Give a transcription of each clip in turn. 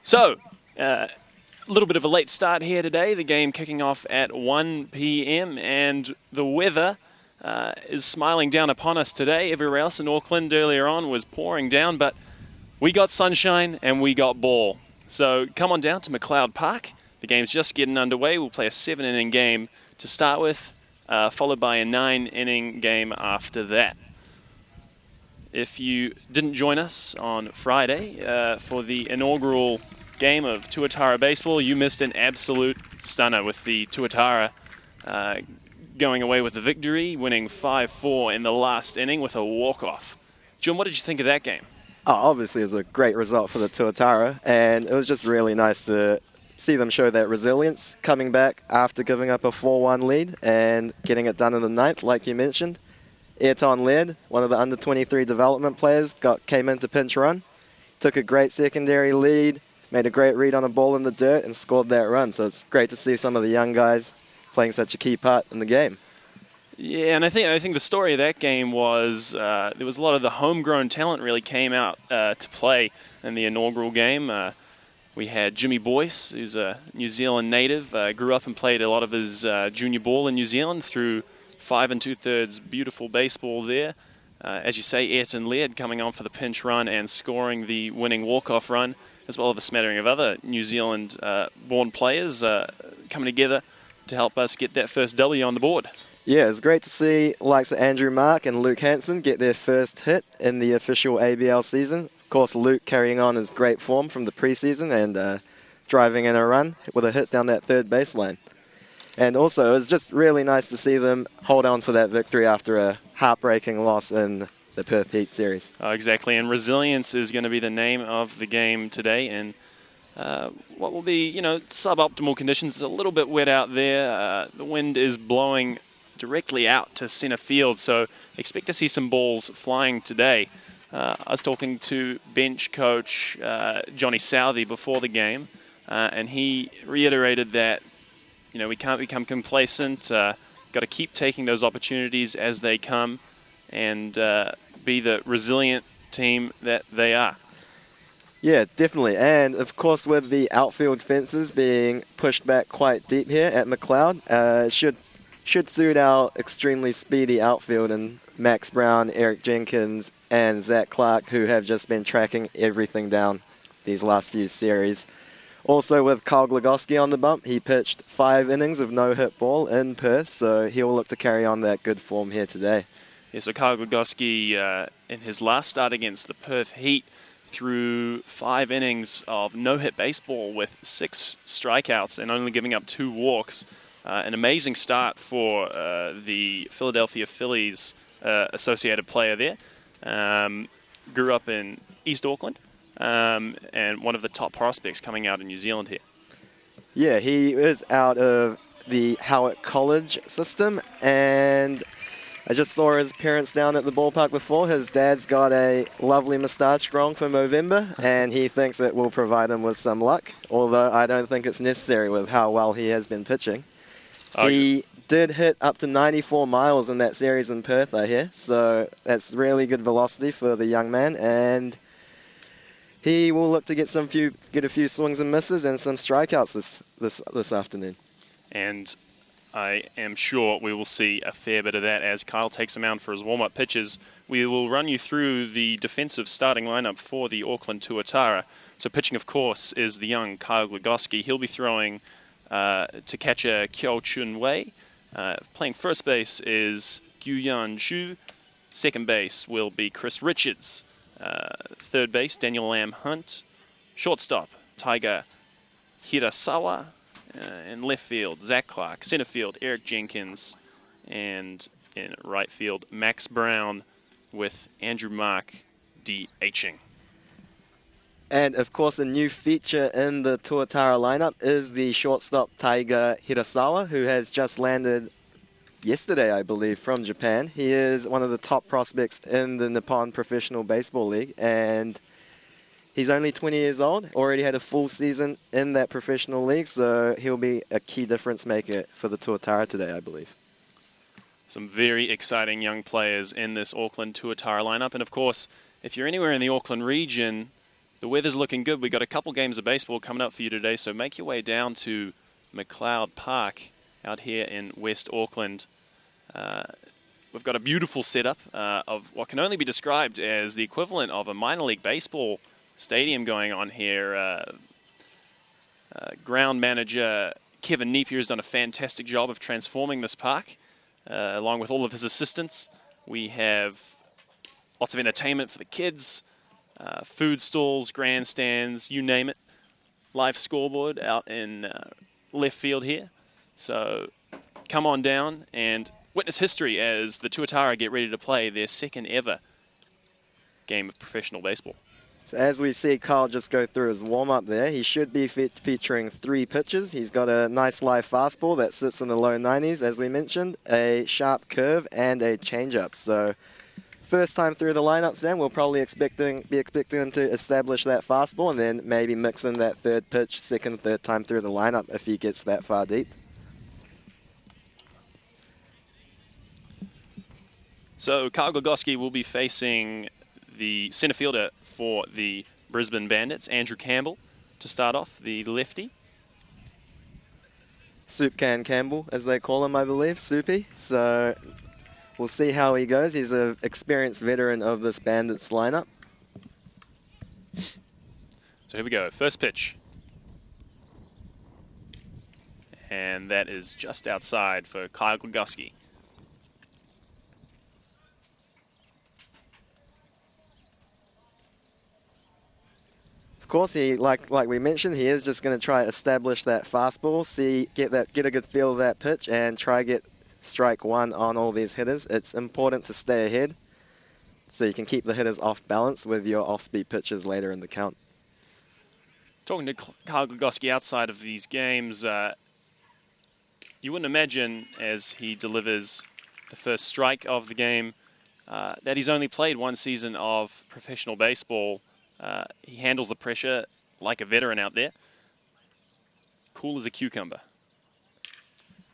So, a little bit of a late start here today. The game kicking off at 1 p.m. and the weather is smiling down upon us today. Everywhere else in Auckland earlier on was pouring down, but we got sunshine and we got ball. So come on down to McLeod Park. The game's just getting underway. We'll play a 7-inning game to start with, followed by a 9-inning game after that. If you didn't join us on Friday for the inaugural game of Tuatara baseball, you missed an absolute stunner with the Tuatara going away with the victory, winning 5-4 in the last inning with a walk-off. John, what did you think of that game? Oh, obviously it was a great result for the Tuatara, and it was just really nice to see them show that resilience, coming back after giving up a 4-1 lead and getting it done in the ninth, like you mentioned. Ayrton led, one of the under-23 development players, came in to pinch run, took a great secondary lead, made a great read on a ball in the dirt, and scored that run. So it's great to see some of the young guys playing such a key part in the game. Yeah, and I think the story of that game was there was a lot of the homegrown talent really came out to play in the inaugural game. We had Jimmy Boyce, who's a New Zealand native, grew up and played a lot of his junior ball in New Zealand through 5 2/3 beautiful baseball there. As you say, Ayrton led, coming on for the pinch run and scoring the winning walk-off run, as well as a smattering of other New Zealand-born players coming together to help us get that first W on the board. Yeah, it's great to see likes of Andrew Mark and Luke Hansen get their first hit in the official ABL season. Of course, Luke carrying on his great form from the preseason and driving in a run with a hit down that third baseline. And also, it was just really nice to see them hold on for that victory after a heartbreaking loss in the Perth Heat series. Exactly, and resilience is going to be the name of the game today. And what will be, suboptimal conditions. It's a little bit wet out there. The wind is blowing directly out to center field, so expect to see some balls flying today. I was talking to bench coach Johnny Southey before the game, and he reiterated that we can't become complacent. Got to keep taking those opportunities as they come and be the resilient team that they are. Yeah, definitely. And, of course, with the outfield fences being pushed back quite deep here at McLeod, should suit our extremely speedy outfield and Max Brown, Eric Jenkins, and Zach Clark, who have just been tracking everything down these last few series. Also with Kyle Glagoski on the bump, he pitched 5 innings of no-hit ball in Perth, so he'll look to carry on that good form here today. Yeah, so Kyle Glagoski, in his last start against the Perth Heat, threw 5 innings of no-hit baseball with 6 strikeouts and only giving up 2 walks. An amazing start for the Philadelphia Phillies associated player there. Grew up in East Auckland. And one of the top prospects coming out in New Zealand here. Yeah, he is out of the Howard College system, and I just saw his parents down at the ballpark before. His dad's got a lovely moustache growing for Movember, and he thinks it will provide him with some luck, although I don't think it's necessary with how well he has been pitching. He did hit up to 94 miles in that series in Perth, I hear, so that's really good velocity for the young man, and he will look to get a few swings and misses and some strikeouts this afternoon. And I am sure we will see a fair bit of that as Kyle takes him out for his warm-up pitches. We will run you through the defensive starting lineup for the Auckland Tuatara. So pitching, of course, is the young Kyle Glagoski. He'll be throwing to catcher Kyo Chun Wei. Playing first base is Gyu-Yan Xu. Second base will be Chris Richards. Third base, Daniel Lam Hunt. Shortstop, Taiga Hirasawa. In left field, Zach Clark. Center field, Eric Jenkins. And in right field, Max Brown with Andrew Mark DHing. And, of course, a new feature in the Tuatara lineup is the shortstop Taiga Hirasawa, who has just landed yesterday, I believe, from Japan. He is one of the top prospects in the Nippon Professional Baseball League, and he's only 20 years old, already had a full season in that professional league, so he'll be a key difference maker for the Tuatara today, I believe. Some very exciting young players in this Auckland Tuatara lineup, and of course, if you're anywhere in the Auckland region, The weather's looking good. We've got a couple games of baseball coming up for you today, so make your way down to McLeod Park out here in West Auckland. We've got a beautiful setup of what can only be described as the equivalent of a minor league baseball stadium going on here. Ground manager Kevin Napier has done a fantastic job of transforming this park, along with all of his assistants. We have lots of entertainment for the kids, food stalls, grandstands, you name it. Live scoreboard out in left field here. So come on down and witness history as the Tuatara get ready to play their second ever game of professional baseball. So as we see Kyle just go through his warm-up there, he should be featuring 3 pitches. He's got a nice live fastball that sits in the low 90s, as we mentioned, a sharp curve, and a changeup. So first time through the lineup, Sam, we'll probably be expecting him to establish that fastball and then maybe mix in that third pitch, third time through the lineup if he gets that far deep. So Kyle Glogowski will be facing the center fielder for the Brisbane Bandits, Andrew Campbell, to start off, the lefty. Soup Can Campbell, as they call him, I believe, Soupy. So we'll see how he goes. He's an experienced veteran of this Bandits lineup. So here we go, first pitch. And that is just outside for Kyle Glogowski. Of course, like we mentioned, he is just going to try to establish that fastball, get a good feel of that pitch, and try get strike 1 on all these hitters. It's important to stay ahead so you can keep the hitters off balance with your off-speed pitches later in the count. Talking to Kyle Glogowski outside of these games, you wouldn't imagine as he delivers the first strike of the game that he's only played 1 season of professional baseball. He handles the pressure like a veteran out there. Cool as a cucumber.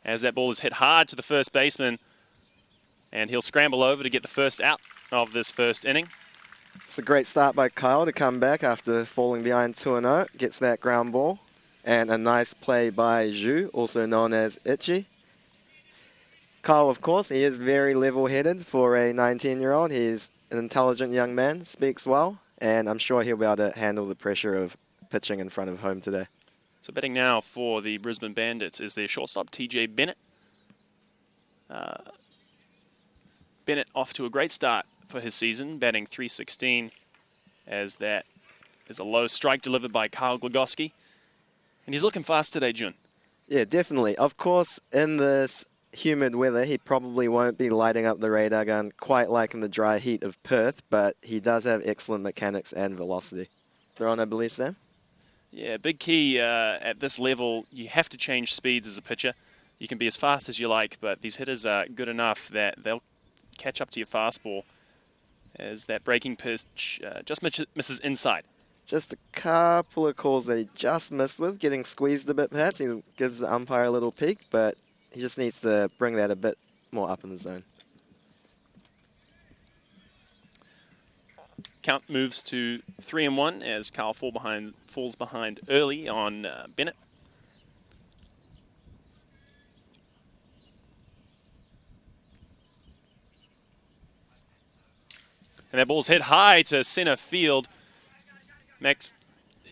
As that ball is hit hard to the first baseman, and he'll scramble over to get the first out of this first inning. It's a great start by Kyle to come back after falling behind 2-0. Gets that ground ball. And a nice play by Zhu, also known as Itchy. Kyle, of course, he is very level-headed for a 19-year-old. He's an intelligent young man, speaks well, and I'm sure he'll be able to handle the pressure of pitching in front of home today. So batting now for the Brisbane Bandits is their shortstop, TJ Bennett. Bennett off to a great start for his season, batting .316, as that is a low strike delivered by Kyle Glogowski. And he's looking fast today, Jun. Yeah, definitely. Of course, in this humid weather, he probably won't be lighting up the radar gun quite like in the dry heat of Perth, but he does have excellent mechanics and velocity. Throw on, I believe, Sam? Yeah, big key at this level, you have to change speeds as a pitcher. You can be as fast as you like, but these hitters are good enough that they'll catch up to your fastball as that breaking pitch just misses inside. Just a couple of calls that he just missed with, getting squeezed a bit perhaps. He gives the umpire a little peek, but he just needs to bring that a bit more up in the zone. Count moves to 3-1 as Kyle falls behind early on Bennett. And that ball's hit high to center field.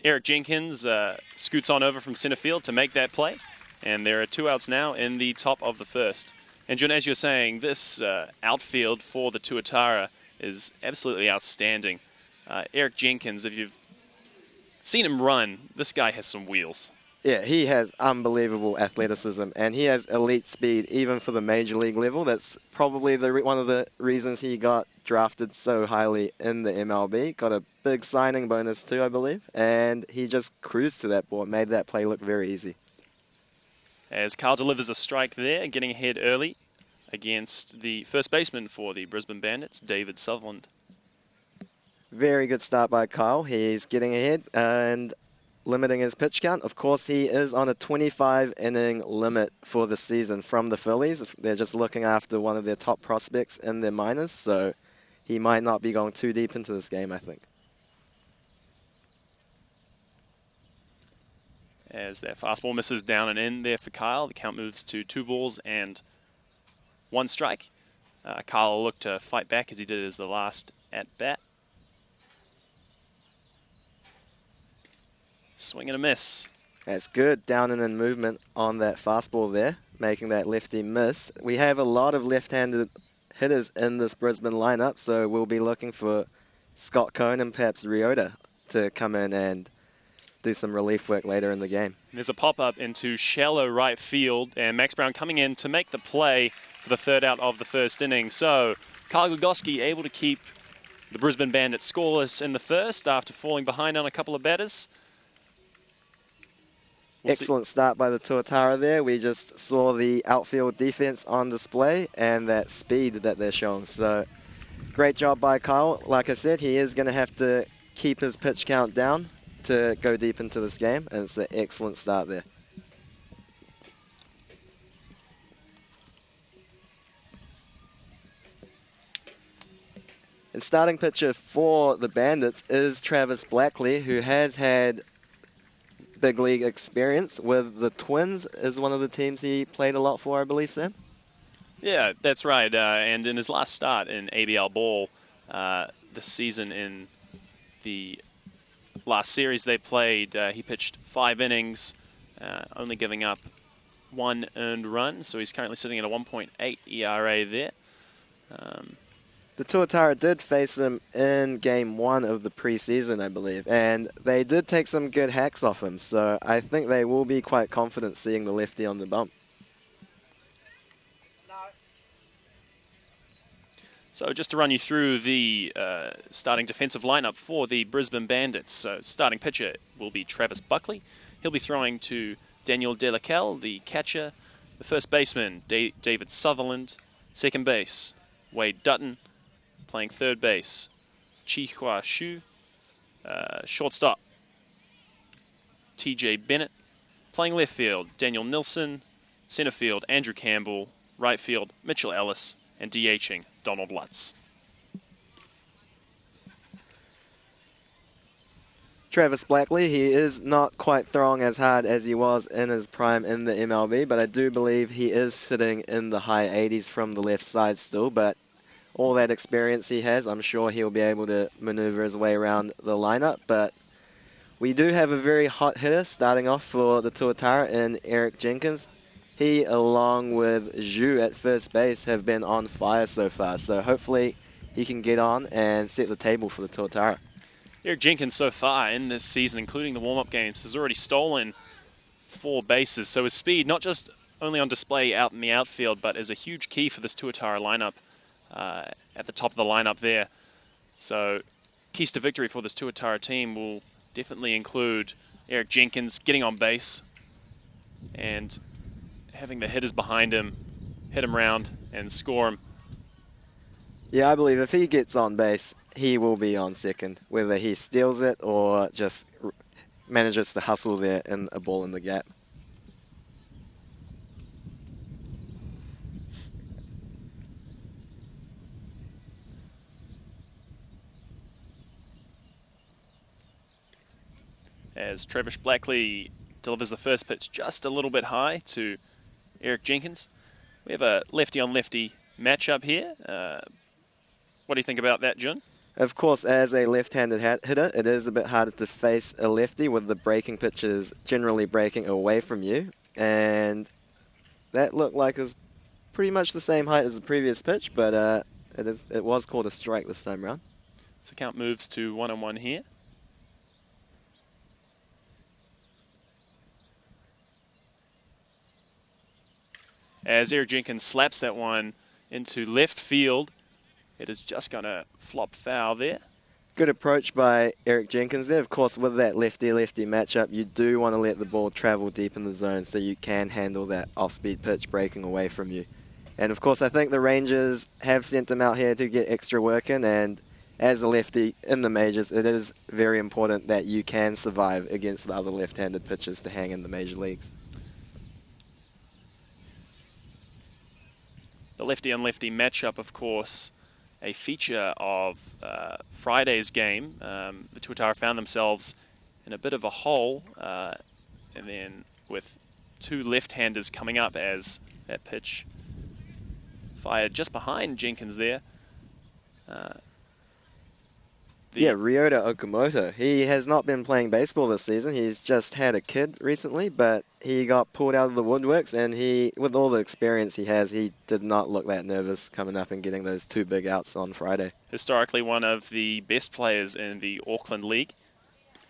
Eric Jenkins scoots on over from center field to make that play. And there are 2 outs now in the top of the first. And John, as you're saying, this outfield for the Tuatara is absolutely outstanding. Eric Jenkins, if you've seen him run, this guy has some wheels. Yeah, he has unbelievable athleticism, and he has elite speed even for the major league level. That's probably one of the reasons he got drafted so highly in the MLB. Got a big signing bonus too, I believe, and he just cruised to that ball and made that play look very easy. As Kyle delivers a strike there, getting ahead early against the first baseman for the Brisbane Bandits, David Sutherland. Very good start by Kyle. He's getting ahead and limiting his pitch count. Of course, he is on a 25-inning limit for the season from the Phillies. They're just looking after one of their top prospects in their minors, so he might not be going too deep into this game, I think. As that fastball misses down and in there for Kyle, the count moves to 2 balls and 1 strike. Kyle will look to fight back as he did as the last at bat. Swing and a miss. That's good down and in movement on that fastball there, making that lefty miss. We have a lot of left-handed hitters in this Brisbane lineup, so we'll be looking for Scott Cohn and perhaps Ryota to come in and do some relief work later in the game. There's a pop-up into shallow right field, and Max Brown coming in to make the play for the 3rd out of the 1st inning. So Kyle Glugoski able to keep the Brisbane Bandits scoreless in the 1st after falling behind on a couple of batters. Excellent start by the Tuatara there. We just saw the outfield defense on display and that speed that they're showing. So great job by Kyle. Like I said, he is going to have to keep his pitch count down to go deep into this game, and it's an excellent start there. And starting pitcher for the Bandits is Travis Blackley, who has had big league experience with the Twins, is one of the teams he played a lot for, I believe, Sam. Yeah, that's right. And in his last start in ABL ball this season, in the last series they played, he pitched 5 innings, only giving up 1 earned run. So he's currently sitting at a 1.8 ERA there. The Tuatara did face him in Game 1 of the preseason, I believe, and they did take some good hacks off him, so I think they will be quite confident seeing the lefty on the bump. So just to run you through the starting defensive lineup for the Brisbane Bandits. So starting pitcher will be Travis Buckley. He'll be throwing to Daniel Delacelle, the catcher. The first baseman, David Sutherland. Second base, Wade Dutton. Playing third base, Chi Hua Shu. Shortstop, TJ Bennett. Playing left field, Daniel Nilsson. Center field, Andrew Campbell. Right field, Mitchell Ellis. And DHing, Donald Lutz. Travis Blackley, he is not quite throwing as hard as he was in his prime in the MLB, but I do believe he is sitting in the high 80s from the left side still, but all that experience he has, I'm sure he'll be able to maneuver his way around the lineup. But we do have a very hot hitter starting off for the Tuatara in Eric Jenkins. He, along with Zhu at first base, have been on fire so far. So hopefully he can get on and set the table for the Tuatara. Eric Jenkins so far in this season, including the warm-up games, has already stolen 4 bases. So his speed, not just only on display out in the outfield, but is a huge key for this Tuatara lineup. At the top of the lineup there. So keys to victory for this Tuatara team will definitely include Eric Jenkins getting on base and having the hitters behind him hit him round and score him. Yeah, I believe if he gets on base, he will be on second, whether he steals it or just manages to hustle there in a ball in the gap. As Travis Blackley delivers the first pitch just a little bit high to Eric Jenkins. We have a lefty-on-lefty matchup here. What do you think about that, Jun? Of course, as a left-handed hitter, it is a bit harder to face a lefty with the breaking pitches generally breaking away from you. And that looked like it was pretty much the same height as the previous pitch, but it was called a strike this time around. So count moves to 1-1 here. As Eric Jenkins slaps that one into left field, it is just going to flop foul there. Good approach by Eric Jenkins there. Of course, with that lefty-lefty matchup, you do want to let the ball travel deep in the zone so you can handle that off-speed pitch breaking away from you. And of course, I think the Rangers have sent him out here to get extra work in, and as a lefty in the majors, it is very important that you can survive against the other left-handed pitchers to hang in the major leagues. The lefty-on-lefty matchup, of course, a feature of Friday's game. The Tuatara found themselves in a bit of a hole And then with two left-handers coming up as that pitch fired just behind Jenkins there. Yeah, Ryota Okamoto. He has not been playing baseball this season. He's just had a kid recently, but he got pulled out of the woodworks, and with all the experience he has, he did not look that nervous coming up and getting those two big outs on Friday. Historically one of the best players in the Auckland League,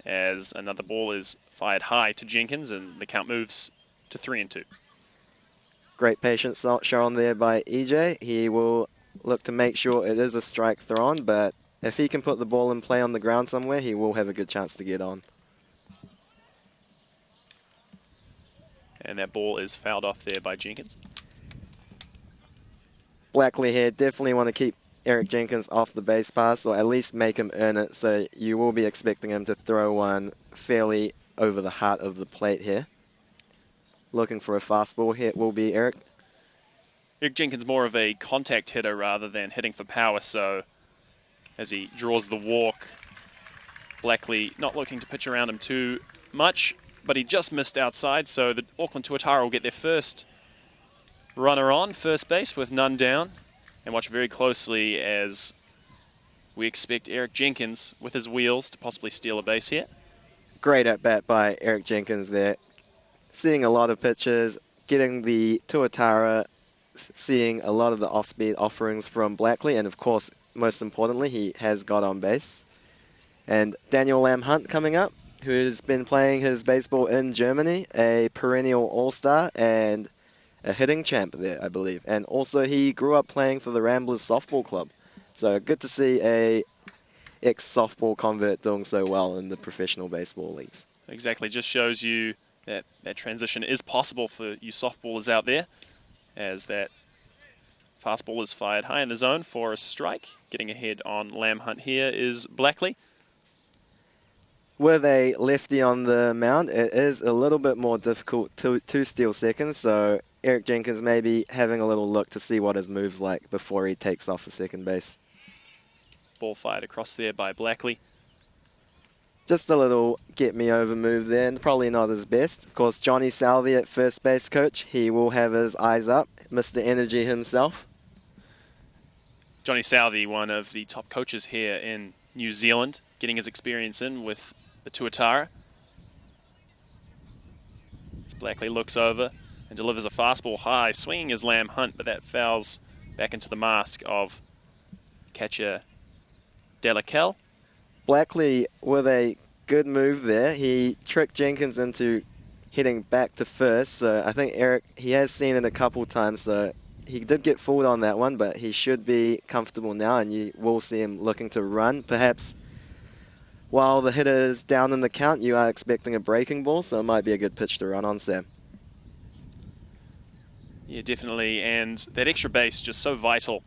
as another ball is fired high to Jenkins, and the count moves to 3-2. Great patience shown there by EJ. He will look to make sure it is a strike thrown, but if he can put the ball in play on the ground somewhere, he will have a good chance to get on. And that ball is fouled off there by Jenkins. Blackley here definitely want to keep Eric Jenkins off the base pass, or at least make him earn it, so you will be expecting him to throw one fairly over the heart of the plate here. Looking for a fastball hit will be Eric. Eric Jenkins more of a contact hitter rather than hitting for power, so as he draws the walk, Blackley not looking to pitch around him too much, but he just missed outside, so the Auckland Tuatara will get their first runner on first base with none down. And watch very closely as we expect Eric Jenkins with his wheels to possibly steal a base here. Great at bat by Eric Jenkins there. Seeing a lot of pitches, getting the Tuatara, seeing a lot of the off-speed offerings from Blackley, and of course, most importantly, he has got on base. And Daniel Lam Hunt coming up, who's been playing his baseball in Germany, a perennial all-star and a hitting champ there, I believe. And also he grew up playing for the Ramblers softball club. So good to see a ex-softball convert doing so well in the professional baseball leagues. Exactly, just shows you that that transition is possible for you softballers out there, as that fastball is fired high in the zone for a strike. Getting ahead on Lam Hunt here is Blackley. With a lefty on the mound, it is a little bit more difficult to steal seconds, so Eric Jenkins may be having a little look to see what his move's like before he takes off for second base. Ball fired across there by Blackley. Just a little get-me-over move there, and probably not his best. Of course, Johnny Southey at first base coach, he will have his eyes up. Mr. Energy himself. Johnny Southey, one of the top coaches here in New Zealand, getting his experience in with the Tuatara. As Blackley looks over and delivers a fastball high, swinging his Lam Hunt, but that fouls back into the mask of catcher Delakel. Blackley with a good move there. He tricked Jenkins into hitting back to first, so I think Eric, he has seen it a couple times, so he did get fooled on that one, but he should be comfortable now, and you will see him looking to run. Perhaps while the hitter is down in the count, you are expecting a breaking ball, so it might be a good pitch to run on, Sam. Yeah, definitely, and that extra base just so vital,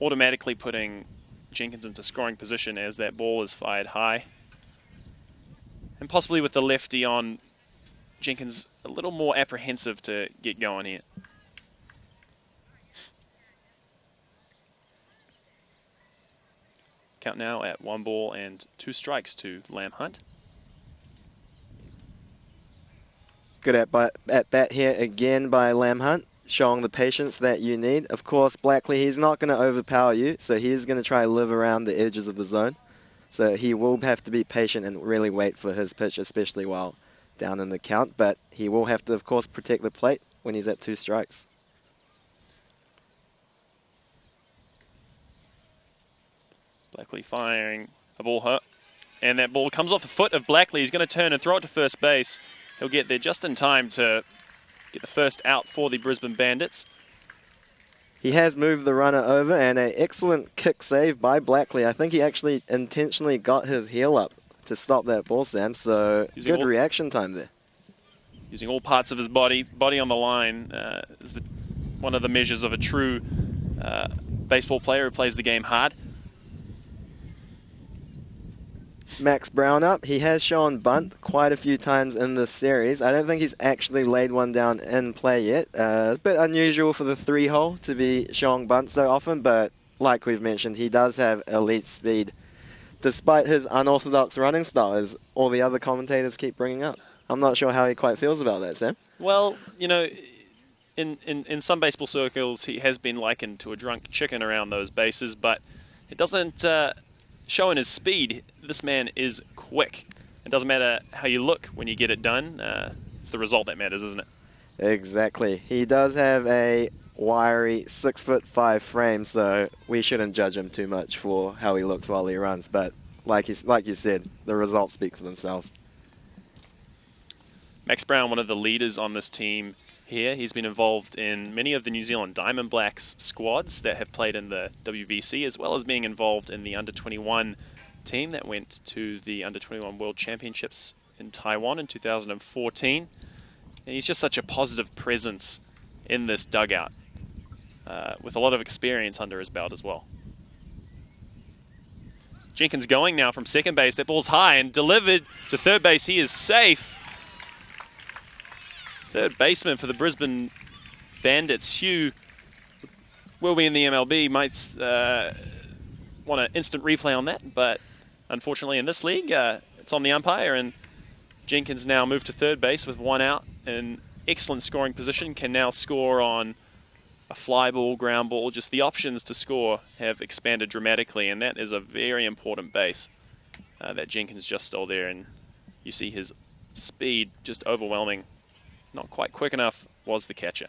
automatically putting Jenkins into scoring position as that ball is fired high. And possibly with the lefty on, Jenkins a little more apprehensive to get going here. Count now at 1 ball and 2 strikes to Lam Hunt. Good at bat here again by Lam Hunt, showing the patience that you need. Of course, Blackley, he's not going to overpower you, so he is going to try to live around the edges of the zone. So he will have to be patient and really wait for his pitch, especially while down in the count. But he will have to, of course, protect the plate when he's at 2 strikes. Blackley firing a ball hurt, and that ball comes off the foot of Blackley. He's going to turn and throw it to first base. He'll get there just in time to get the first out for the Brisbane Bandits. He has moved the runner over, and an excellent kick save by Blackley. I think he actually intentionally got his heel up to stop that ball, Sam, so good reaction time there. Using all parts of his body on the line is one of the measures of a true baseball player who plays the game hard. Max Brown up. He has shown bunt quite a few times in this series. I don't think he's actually laid one down in play yet. A bit unusual for the 3-hole to be showing bunt so often, but like we've mentioned, he does have elite speed despite his unorthodox running style, as all the other commentators keep bringing up. I'm not sure how he quite feels about that, Sam. Well, you know, in some baseball circles, he has been likened to a drunk chicken around those bases, but it doesn't show in his speed. This man is quick. It doesn't matter how you look when you get it done. It's the result that matters, isn't it? Exactly. He does have a wiry 6'5" frame, so we shouldn't judge him too much for how he looks while he runs. But like you said, the results speak for themselves. Max Brown, one of the leaders on this team here. He's been involved in many of the New Zealand Diamond Blacks squads that have played in the WBC, as well as being involved in the Under-21 team that went to the Under-21 World Championships in Taiwan in 2014. And he's just such a positive presence in this dugout, with a lot of experience under his belt as well. Jenkins going now from second base. That ball's high and delivered to third base. He is safe. Third baseman for the Brisbane Bandits, Hugh, will be in the MLB. Might want an instant replay on that, but unfortunately in this league, it's on the umpire, and Jenkins now moved to third base with one out. An excellent scoring position, can now score on a fly ball, ground ball. Just the options to score have expanded dramatically, and that is a very important base that Jenkins just stole there. And you see his speed just overwhelming. Not quite quick enough was the catcher.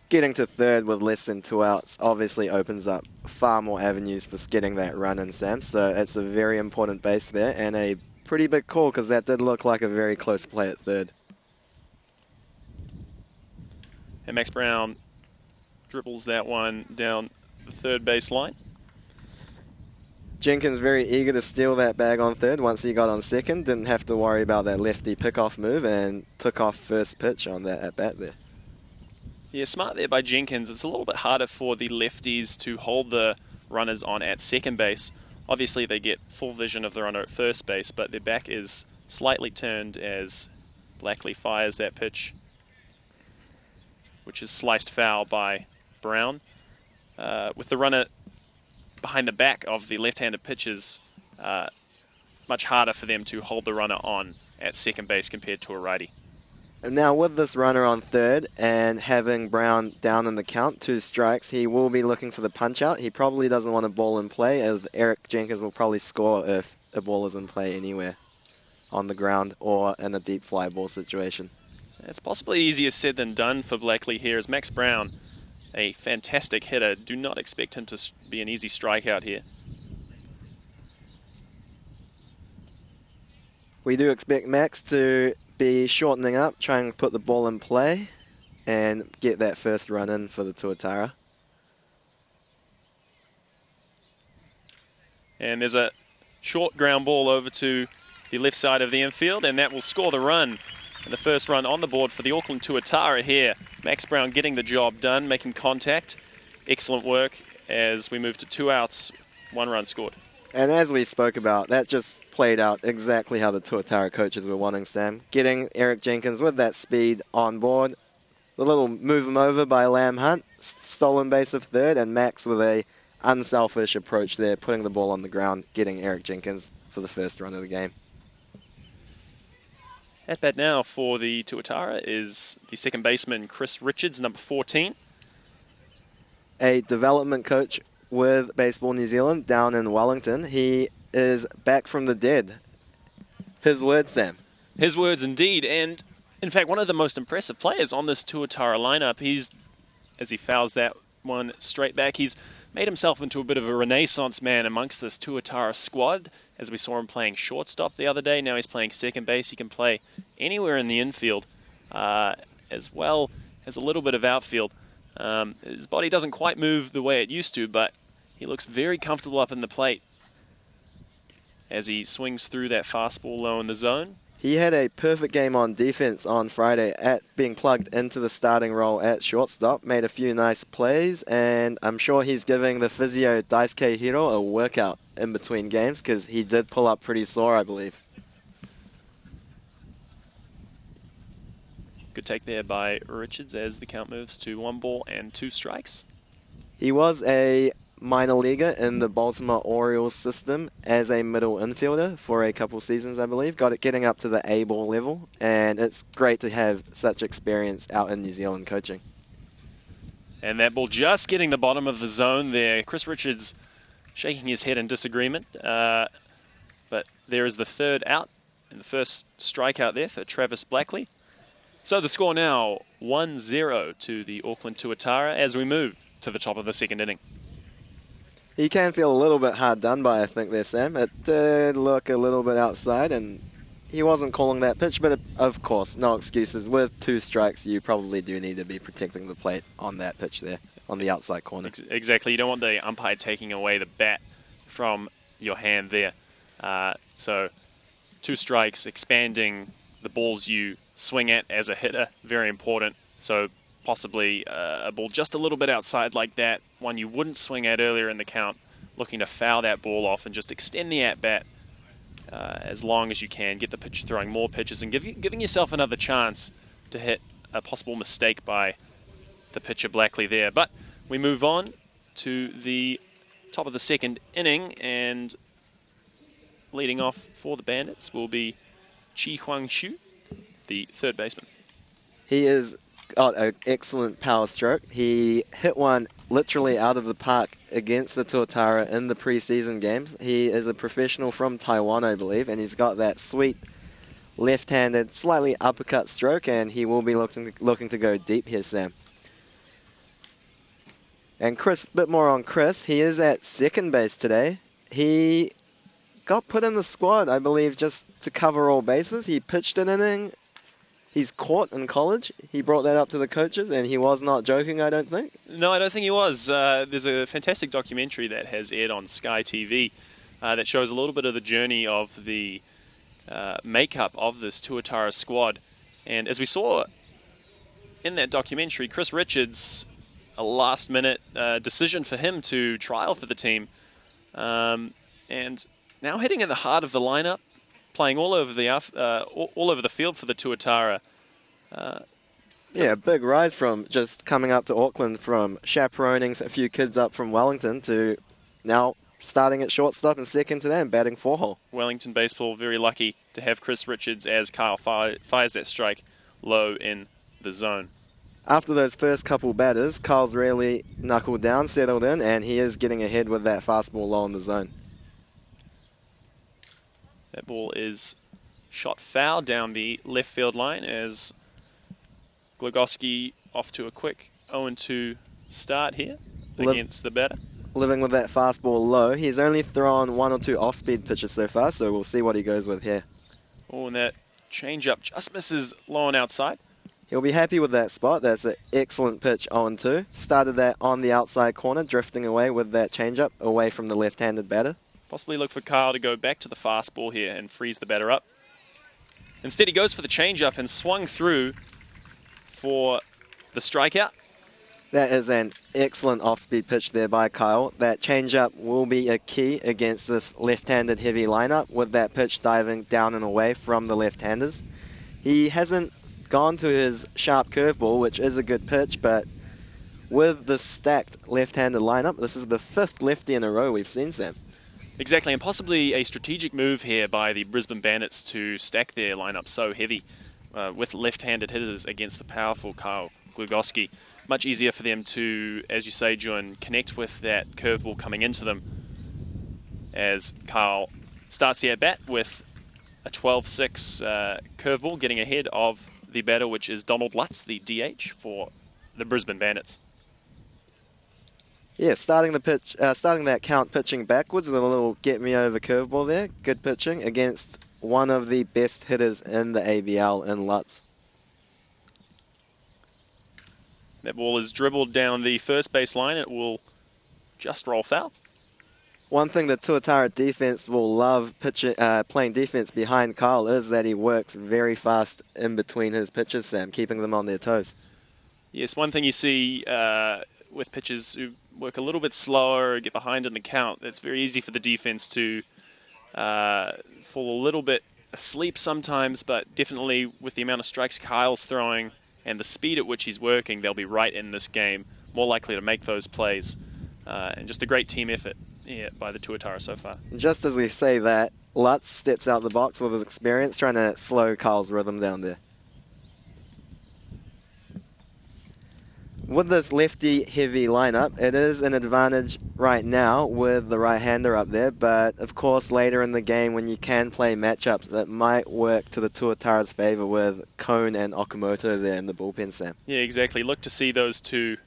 Getting to third with less than 2 outs obviously opens up far more avenues for getting that run in, Sam. So it's a very important base there, and a pretty big call because that did look like a very close play at third. And Max Brown dribbles that one down the third base line. Jenkins very eager to steal that bag on third once he got on second. Didn't have to worry about that lefty pickoff move and took off first pitch on that at bat there. Yeah, smart there by Jenkins. It's a little bit harder for the lefties to hold the runners on at second base. Obviously they get full vision of the runner at first base, but their back is slightly turned as Blackley fires that pitch, which is sliced foul by Brown. With the runner behind the back of the left-handed pitchers, much harder for them to hold the runner on at second base compared to a righty. And now with this runner on third and having Brown down in the count, 2 strikes, he will be looking for the punch out. He probably doesn't want a ball in play, as Eric Jenkins will probably score if a ball is in play anywhere on the ground or in a deep fly ball situation. It's possibly easier said than done for Blackley here, as Max Brown, a fantastic hitter. Do not expect him to be an easy strikeout here. We do expect Max to be shortening up, trying to put the ball in play and get that first run in for the Tuatara. And there's a short ground ball over to the left side of the infield, and that will score the run. And the first run on the board for the Auckland Tuatara here. Max Brown getting the job done, making contact. Excellent work as we move to 2 outs, 1 run scored. And as we spoke about, that just played out exactly how the Tuatara coaches were wanting, Sam. Getting Eric Jenkins with that speed on board. The little move him over by Lamb Hunt, stolen base of third, and Max with a unselfish approach there, putting the ball on the ground, getting Eric Jenkins for the first run of the game. At bat now for the Tuatara is the second baseman, Chris Richards, number 14. A development coach with Baseball New Zealand down in Wellington. He is back from the dead. His words, Sam. His words indeed, and in fact one of the most impressive players on this Tuatara lineup. He's, as he fouls that one straight back, he's made himself into a bit of a renaissance man amongst this Tuatara squad, as we saw him playing shortstop the other day. Now he's playing second base. He can play anywhere in the infield, as well as a little bit of outfield. His body doesn't quite move the way it used to, but he looks very comfortable up in the plate as he swings through that fastball low in the zone. He had a perfect game on defense on Friday at being plugged into the starting role at shortstop, made a few nice plays, and I'm sure he's giving the physio Daisuke Hiro a workout in between games because he did pull up pretty sore, I believe. Good take there by Richards as the count moves to 1 ball and 2 strikes. He was a minor leaguer in the Baltimore Orioles system as a middle infielder for a couple seasons, I believe. Getting up to the ABL level, and it's great to have such experience out in New Zealand coaching. And that ball just getting the bottom of the zone there. Chris Richards shaking his head in disagreement. But there is the third out and the first strikeout there for Travis Blackley. So the score now 1-0 to the Auckland Tuatara as we move to the top of the second inning. He can feel a little bit hard done by, I think, there, Sam. It did look a little bit outside, and he wasn't calling that pitch, but of course, no excuses. With 2 strikes, you probably do need to be protecting the plate on that pitch there, on the outside corner. Exactly. You don't want the umpire taking away the bat from your hand there. So 2 strikes, expanding the balls you swing at as a hitter, very important. So possibly a ball just a little bit outside like that, one you wouldn't swing at earlier in the count, looking to foul that ball off and just extend the at-bat as long as you can, get the pitcher throwing more pitches and giving yourself another chance to hit a possible mistake by the pitcher Blackley there. But we move on to the top of the second inning, and leading off for the Bandits will be Chi Huang Shu, the third baseman. He has got an excellent power stroke. He hit one literally out of the park against the Tuatara in the preseason games. He is a professional from Taiwan, I believe, and he's got that sweet left-handed, slightly uppercut stroke, and he will be looking to go deep here, Sam. And Chris, a bit more on Chris. He is at second base today. He got put in the squad, I believe, just to cover all bases. He pitched an inning. He's caught in college. He brought that up to the coaches, and he was not joking, I don't think. No, I don't think he was. There's a fantastic documentary that has aired on Sky TV that shows a little bit of the journey of the makeup of this Tuatara squad. And as we saw in that documentary, Chris Richards, a last-minute decision for him to trial for the team. And now hitting in the heart of the lineup, playing all over the field for the Tuatara. Yeah, big rise from just coming up to Auckland from chaperoning a few kids up from Wellington to now starting at shortstop and second to them, batting 4-hole. Wellington baseball very lucky to have Chris Richards as Kyle fires that strike low in the zone. After those first couple batters, Kyle's really knuckled down, settled in, and he is getting ahead with that fastball low in the zone. That ball is shot foul down the left field line as Glogowski off to a quick 0-2 start here against the batter. Living with that fastball low. He's only thrown 1 or 2 off-speed pitches so far, so we'll see what he goes with here. Oh, and that changeup just misses low and outside. He'll be happy with that spot. That's an excellent pitch, 0-2. Started that on the outside corner, drifting away with that changeup, away from the left-handed batter. Possibly look for Kyle to go back to the fastball here and freeze the batter up. Instead, he goes for the changeup and swung through for the strikeout. That is an excellent off-speed pitch there by Kyle. That changeup will be a key against this left-handed heavy lineup with that pitch diving down and away from the left-handers. He hasn't gone to his sharp curveball, which is a good pitch, but with the stacked left-handed lineup, this is the 5th lefty in a row we've seen, Sam. Exactly, and possibly a strategic move here by the Brisbane Bandits to stack their lineup so heavy with left-handed hitters against the powerful Kyle Glogowski. Much easier for them to, as you say, June, connect with that curveball coming into them as Kyle starts the at-bat with a 12-6 curveball, getting ahead of the batter, which is Donald Lutz, the DH for the Brisbane Bandits. Yeah, starting that count pitching backwards with a little get-me-over curveball there. Good pitching against one of the best hitters in the ABL in Lutz. That ball is dribbled down the first base line. It will just roll foul. One thing the Tuatara defense will love playing defense behind Kyle is that he works very fast in between his pitches, Sam, keeping them on their toes. Yes, one thing you see with pitchers who work a little bit slower, get behind in the count, it's very easy for the defense to fall a little bit asleep sometimes, but definitely with the amount of strikes Kyle's throwing and the speed at which he's working, they'll be right in this game, more likely to make those plays. and just a great team effort here by the Tuatara so far. Just as we say that, Lutz steps out the box with his experience, trying to slow Carl's rhythm down there. With this lefty-heavy lineup, it is an advantage right now with the right-hander up there, but of course later in the game when you can play matchups, that might work to the Tuatara's favour with Cone and Okamoto there in the bullpen, Sam. Yeah, exactly. Look to see those two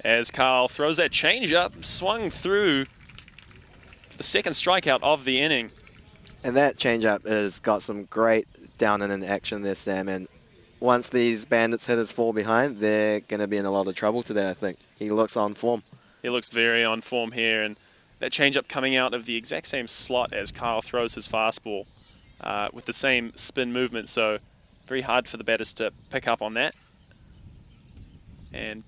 as Carl throws that change-up, swung through the second strikeout of the inning. And that change-up has got some great down-and-in action there, Sam, and once these Bandits hitters fall behind, they're going to be in a lot of trouble today, I think. He looks on form. He looks very on form here, and that changeup coming out of the exact same slot as Kyle throws his fastball with the same spin movement, so very hard for the batters to pick up on that. And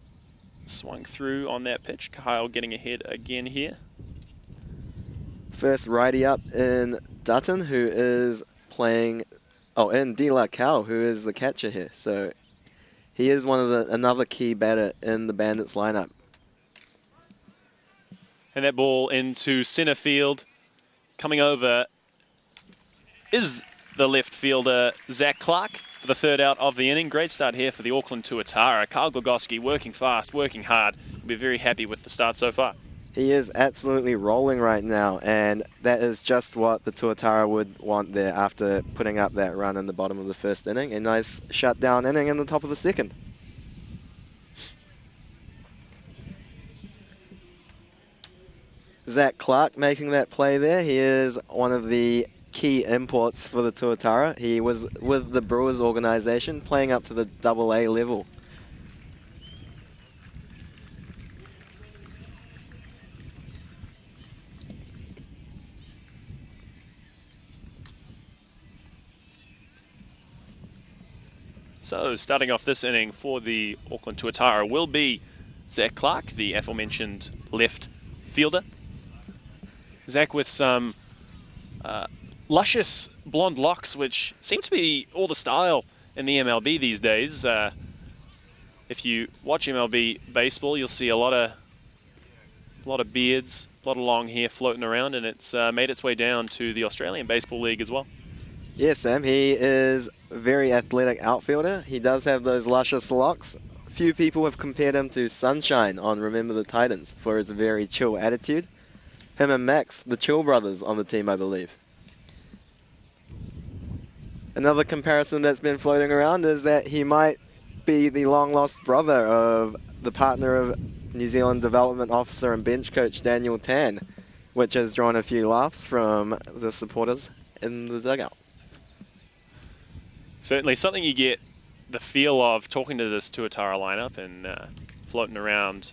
swung through on that pitch. Kyle getting ahead again here. First righty up in Dutton, who is playing... Oh, and De La Cal, who is the catcher here. So he is another key batter in the Bandits lineup. And that ball into center field. Coming over is the left fielder, Zach Clark, for the third out of the inning. Great start here for the Auckland Tuatara. Kyle Glogowski working fast, working hard. We're very happy with the start so far. He is absolutely rolling right now, and that is just what the Tuatara would want there after putting up that run in the bottom of the first inning. A nice shutdown inning in the top of the second. Zach Clark making that play there. He is one of the key imports for the Tuatara. He was with the Brewers organization, playing up to the AA level. So starting off this inning for the Auckland Tuatara will be Zach Clark, the aforementioned left fielder. Zach with some luscious blonde locks, which seem to be all the style in the MLB these days. If you watch MLB baseball, you'll see a lot of beards, a lot of long hair floating around, and it's made its way down to the Australian Baseball League as well. Yes, Sam, he is a very athletic outfielder. He does have those luscious locks. Few people have compared him to Sunshine on Remember the Titans for his very chill attitude. Him and Max, the Chill brothers on the team, I believe. Another comparison that's been floating around is that he might be the long-lost brother of the partner of New Zealand Development Officer and bench coach Daniel Tan, which has drawn a few laughs from the supporters in the dugout. Certainly something you get the feel of talking to this Tuatara lineup and floating around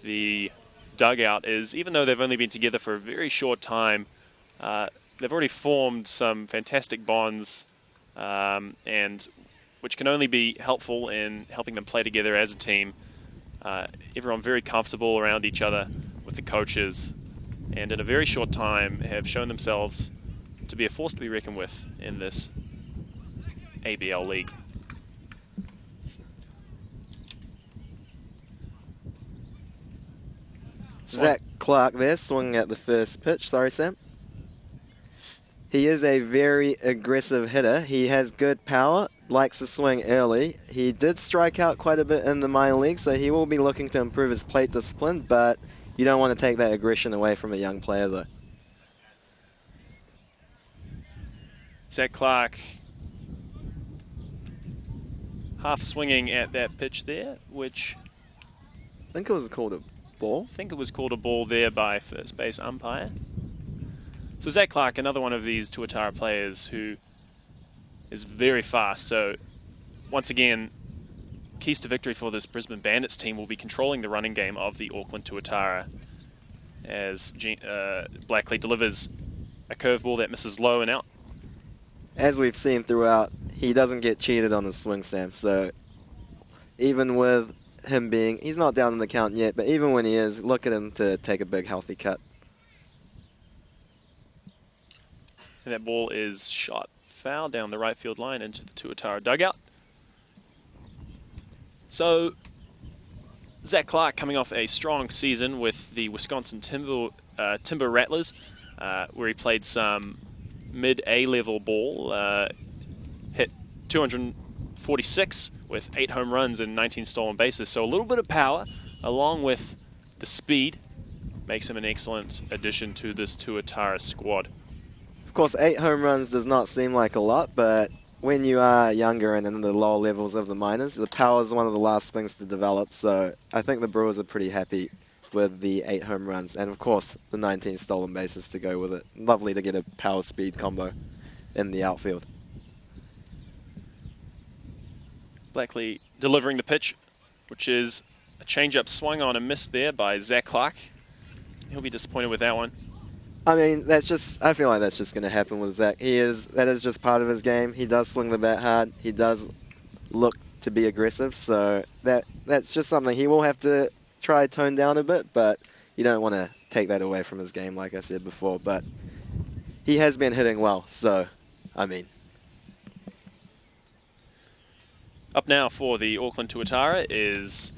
the dugout is, even though they've only been together for a very short time, they've already formed some fantastic bonds, and which can only be helpful in helping them play together as a team. Everyone very comfortable around each other with the coaches, and in a very short time have shown themselves to be a force to be reckoned with in this ABL league. Zach Clark there, swinging at the first pitch. Sorry, Sam. He is a very aggressive hitter. He has good power, likes to swing early. He did strike out quite a bit in the minor league, so he will be looking to improve his plate discipline, but you don't want to take that aggression away from a young player, though. Zach Clark half swinging at that pitch there, which I think it was called a ball. I think it was called a ball there by first base umpire. So Zach Clark, another one of these Tuatara players who is very fast. So once again, keys to victory for this Brisbane Bandits team will be controlling the running game of the Auckland Tuatara as Blackley delivers a curveball that misses low and out. As we've seen throughout, he doesn't get cheated on his swing, Sam. So even with him being, he's not down in the count yet, but even when he is, look at him to take a big healthy cut. And that ball is shot foul down the right field line into the Tuatara dugout. So Zach Clark coming off a strong season with the Wisconsin Timber Rattlers, where he played some mid-A level ball, hit 246 with 8 home runs and 19 stolen bases. So a little bit of power along with the speed makes him an excellent addition to this Tuatara squad. Of course, 8 home runs does not seem like a lot, but when you are younger and in the lower levels of the minors, the power is one of the last things to develop. So I think the Brewers are pretty happy with the 8 home runs, and of course the 19 stolen bases to go with it. Lovely to get a power-speed combo in the outfield. Blackley delivering the pitch, which is a changeup swung on and missed there by Zach Clark. He'll be disappointed with that one. I mean, I feel like that's just going to happen with Zach. That is just part of his game. He does swing the bat hard. He does look to be aggressive, so that's just something he will have to try tone down a bit, but you don't want to take that away from his game, like I said before. But he has been hitting well, so, I mean. Up now for the Auckland Tuatara is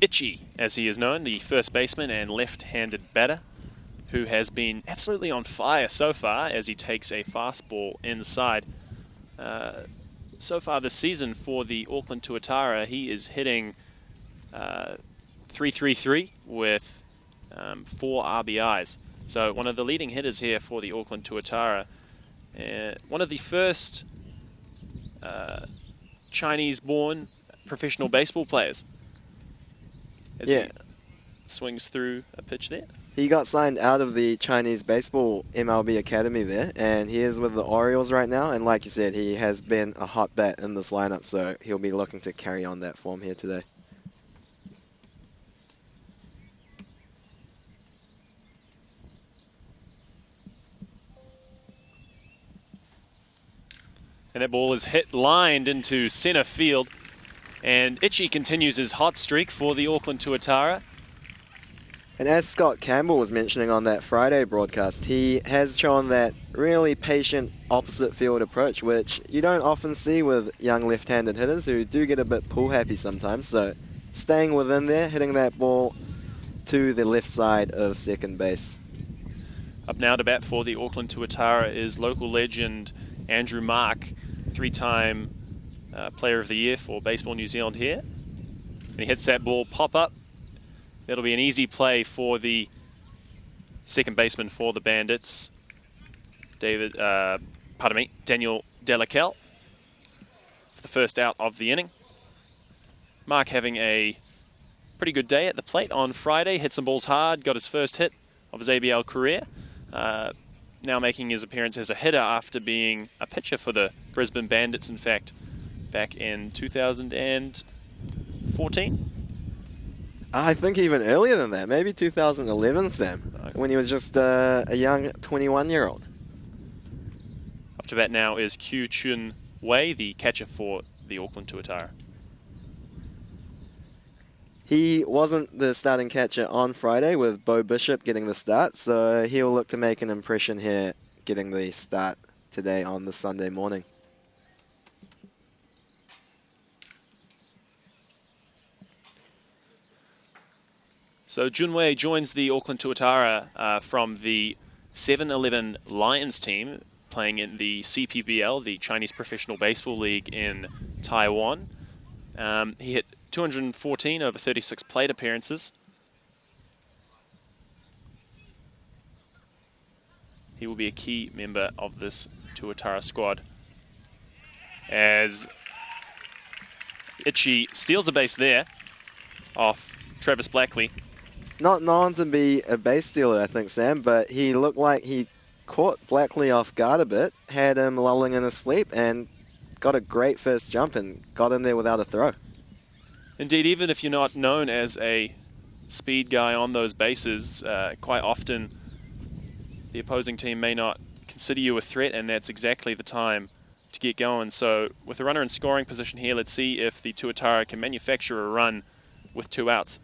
Itchy, as he is known, the first baseman and left-handed batter, who has been absolutely on fire so far as he takes a fastball inside. So far this season for the Auckland Tuatara, he is hitting .333 with 4 RBIs. So one of the leading hitters here for the Auckland Tuatara. One of the first Chinese-born professional baseball players. As he swings through a pitch there. He got signed out of the Chinese baseball MLB academy there, and he is with the Orioles right now. And like you said, he has been a hot bat in this lineup, so he'll be looking to carry on that form here today. And that ball is lined into center field. And Itchy continues his hot streak for the Auckland Tuatara. And as Scott Campbell was mentioning on that Friday broadcast, he has shown that really patient opposite field approach, which you don't often see with young left-handed hitters who do get a bit pull happy sometimes. So staying within there, hitting that ball to the left side of second base. Up now to bat for the Auckland Tuatara is local legend Andrew Mark, 3-time Player of the Year for Baseball New Zealand here. And he hits that ball pop up. That'll be an easy play for the second baseman for the Bandits, Daniel Delacelle, for the first out of the inning. Mark having a pretty good day at the plate on Friday, hit some balls hard, got his first hit of his ABL career. Now making his appearance as a hitter after being a pitcher for the Brisbane Bandits, in fact, back in 2014. I think even earlier than that, maybe 2011, Sam, when he was just a young 21-year-old. Up to bat now is Q Chun Wei, the catcher for the Auckland Tuatara. He wasn't the starting catcher on Friday with Bo Bishop getting the start, so he'll look to make an impression here getting the start today on the Sunday morning. So Junwei joins the Auckland Tuatara from the 7-11 Lions team, playing in the CPBL, the Chinese Professional Baseball League in Taiwan. He hit 214 over 36 plate appearances. He will be a key member of this Tuatara squad. As Itchy steals a base there off Travis Blackley. Not known to be a base stealer, I think, Sam, but he looked like he caught Blackley off guard a bit, had him lulling in his sleep, and got a great first jump and got in there without a throw. Indeed, even if you're not known as a speed guy on those bases, quite often the opposing team may not consider you a threat, and that's exactly the time to get going. So with a runner in scoring position here, let's see if the Tuatara can manufacture a run with 2 outs.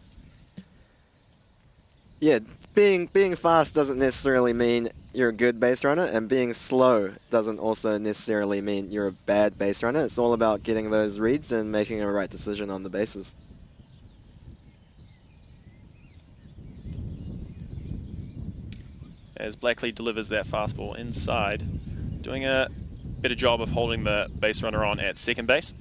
Yeah, being fast doesn't necessarily mean you're a good base runner, and being slow doesn't also necessarily mean you're a bad base runner. It's all about getting those reads and making a right decision on the bases. as Blackley delivers that fastball inside, doing a better job of holding the base runner on at second base.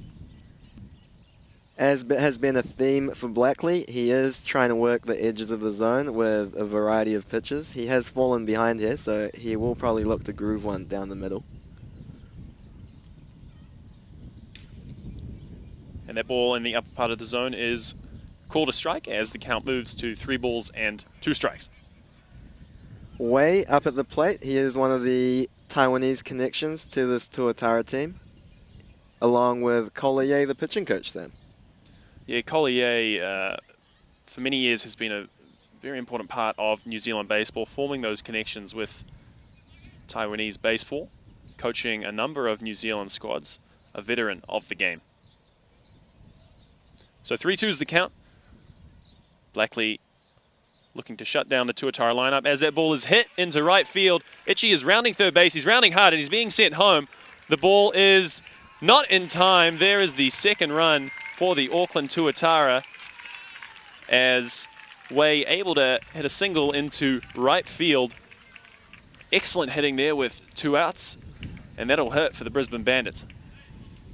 As has been a theme for Blackley, he is trying to work the edges of the zone with a variety of pitches. He has fallen behind here, so he will probably look to groove one down the middle. And that ball in the upper part of the zone is called a strike as the count moves to 3 balls and 2 strikes. Way up at the plate, he is one of the Taiwanese connections to this Tuatara team, along with Collier, the pitching coach, Sam. Yeah, Collier for many years has been a very important part of New Zealand baseball, forming those connections with Taiwanese baseball, coaching a number of New Zealand squads, a veteran of the game. So 3-2 is the count. Blackley looking to shut down the Tuatara lineup as that ball is hit into right field. Itchy is rounding third base. He's rounding hard and he's being sent home. The ball is not in time. There is the second run for the Auckland Tuatara as Way able to hit a single into right field. Excellent hitting there with 2 outs, and that'll hurt for the Brisbane Bandits.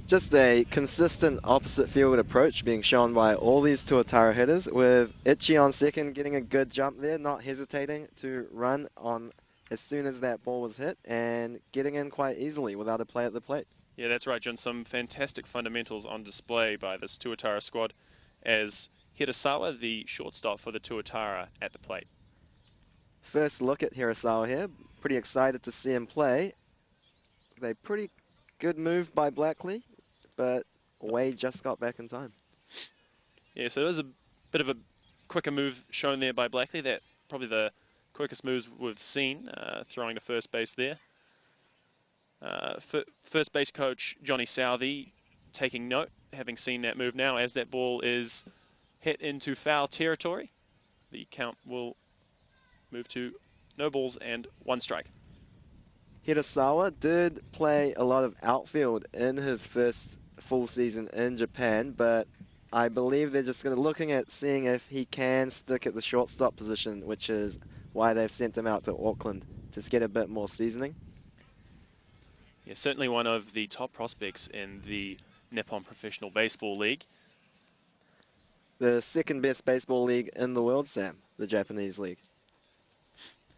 Just a consistent opposite field approach being shown by all these Tuatara hitters, with Itchy on second getting a good jump there, not hesitating to run on as soon as that ball was hit and getting in quite easily without a play at the plate. Yeah, that's right, John. Some fantastic fundamentals on display by this Tuatara squad as Hirasawa, the shortstop for the Tuatara, at the plate. First look at Hirasawa here. Pretty excited to see him play. A pretty good move by Blackley, but Way just got back in time. Yeah, so there was a bit of a quicker move shown there by Blackley. That probably the quickest moves we've seen, throwing to first base there. First base coach Johnny Southey taking note, having seen that move now as that ball is hit into foul territory. The count will move to no balls and 1 strike. Hirasawa did play a lot of outfield in his first full season in Japan, but I believe they're just looking at seeing if he can stick at the shortstop position, which is why they've sent him out to Auckland to get a bit more seasoning. Yeah, certainly one of the top prospects in the Nippon Professional Baseball League. The second best baseball league in the world, Sam, the Japanese league.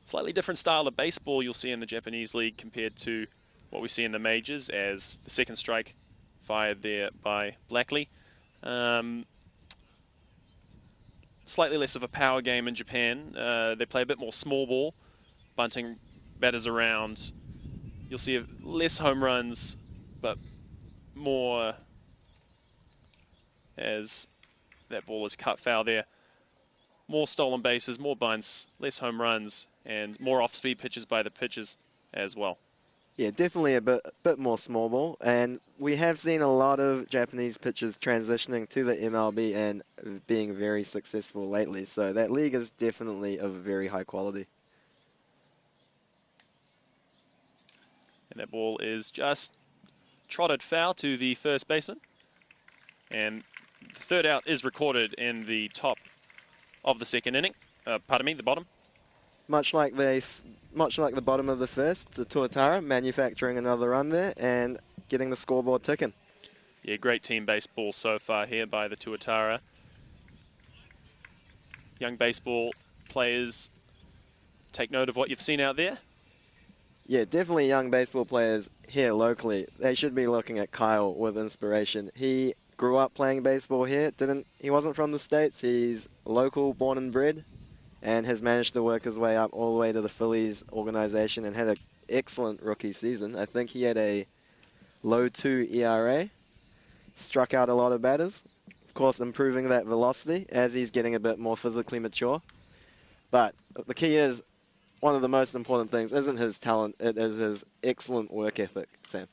Slightly different style of baseball you'll see in the Japanese league compared to what we see in the majors, as the second strike fired there by Blackley. Slightly less of a power game in Japan. They play a bit more small ball, bunting batters around. You'll see less home runs, but more as that ball is cut foul there. More stolen bases, more bunts, less home runs, and more off-speed pitches by the pitchers as well. Yeah, definitely a bit more small ball, and we have seen a lot of Japanese pitchers transitioning to the MLB and being very successful lately, so that league is definitely of very high quality. And that ball is just trotted foul to the first baseman, and the third out is recorded in the top of the second inning. The bottom. Much like the bottom of the first, the Tuatara manufacturing another run there and getting the scoreboard ticking. Yeah, great team baseball so far here by the Tuatara. Young baseball players, take note of what you've seen out there. Yeah, definitely young baseball players here locally. They should be looking at Kyle with inspiration. He grew up playing baseball here. He wasn't from the States. He's local, born and bred, and has managed to work his way up all the way to the Phillies organization and had an excellent rookie season. I think he had a low 2 ERA, struck out a lot of batters. Of course, improving that velocity as he's getting a bit more physically mature. But the key is, one of the most important things isn't his talent, it is his excellent work ethic, Sam.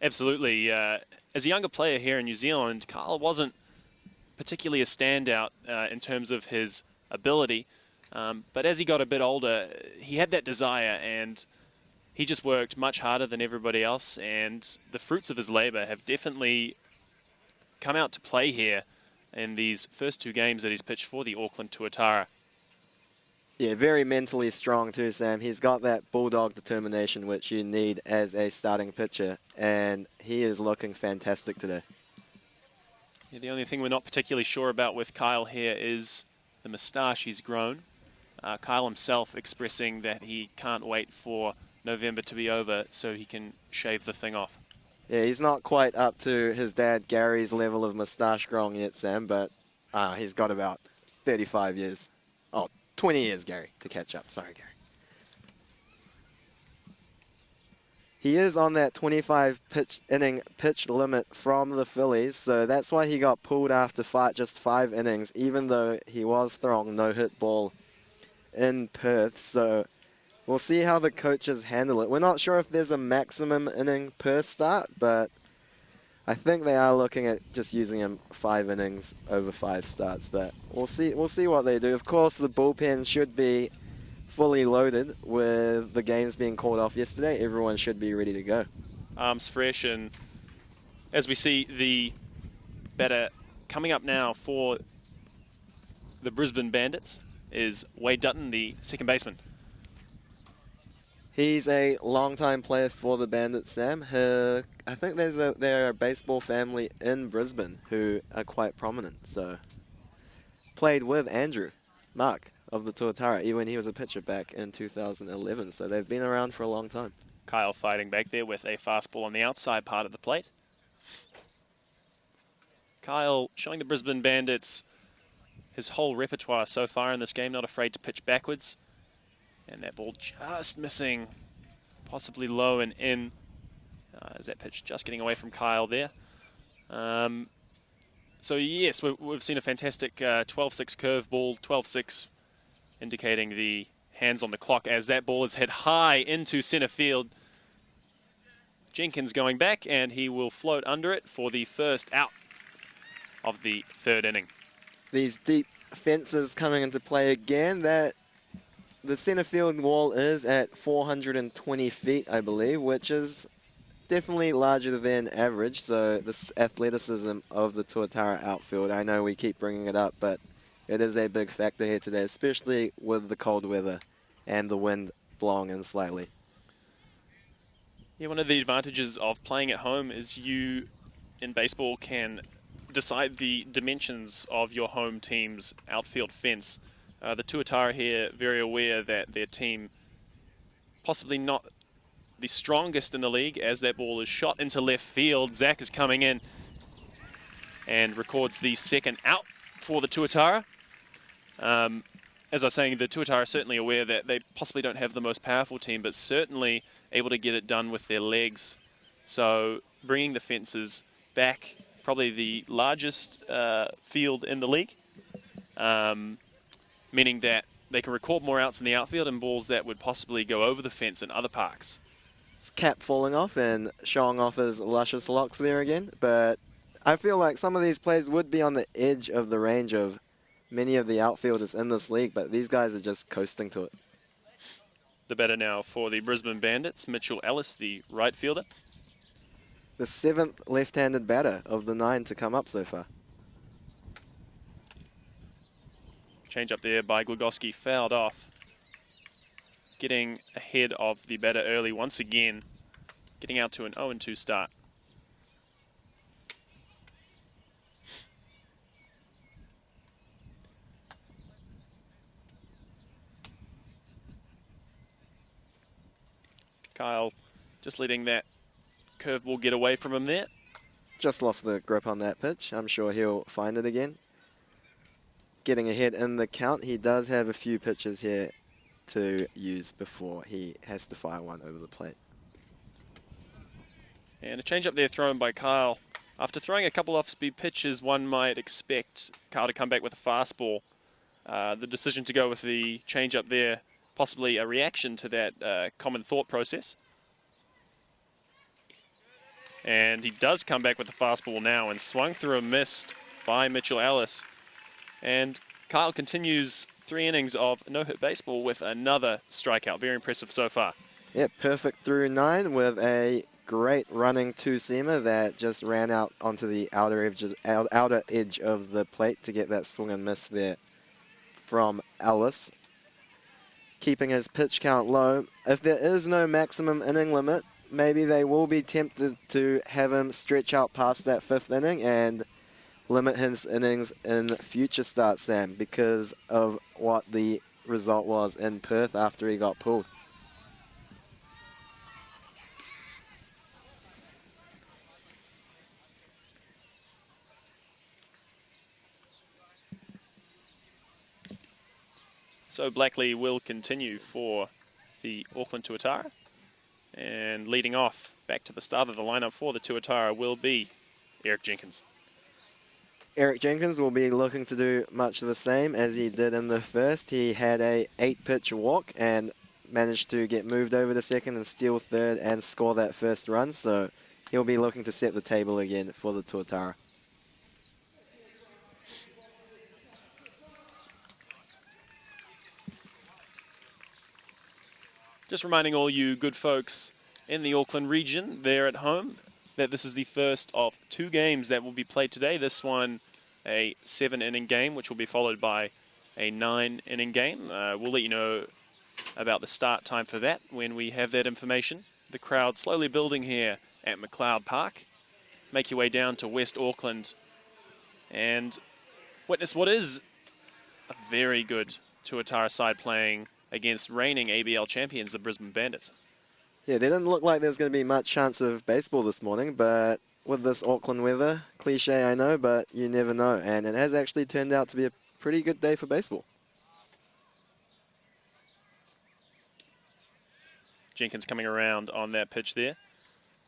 Absolutely. As a younger player here in New Zealand, Carl wasn't particularly a standout in terms of his ability. But as he got a bit older, he had that desire, and he just worked much harder than everybody else, and the fruits of his labor have definitely come out to play here in these first 2 games that he's pitched for the Auckland Tuatara. Yeah, very mentally strong too, Sam. He's got that bulldog determination which you need as a starting pitcher, and he is looking fantastic today. Yeah, the only thing we're not particularly sure about with Kyle here is the moustache he's grown. Kyle himself expressing that he can't wait for November to be over so he can shave the thing off. Yeah, he's not quite up to his dad Gary's level of moustache growing yet, Sam, but he's got about 35 years. Oh, 20 years, Gary, to catch up. Sorry, Gary. He is on that 25 inning pitch limit from the Phillies, so that's why he got pulled after just 5 innings, even though he was throwing no-hit ball in Perth. So we'll see how the coaches handle it. We're not sure if there's a maximum inning per start, but I think they are looking at just using him 5 innings over 5 starts. But we'll see what they do. Of course, the bullpen should be fully loaded with the games being called off yesterday. Everyone should be ready to go. Arms fresh, and as we see the batter coming up now for the Brisbane Bandits is Wade Dutton, the second baseman. He's a long-time player for the Bandits, Sam. I think they're a baseball family in Brisbane who are quite prominent. So played with Andrew Mark of the Tuatara when he was a pitcher back in 2011. So they've been around for a long time. Kyle fighting back there with a fastball on the outside part of the plate. Kyle showing the Brisbane Bandits his whole repertoire so far in this game, not afraid to pitch backwards. And that ball just missing, possibly low and in. Is that pitch just getting away from Kyle there? So yes, we've seen a fantastic 12-6 curveball, 12-6 indicating the hands on the clock as that ball is hit high into center field. Jenkins going back, and he will float under it for the first out of the third inning. These deep fences coming into play again. That the center field wall is at 420 feet, I believe, which is definitely larger than average. So this athleticism of the Tuatara outfield, I know we keep bringing it up, but it is a big factor here today, especially with the cold weather and the wind blowing in slightly. Yeah, one of the advantages of playing at home is you, in baseball, can decide the dimensions of your home team's outfield fence. The Tuatara here very aware that their team possibly not the strongest in the league as that ball is shot into left field. Zach is coming in and records the second out for the Tuatara. As I was saying, the Tuatara are certainly aware that they possibly don't have the most powerful team, but certainly able to get it done with their legs. So bringing the fences back, probably the largest field in the league, meaning that they can record more outs in the outfield and balls that would possibly go over the fence in other parks. His cap falling off and showing off his luscious locks there again, but I feel like some of these plays would be on the edge of the range of many of the outfielders in this league, but these guys are just coasting to it. The batter now for the Brisbane Bandits, Mitchell Ellis, the right fielder. The 7th left-handed batter of the 9 to come up so far. Change up there by Glugowski, fouled off. Getting ahead of the batter early once again, getting out to an 0-2 start. Kyle just letting that curveball get away from him there. Just lost the grip on that pitch. I'm sure he'll find it again. Getting ahead in the count. He does have a few pitches here to use before he has to fire one over the plate. And a change up there thrown by Kyle. After throwing a couple off-speed pitches, one might expect Kyle to come back with a fastball. The decision to go with the change up there, possibly a reaction to that common thought process. And he does come back with the fastball now and swung through a missed by Mitchell Ellis. And Kyle continues 3 innings of no-hit baseball with another strikeout. Very impressive so far. Yeah, perfect through 9 with a great running two-seamer that just ran out onto the outer edge of the plate to get that swing and miss there from Ellis. keeping his pitch count low. If there is no maximum inning limit, maybe they will be tempted to have him stretch out past that 5th inning and limit his innings in future starts, Sam, because of what the result was in Perth after he got pulled. So Blackley will continue for the Auckland Tuatara. And leading off back to the start of the lineup for the Tuatara will be Eric Jenkins. Eric Jenkins will be looking to do much the same as he did in the first. He had a 8-pitch walk and managed to get moved over to second and steal third and score that first run. So he'll be looking to set the table again for the Tuatara. Just reminding all you good folks in the Auckland region there at home that this is the first of 2 games that will be played today. This one, a 7-inning game, which will be followed by a 9-inning game. We'll let you know about the start time for that when we have that information. The crowd slowly building here at McLeod Park. Make your way down to West Auckland and witness what is a very good Tuatara side playing against reigning ABL champions, the Brisbane Bandits. Yeah, they didn't look like there was going to be much chance of baseball this morning, but with this Auckland weather, cliche I know, but you never know. And it has actually turned out to be a pretty good day for baseball. Jenkins coming around on that pitch there.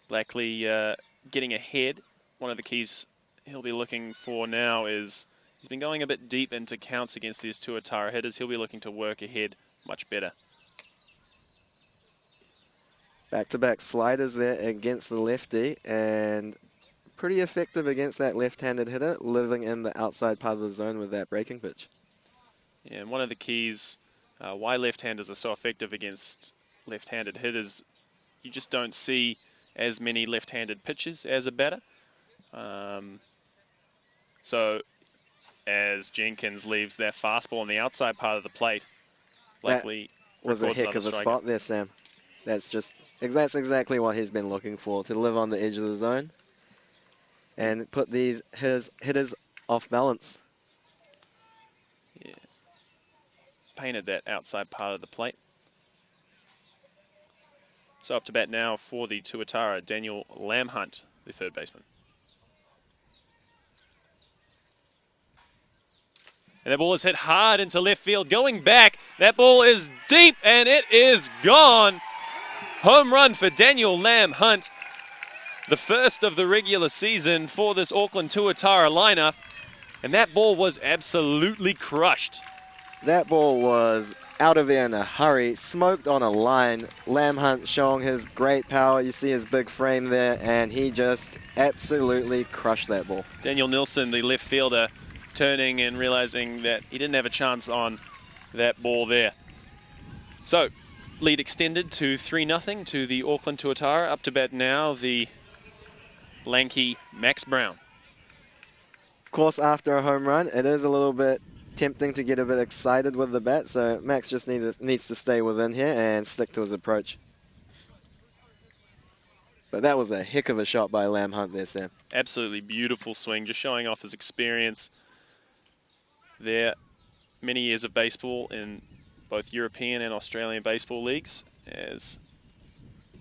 Blackley getting ahead. One of the keys he'll be looking for now is he's been going a bit deep into counts against these Tuatara hitters. He'll be looking to work ahead much better. Back-to-back sliders there against the lefty, and pretty effective against that left-handed hitter, living in the outside part of the zone with that breaking pitch. Yeah, and one of the keys why left-handers are so effective against left-handed hitters, you just don't see as many left-handed pitches as a batter. So as Jenkins leaves that fastball on the outside part of the plate, Blackley was a heck of a spot there, Sam. That's exactly what he's been looking for, to live on the edge of the zone and put these hitters off balance. Yeah. Painted that outside part of the plate. So up to bat now for the Tuatara, Daniel Lamhunt, the third baseman. And that ball is hit hard into left field. Going back, that ball is deep and it is gone. Home run for Daniel Lamhunt. The first of the regular season for this Auckland Tuatara lineup. And that ball was absolutely crushed. That ball was out of there in a hurry, smoked on a line. Lamhunt showing his great power. You see his big frame there, and he just absolutely crushed that ball. Daniel Nilsson, the left fielder, turning and realizing that he didn't have a chance on that ball there. So, lead extended to 3-0 to the Auckland Tuatara. Up to bat now, the lanky Max Brown. Of course, after a home run, it is a little bit tempting to get a bit excited with the bat, so Max just needs to stay within here and stick to his approach. But that was a heck of a shot by Lamhunt there, Sam. Absolutely beautiful swing, just showing off his experience there. Many years of baseball in both European and Australian baseball leagues as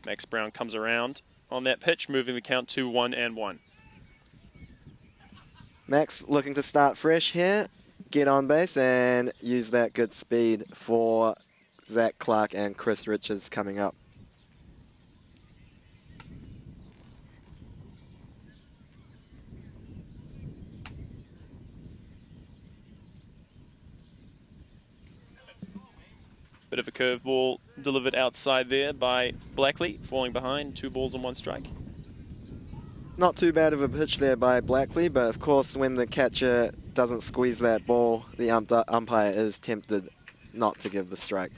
Max Brown comes around on that pitch, moving the count to 1-1. Max looking to start fresh here, get on base and use that good speed for Zach Clark and Chris Richards coming up. Bit of a curveball delivered outside there by Blackley, falling behind, 2 balls and 1 strike. Not too bad of a pitch there by Blackley, but of course when the catcher doesn't squeeze that ball, the umpire is tempted not to give the strike.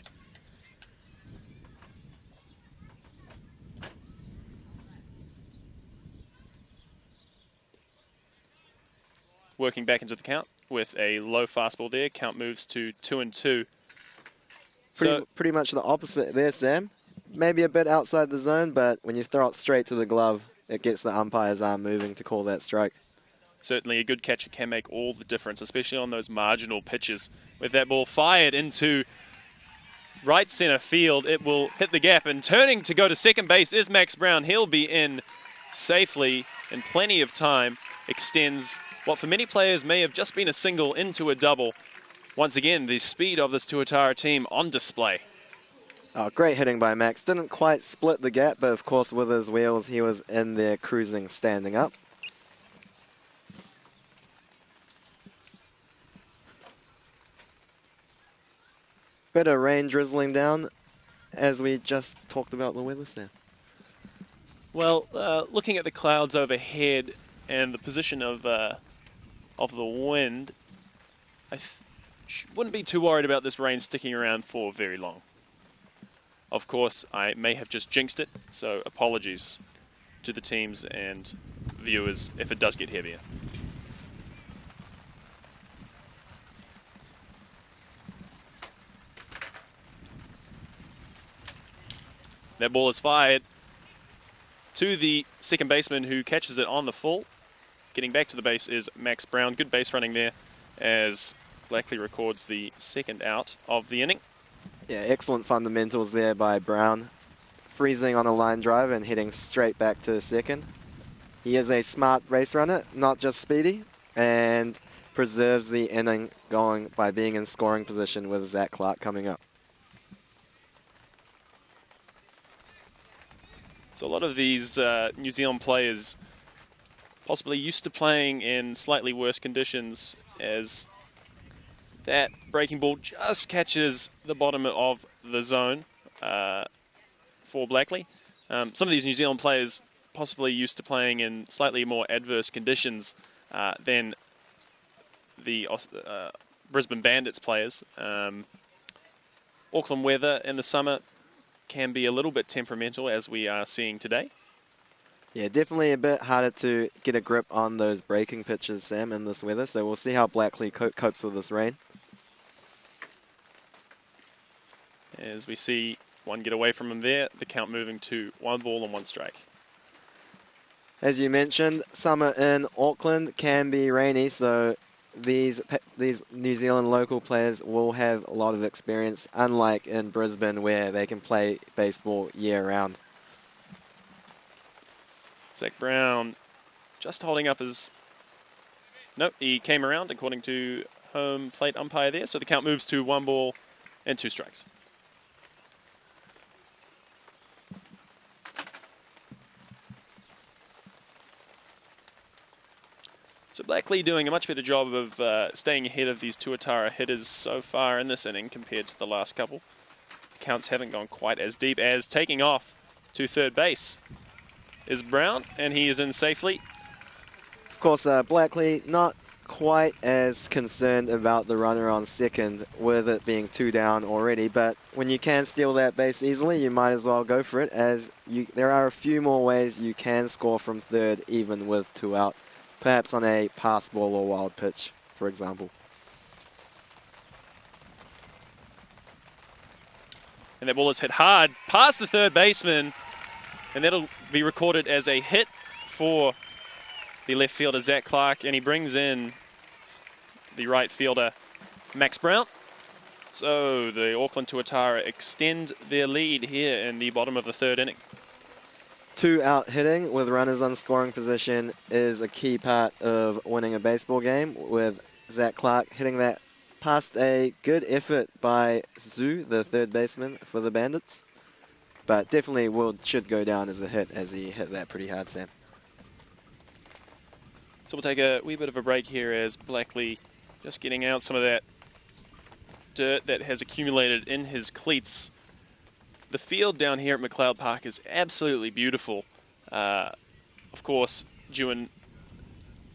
Working back into the count with a low fastball there. Count moves to 2-2. Pretty much the opposite there, Sam. Maybe a bit outside the zone, but when you throw it straight to the glove, it gets the umpire's arm moving to call that strike. Certainly a good catcher can make all the difference, especially on those marginal pitches. With that ball fired into right center field, it will hit the gap, and turning to go to second base is Max Brown. He'll be in safely in plenty of time. Extends what for many players may have just been a single into a double. Once again, the speed of this Tuatara team on display. Oh, great hitting by Max. Didn't quite split the gap, but of course with his wheels he was in there cruising, standing up. Bit of rain drizzling down as we just talked about the weather, Sam. Well, looking at the clouds overhead and the position of the wind, I wouldn't be too worried about this rain sticking around for very long. Of course, I may have just jinxed it, so apologies to the teams and viewers if it does get heavier. That ball is fired to the second baseman, who catches it on the full. Getting back to the base is Max Brown. Good base running there as Blackley records the second out of the inning. Yeah, excellent fundamentals there by Brown. Freezing on a line drive and heading straight back to second. He is a smart base runner, not just speedy, and preserves the inning going by being in scoring position with Zach Clark coming up. So a lot of these New Zealand players possibly used to playing in slightly worse conditions, as that breaking ball just catches the bottom of the zone for Blackley. Some of these New Zealand players possibly used to playing in slightly more adverse conditions than the Brisbane Bandits players. Auckland weather in the summer can be a little bit temperamental, as we are seeing today. Yeah, definitely a bit harder to get a grip on those breaking pitches, Sam, in this weather. So we'll see how Blackley copes with this rain. As we see one get away from him there, the count moving to 1 ball and 1 strike. As you mentioned, summer in Auckland can be rainy, so these New Zealand local players will have a lot of experience, unlike in Brisbane where they can play baseball year-round. Zach Brown just holding up his... Nope, he came around according to home plate umpire there, so the count moves to 1 ball and 2 strikes. So Blackley doing a much better job of staying ahead of these Tuatara hitters so far in this inning compared to the last couple. The counts haven't gone quite as deep, as taking off to third base is Brown, and he is in safely. Of course, Blackley not quite as concerned about the runner on second with it being 2 down already, but when you can steal that base easily, you might as well go for it, as there are a few more ways you can score from third even with 2 out. Perhaps on a pass ball or wild pitch, for example. And that ball is hit hard past the third baseman, and that'll be recorded as a hit for the left fielder, Zach Clark, and he brings in the right fielder, Max Brown. So the Auckland Tuatara extend their lead here in the bottom of the 3rd inning. 2 out hitting with runners on scoring position is a key part of winning a baseball game, with Zach Clark hitting that past a good effort by Zhu, the 3rd baseman for the Bandits. But definitely should go down as a hit, as he hit that pretty hard, Sam. So we'll take a wee bit of a break here as Blackley just getting out some of that dirt that has accumulated in his cleats. The field down here at McLeod Park is absolutely beautiful. Of course, due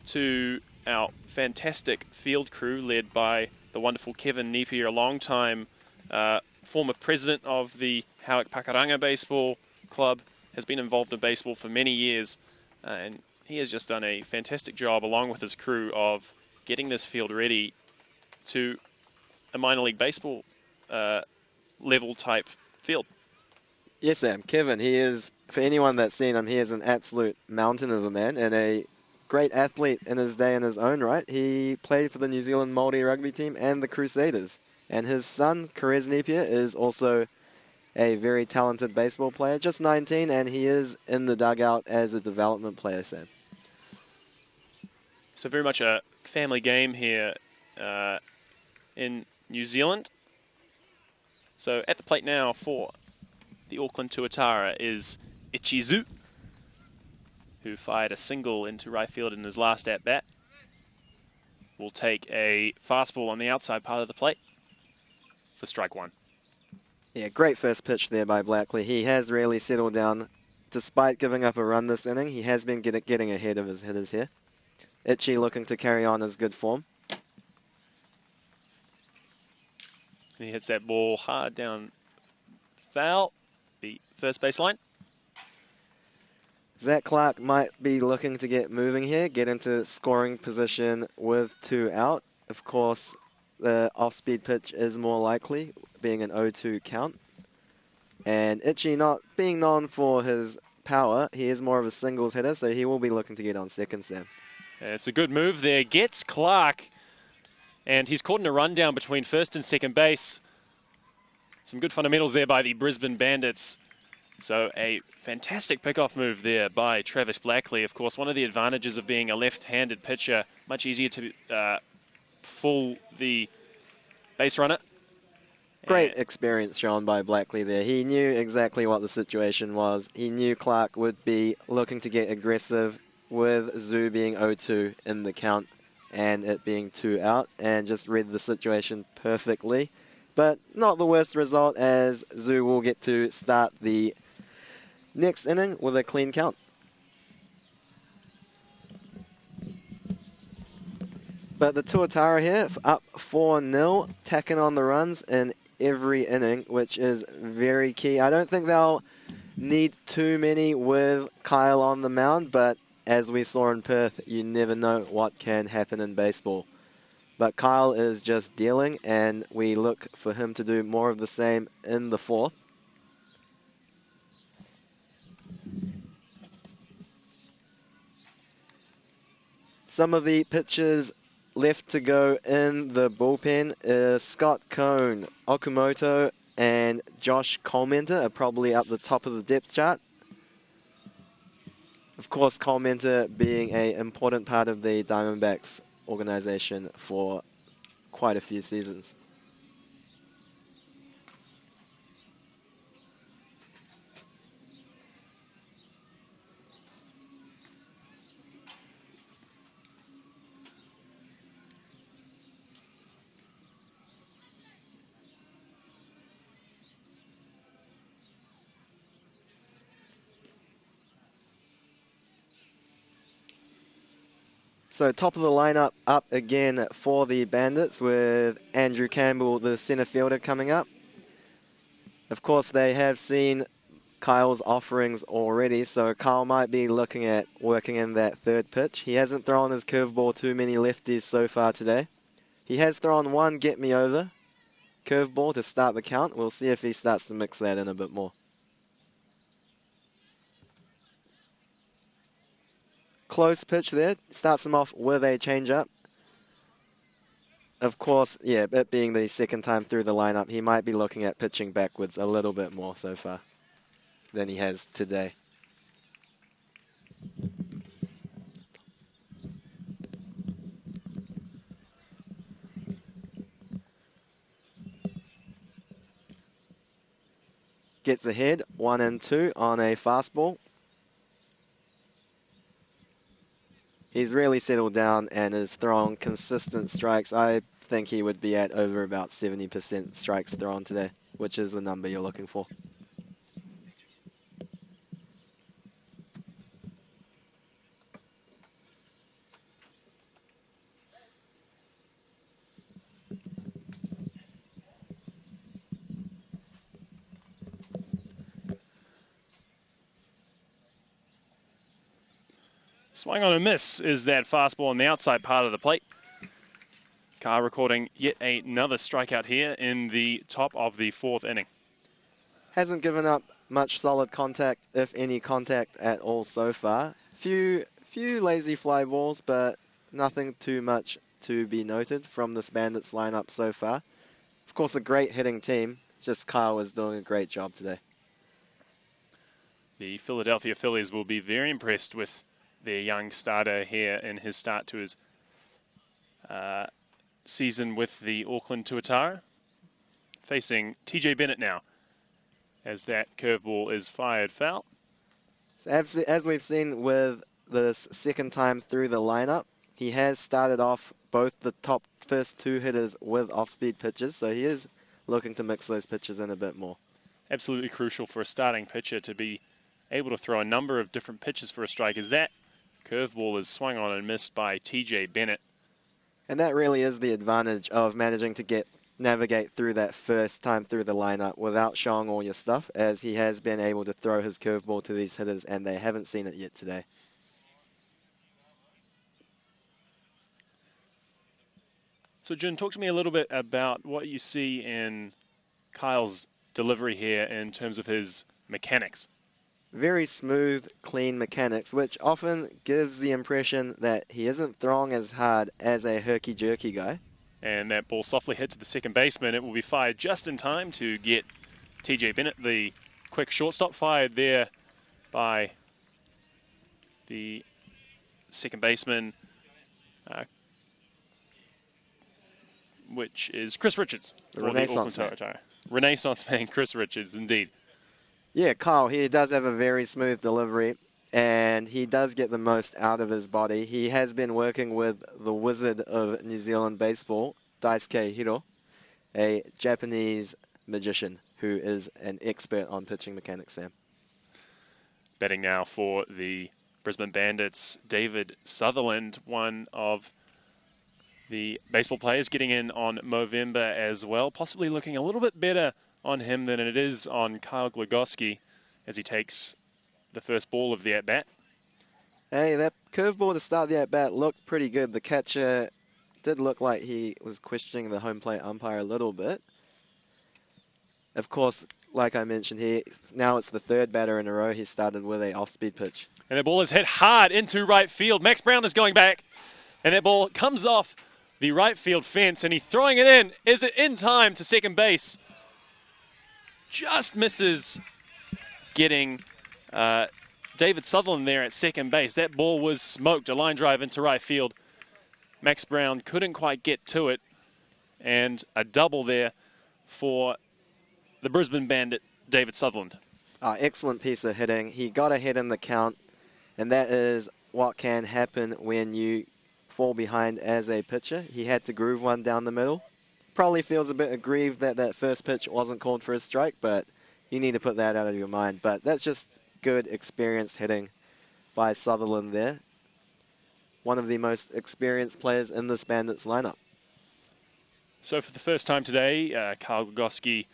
to our fantastic field crew led by the wonderful Kevin Napier, a long-time former president of the Howick Pakaranga Baseball Club, has been involved in baseball for many years, and he has just done a fantastic job along with his crew of getting this field ready to a minor league baseball level type field. Yes, Sam. Kevin, he is, for anyone that's seen him, he is an absolute mountain of a man and a great athlete in his day in his own right. He played for the New Zealand Māori rugby team and the Crusaders. And his son, Karez Napier, is also a very talented baseball player, just 19, and he is in the dugout as a development player, Sam. So very much a family game here in New Zealand. So at the plate now for the Auckland Tuatara is Ichizu, who fired a single into right field in his last at-bat. Will take a fastball on the outside part of the plate for strike one. Yeah, great first pitch there by Blackley. He has really settled down. Despite giving up a run this inning, he has been getting ahead of his hitters here. Itchy looking to carry on his good form. And he hits that ball hard down foul, the first baseline. Zach Clark might be looking to get moving here, get into scoring position with 2 out. Of course, the off-speed pitch is more likely, being an 0-2 count. And Itchy, not being known for his power, he is more of a singles hitter, so he will be looking to get on second, Sam. And it's a good move there. Gets Clark, and he's caught in a rundown between first and second base. Some good fundamentals there by the Brisbane Bandits. So a fantastic pickoff move there by Travis Blackley. Of course, one of the advantages of being a left-handed pitcher, much easier to fool the base runner. Great experience shown by Blackley there. He knew exactly what the situation was. He knew Clark would be looking to get aggressive with Zoo being 0-2 in the count and it being 2 out, and just read the situation perfectly. But not the worst result, as Zoo will get to start the next inning with a clean count. But the Tuatara here up 4-0, tacking on the runs in every inning, which is very key. I don't think they'll need too many with Kyle on the mound, but as we saw in Perth, you never know what can happen in baseball. But Kyle is just dealing, and we look for him to do more of the same in the fourth. Some of the pitchers left to go in the bullpen is Scott Cone, Okumoto, and Josh Colmenter are probably up the top of the depth chart. Of course, Colmenter being an important part of the Diamondbacks organization for quite a few seasons. So top of the lineup up again for the Bandits with Andrew Campbell, the center fielder, coming up. Of course, they have seen Kyle's offerings already, so Kyle might be looking at working in that third pitch. He hasn't thrown his curveball too many lefties so far today. He has thrown one get me over curveball to start the count. We'll see if he starts to mix that in a bit more. Close pitch there, starts him off with a changeup. Of course, yeah, it being the second time through the lineup, he might be looking at pitching backwards a little bit more so far than he has today. Gets ahead, 1-2 on a fastball. He's really settled down and is throwing consistent strikes. I think he would be at over about 70% strikes thrown today, which is the number you're looking for. Swing on a miss is that fastball on the outside part of the plate. Kyle recording yet another strikeout here in the top of the 4th inning. Hasn't given up much solid contact, if any contact at all so far. Few lazy fly balls, but nothing too much to be noted from this Bandits lineup so far. Of course, a great hitting team. Just Kyle is doing a great job today. The Philadelphia Phillies will be very impressed with their young starter here in his start to his season with the Auckland Tuatara. Facing TJ Bennett now, as that curveball is fired foul. So as we've seen with this second time through the lineup, he has started off both the top first 2 hitters with off-speed pitches, so he is looking to mix those pitches in a bit more. Absolutely crucial for a starting pitcher to be able to throw a number of different pitches for a strike, as that curveball is swung on and missed by TJ Bennett. And that really is the advantage of managing to navigate through that first time through the lineup without showing all your stuff, as he has been able to throw his curveball to these hitters and they haven't seen it yet today. So, Jun, talk to me a little bit about what you see in Kyle's delivery here in terms of his mechanics. Very smooth, clean mechanics, which often gives the impression that he isn't throwing as hard as a herky-jerky guy. And that ball softly hit to the second baseman. It will be fired just in time to get TJ Bennett, the quick shortstop, fired there by the second baseman, which is Chris Richards. The Renaissance man. Renaissance man, Chris Richards, indeed. Yeah, Kyle, he does have a very smooth delivery, and he does get the most out of his body. He has been working with the wizard of New Zealand baseball, Daisuke Hiro, a Japanese magician who is an expert on pitching mechanics, Sam. Batting now for the Brisbane Bandits, David Sutherland, one of the baseball players getting in on Movember as well, possibly looking a little bit better on him than it is on Kyle Glogowski as he takes the first ball of the at-bat. Hey, that curveball to start the at-bat looked pretty good. The catcher did look like he was questioning the home plate umpire a little bit. Of course, like I mentioned here, now it's the 3rd batter in a row he started with a off-speed pitch. And the ball is hit hard into right field. Max Brown is going back, and that ball comes off the right field fence, and he's throwing it in. Is it in time to second base? Just misses getting David Sutherland there at second base. That ball was smoked, a line drive into right field. Max Brown couldn't quite get to it, and a double there for the Brisbane Bandit, David Sutherland. Excellent piece of hitting. He got ahead in the count, and that is what can happen when you fall behind as a pitcher. He had to groove one down the middle. Probably feels a bit aggrieved that that first pitch wasn't called for a strike, but you need to put that out of your mind. But that's just good, experienced hitting by Sutherland there. One of the most experienced players in this Bandits lineup. So for the first time today, Kyle Glogowski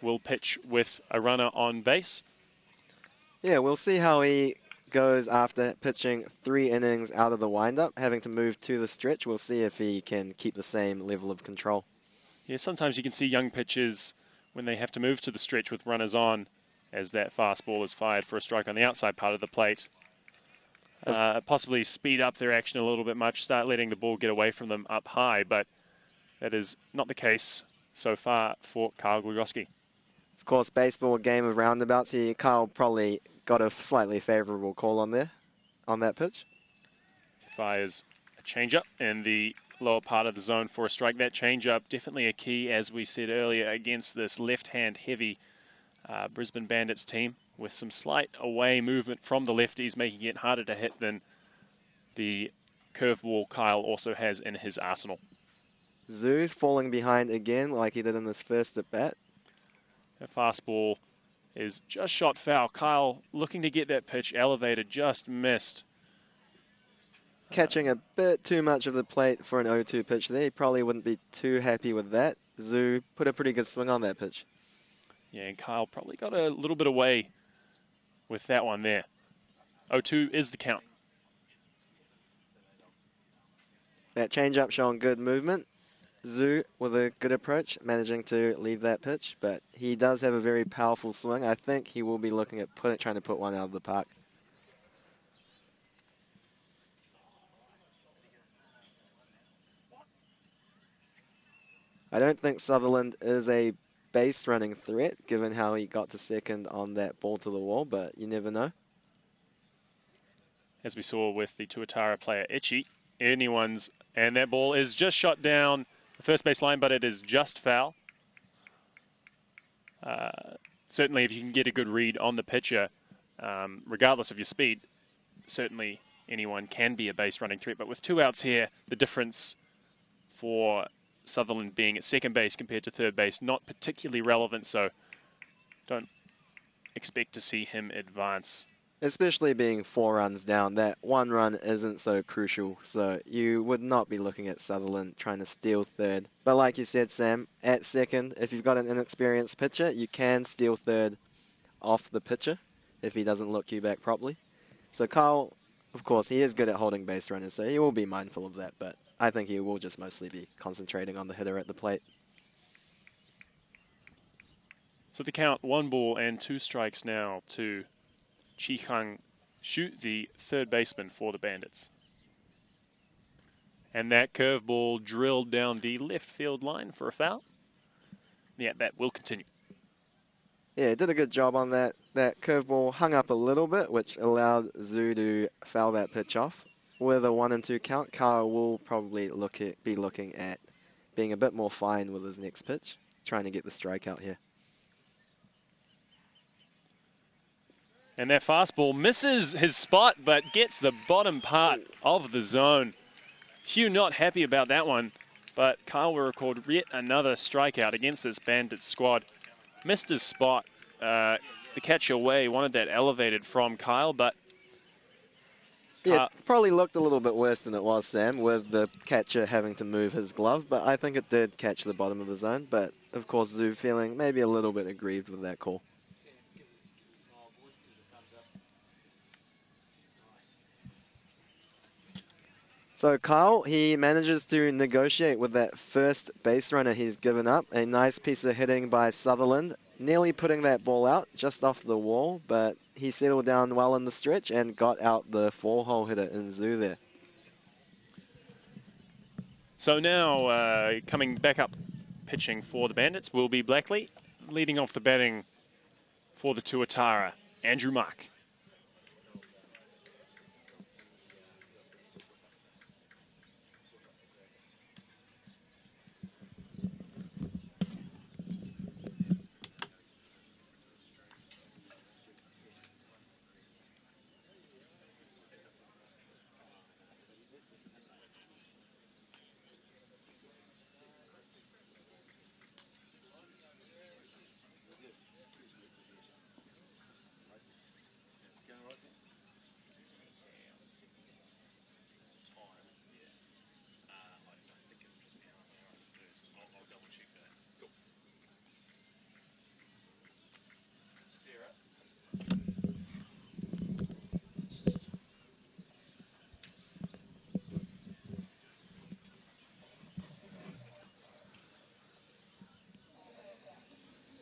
will pitch with a runner on base. Yeah, we'll see how he goes after pitching 3 innings out of the windup, having to move to the stretch. We'll see if he can keep the same level of control. Yeah, sometimes you can see young pitchers when they have to move to the stretch with runners on, as that fastball is fired for a strike on the outside part of the plate. Possibly speed up their action a little bit much, start letting the ball get away from them up high, but that is not the case so far for Kyle Glogowski. Of course, baseball, a game of roundabouts here. Kyle probably got a slightly favourable call on that pitch. He fires a changeup in the lower part of the zone for a strike. That changeup definitely a key, as we said earlier, against this left-hand heavy Brisbane Bandits team, with some slight away movement from the lefties, making it harder to hit than the curveball Kyle also has in his arsenal. Zoo falling behind again like he did in this first at bat. That fastball is just shot foul. Kyle looking to get that pitch elevated, just missed. Catching a bit too much of the plate for an 0-2 pitch there. He probably wouldn't be too happy with that. Zoo put a pretty good swing on that pitch. Yeah, and Kyle probably got a little bit away with that one there. 0-2 is the count. That changeup showing good movement. Zhu with a good approach, managing to leave that pitch, but he does have a very powerful swing. I think he will be looking at trying to put one out of the park. I don't think Sutherland is a base running threat, given how he got to second on that ball to the wall, but you never know. As we saw with the Tuatara player Itchy, and that ball is just shot down the first base line, but it is just foul. Certainly, if you can get a good read on the pitcher, regardless of your speed, certainly anyone can be a base running threat. But with 2 outs here, the difference for Sutherland being at second base compared to third base, not particularly relevant, so don't expect to see him advance. Especially being 4 runs down, that 1 run isn't so crucial, so you would not be looking at Sutherland trying to steal third. But like you said, Sam, at second, if you've got an inexperienced pitcher, you can steal third off the pitcher if he doesn't look you back properly. So Kyle, of course, he is good at holding base runners, so he will be mindful of that, but I think he will just mostly be concentrating on the hitter at the plate. So the count, 1 ball and 2 strikes now to Chi Hang Shu, the third baseman for the Bandits. And that curveball drilled down the left field line for a foul. The at-bat will continue. Yeah, did a good job on that. That curveball hung up a little bit, which allowed Zhu to foul that pitch off. With a 1 and 2 count, Kyle will probably be looking at being a bit more fine with his next pitch, trying to get the strikeout here. And that fastball misses his spot, but gets the bottom part of the zone. Hugh not happy about that one, but Kyle will record yet another strikeout against this Bandits squad. Missed his spot. The catcher away wanted that elevated from Kyle, but yeah, it probably looked a little bit worse than it was, Sam, with the catcher having to move his glove, but I think it did catch the bottom of the zone. But, of course, Zhu feeling maybe a little bit aggrieved with that call. So Kyle, he manages to negotiate with that first base runner he's given up. A nice piece of hitting by Sutherland, nearly putting that ball out just off the wall, but he settled down well in the stretch and got out the 4-hole hitter in Zhu there. So now coming back up pitching for the Bandits will be Blackley, leading off the batting for the Tuatara, Andrew Mark.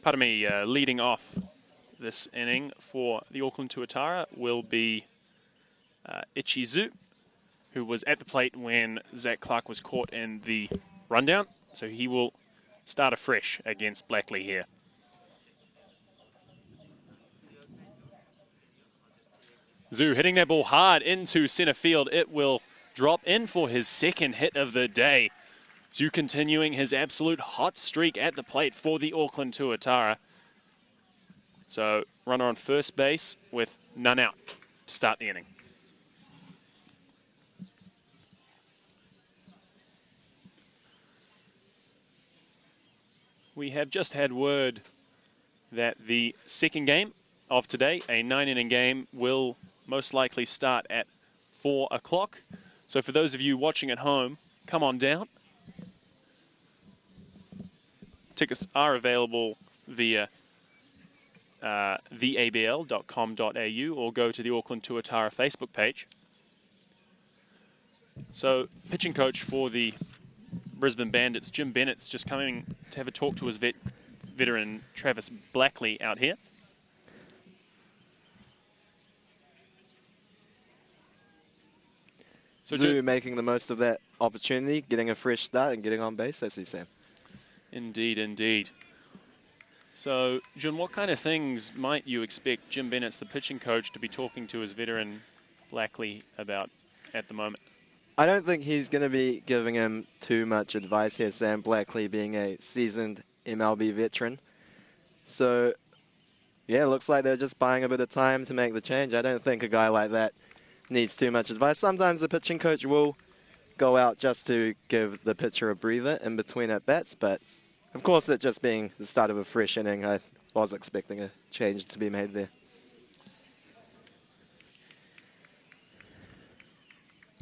Pardon me, leading off this inning for the Auckland Tuatara will be Itchy Zhu, who was at the plate when Zach Clark was caught in the rundown. So he will start afresh against Blackley here. Zhu hitting that ball hard into center field. It will drop in for his second hit of the day. Zhu continuing his absolute hot streak at the plate for the Auckland Tuatara. So runner on first base with none out to start the inning. We have just had word that the second game of today, a 9-inning game, will most likely start at 4 o'clock. So for those of you watching at home, come on down. Tickets are available via theabl.com.au or go to the Auckland Tuatara Facebook page. So pitching coach for the Brisbane Bandits, Jim Bennett's just coming to have a talk to his veteran Travis Blackley out here. So Zoo making the most of that opportunity, getting a fresh start and getting on base, I see, Sam. Indeed, indeed. So, Jim, what kind of things might you expect Jim Bennett's the pitching coach to be talking to his veteran Blackley about at the moment? I don't think he's going to be giving him too much advice here, Sam, Blackley being a seasoned MLB veteran. So, yeah, it looks like they're just buying a bit of time to make the change. I don't think a guy like that needs too much advice. Sometimes the pitching coach will go out just to give the pitcher a breather in between at-bats, but of course it just being the start of a fresh inning, I was expecting a change to be made there.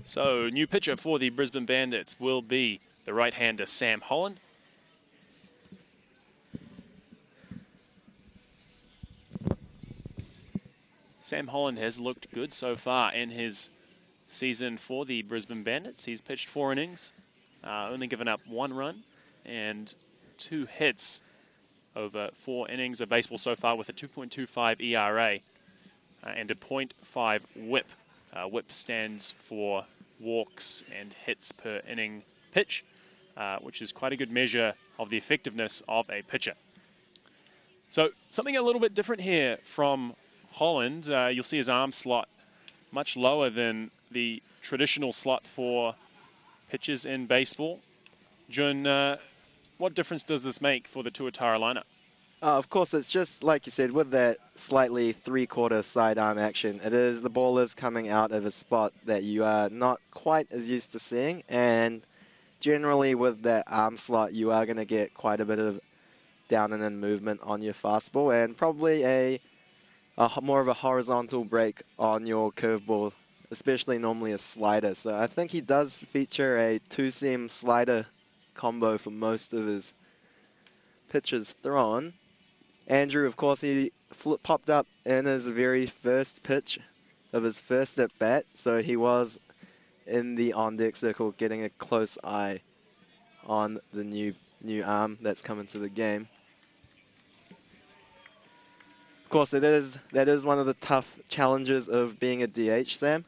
So, new pitcher for the Brisbane Bandits will be the right-hander Sam Holland. Sam Holland has looked good so far in his season for the Brisbane Bandits. He's pitched 4 innings, only given up 1 run and 2 hits over 4 innings of baseball so far with a 2.25 ERA and a .5 whip. Whip stands for walks and hits per inning pitch, which is quite a good measure of the effectiveness of a pitcher. So something a little bit different here from Holland. You'll see his arm slot much lower than the traditional slot for pitchers in baseball. Jun, what difference does this make for the Tuatara lineup? Of course, it's just like you said, with that slightly 3/4 sidearm action, the ball is coming out of a spot that you are not quite as used to seeing, and generally with that arm slot, you are going to get quite a bit of down and in movement on your fastball, and probably more of a horizontal break on your curveball, especially normally a slider. So I think he does feature a 2-seam slider combo for most of his pitches thrown. Andrew, of course, he popped up in his very first pitch of his first at-bat, so he was in the on-deck circle getting a close eye on the new arm that's coming to the game. Of course, that is one of the tough challenges of being a DH, Sam,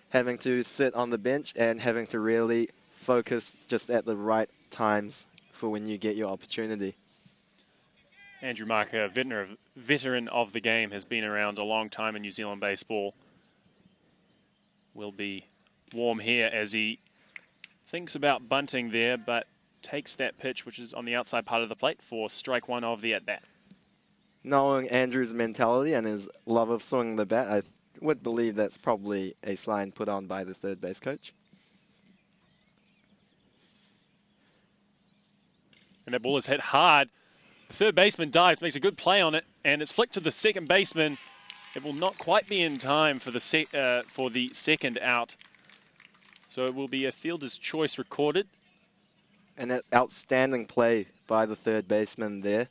having to sit on the bench and having to really focus just at the right times for when you get your opportunity. Andrew Mark, a veteran of the game, has been around a long time in New Zealand baseball, will be warm here as he thinks about bunting there, but takes that pitch, which is on the outside part of the plate, for strike 1 of the at-bat. Knowing Andrew's mentality and his love of swinging the bat, I would believe that's probably a sign put on by the third base coach. And that ball is hit hard. The third baseman dives, makes a good play on it, and it's flicked to the second baseman. It will not quite be in time for the second out. So it will be a fielder's choice recorded. And that outstanding play by the third baseman there.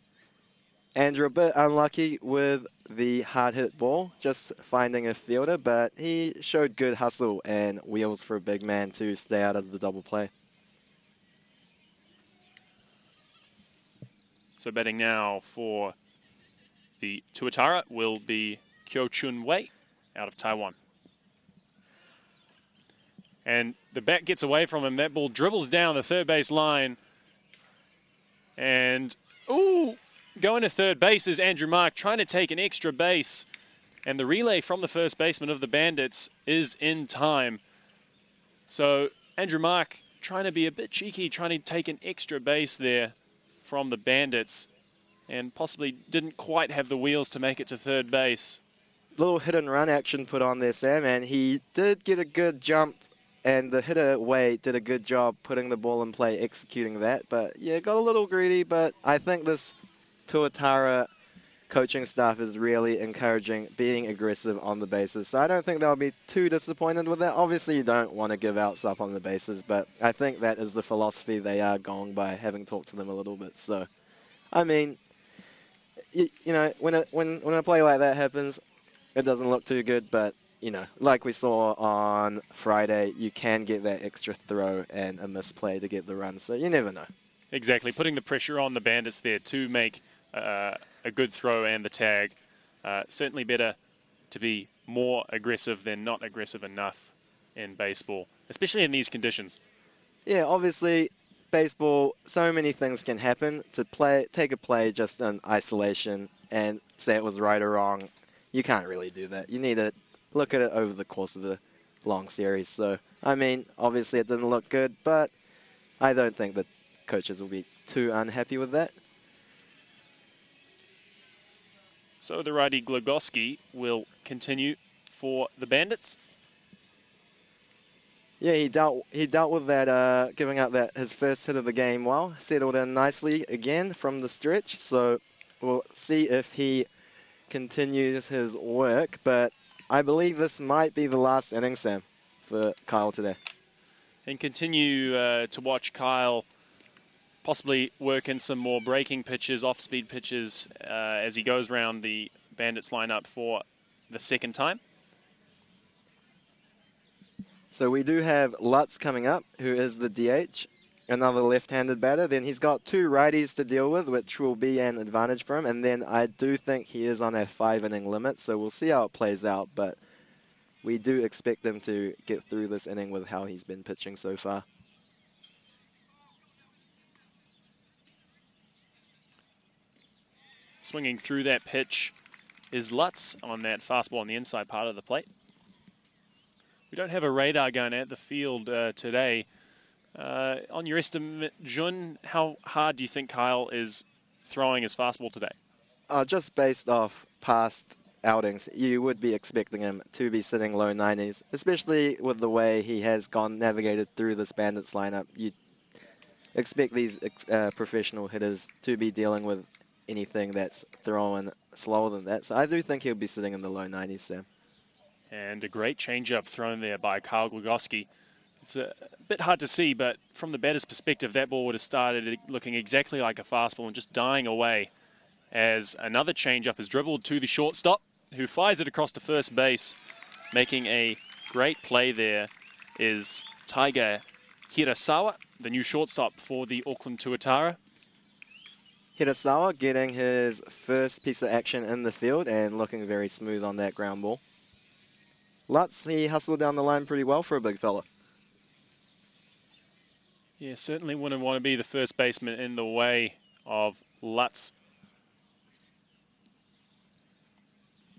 Andrew a bit unlucky with the hard hit ball, just finding a fielder, but he showed good hustle and wheels for a big man to stay out of the double play. So batting now for the Tuatara will be Kyo Chun Wei out of Taiwan. And the bat gets away from him. That ball dribbles down the third base line. And, ooh, going to third base is Andrew Mark trying to take an extra base. And the relay from the first baseman of the Bandits is in time. So Andrew Mark trying to be a bit cheeky, trying to take an extra base there from the Bandits, and possibly didn't quite have the wheels to make it to third base. Little hit and run action put on there, Sam, and he did get a good jump, and the hitter Wei did a good job putting the ball in play, executing that. But yeah, got a little greedy, but I think this Tuatara coaching staff is really encouraging being aggressive on the bases. So I don't think they'll be too disappointed with that. Obviously, you don't want to give out stuff on the bases, but I think that is the philosophy they are going by, having talked to them a little bit. So, I mean, you know, when a play like that happens, it doesn't look too good, but you know, like we saw on Friday, you can get that extra throw and a misplay to get the run. So you never know. Exactly, putting the pressure on the Bandits there to make a good throw and the tag. Certainly better to be more aggressive than not aggressive enough in baseball, especially in these conditions. Yeah, obviously, baseball, so many things can happen. To take a play just in isolation and say it was right or wrong, you can't really do that. You need to look at it over the course of a long series. So, I mean, obviously it didn't look good, but I don't think that coaches will be too unhappy with that. So the righty Glogoski will continue for the Bandits. Yeah, he dealt with that, giving up that his first hit of the game well. Settled in nicely again from the stretch. So we'll see if he continues his work. But I believe this might be the last inning, Sam, for Kyle today. And continue to watch Kyle possibly work in some more breaking pitches, off-speed pitches, as he goes around the Bandits lineup for the second time. So we do have Lutz coming up, who is the DH, another left-handed batter. Then he's got two righties to deal with, which will be an advantage for him. And then I do think he is on a 5-inning limit, so we'll see how it plays out. But we do expect him to get through this inning with how he's been pitching so far. Swinging through that pitch is Lutz on that fastball on the inside part of the plate. We don't have a radar gun at the field today. On your estimate, Jun, how hard do you think Kyle is throwing his fastball today? Just based off past outings, you would be expecting him to be sitting low 90s, especially with the way he has navigated through this Bandits lineup. You'd expect these professional hitters to be dealing with anything that's throwing slower than that. So I do think he'll be sitting in the low 90s, Sam. And a great changeup thrown there by Kyle Glogoski. It's a bit hard to see, but from the batter's perspective, that ball would have started looking exactly like a fastball and just dying away as another changeup is dribbled to the shortstop, who fires it across to first base. Making a great play there is Tiger Hirasawa, the new shortstop for the Auckland Tuatara. Hirasawa getting his first piece of action in the field and looking very smooth on that ground ball. Lutz, he hustled down the line pretty well for a big fella. Yeah, certainly wouldn't want to be the first baseman in the way of Lutz.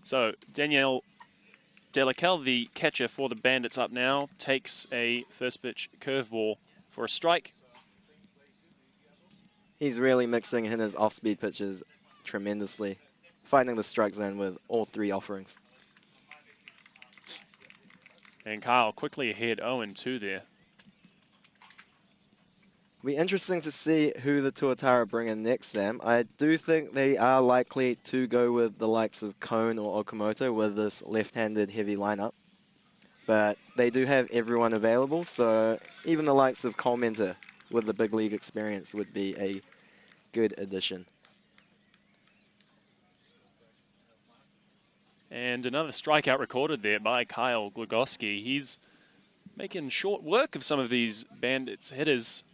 So Danielle Delacal, the catcher for the Bandits up now, takes a first pitch curveball for a strike. He's really mixing in his off-speed pitches tremendously, finding the strike zone with all three offerings. And Kyle quickly ahead 0-2 there. It'll be interesting to see who the Tuatara bring in next, Sam. I do think they are likely to go with the likes of Cone or Okamoto with this left-handed heavy lineup. But they do have everyone available, so even the likes of Cole Mentor with the big league experience would be a good addition. And another strikeout recorded there by Kyle Glogoski. He's making short work of some of these Bandits hitters.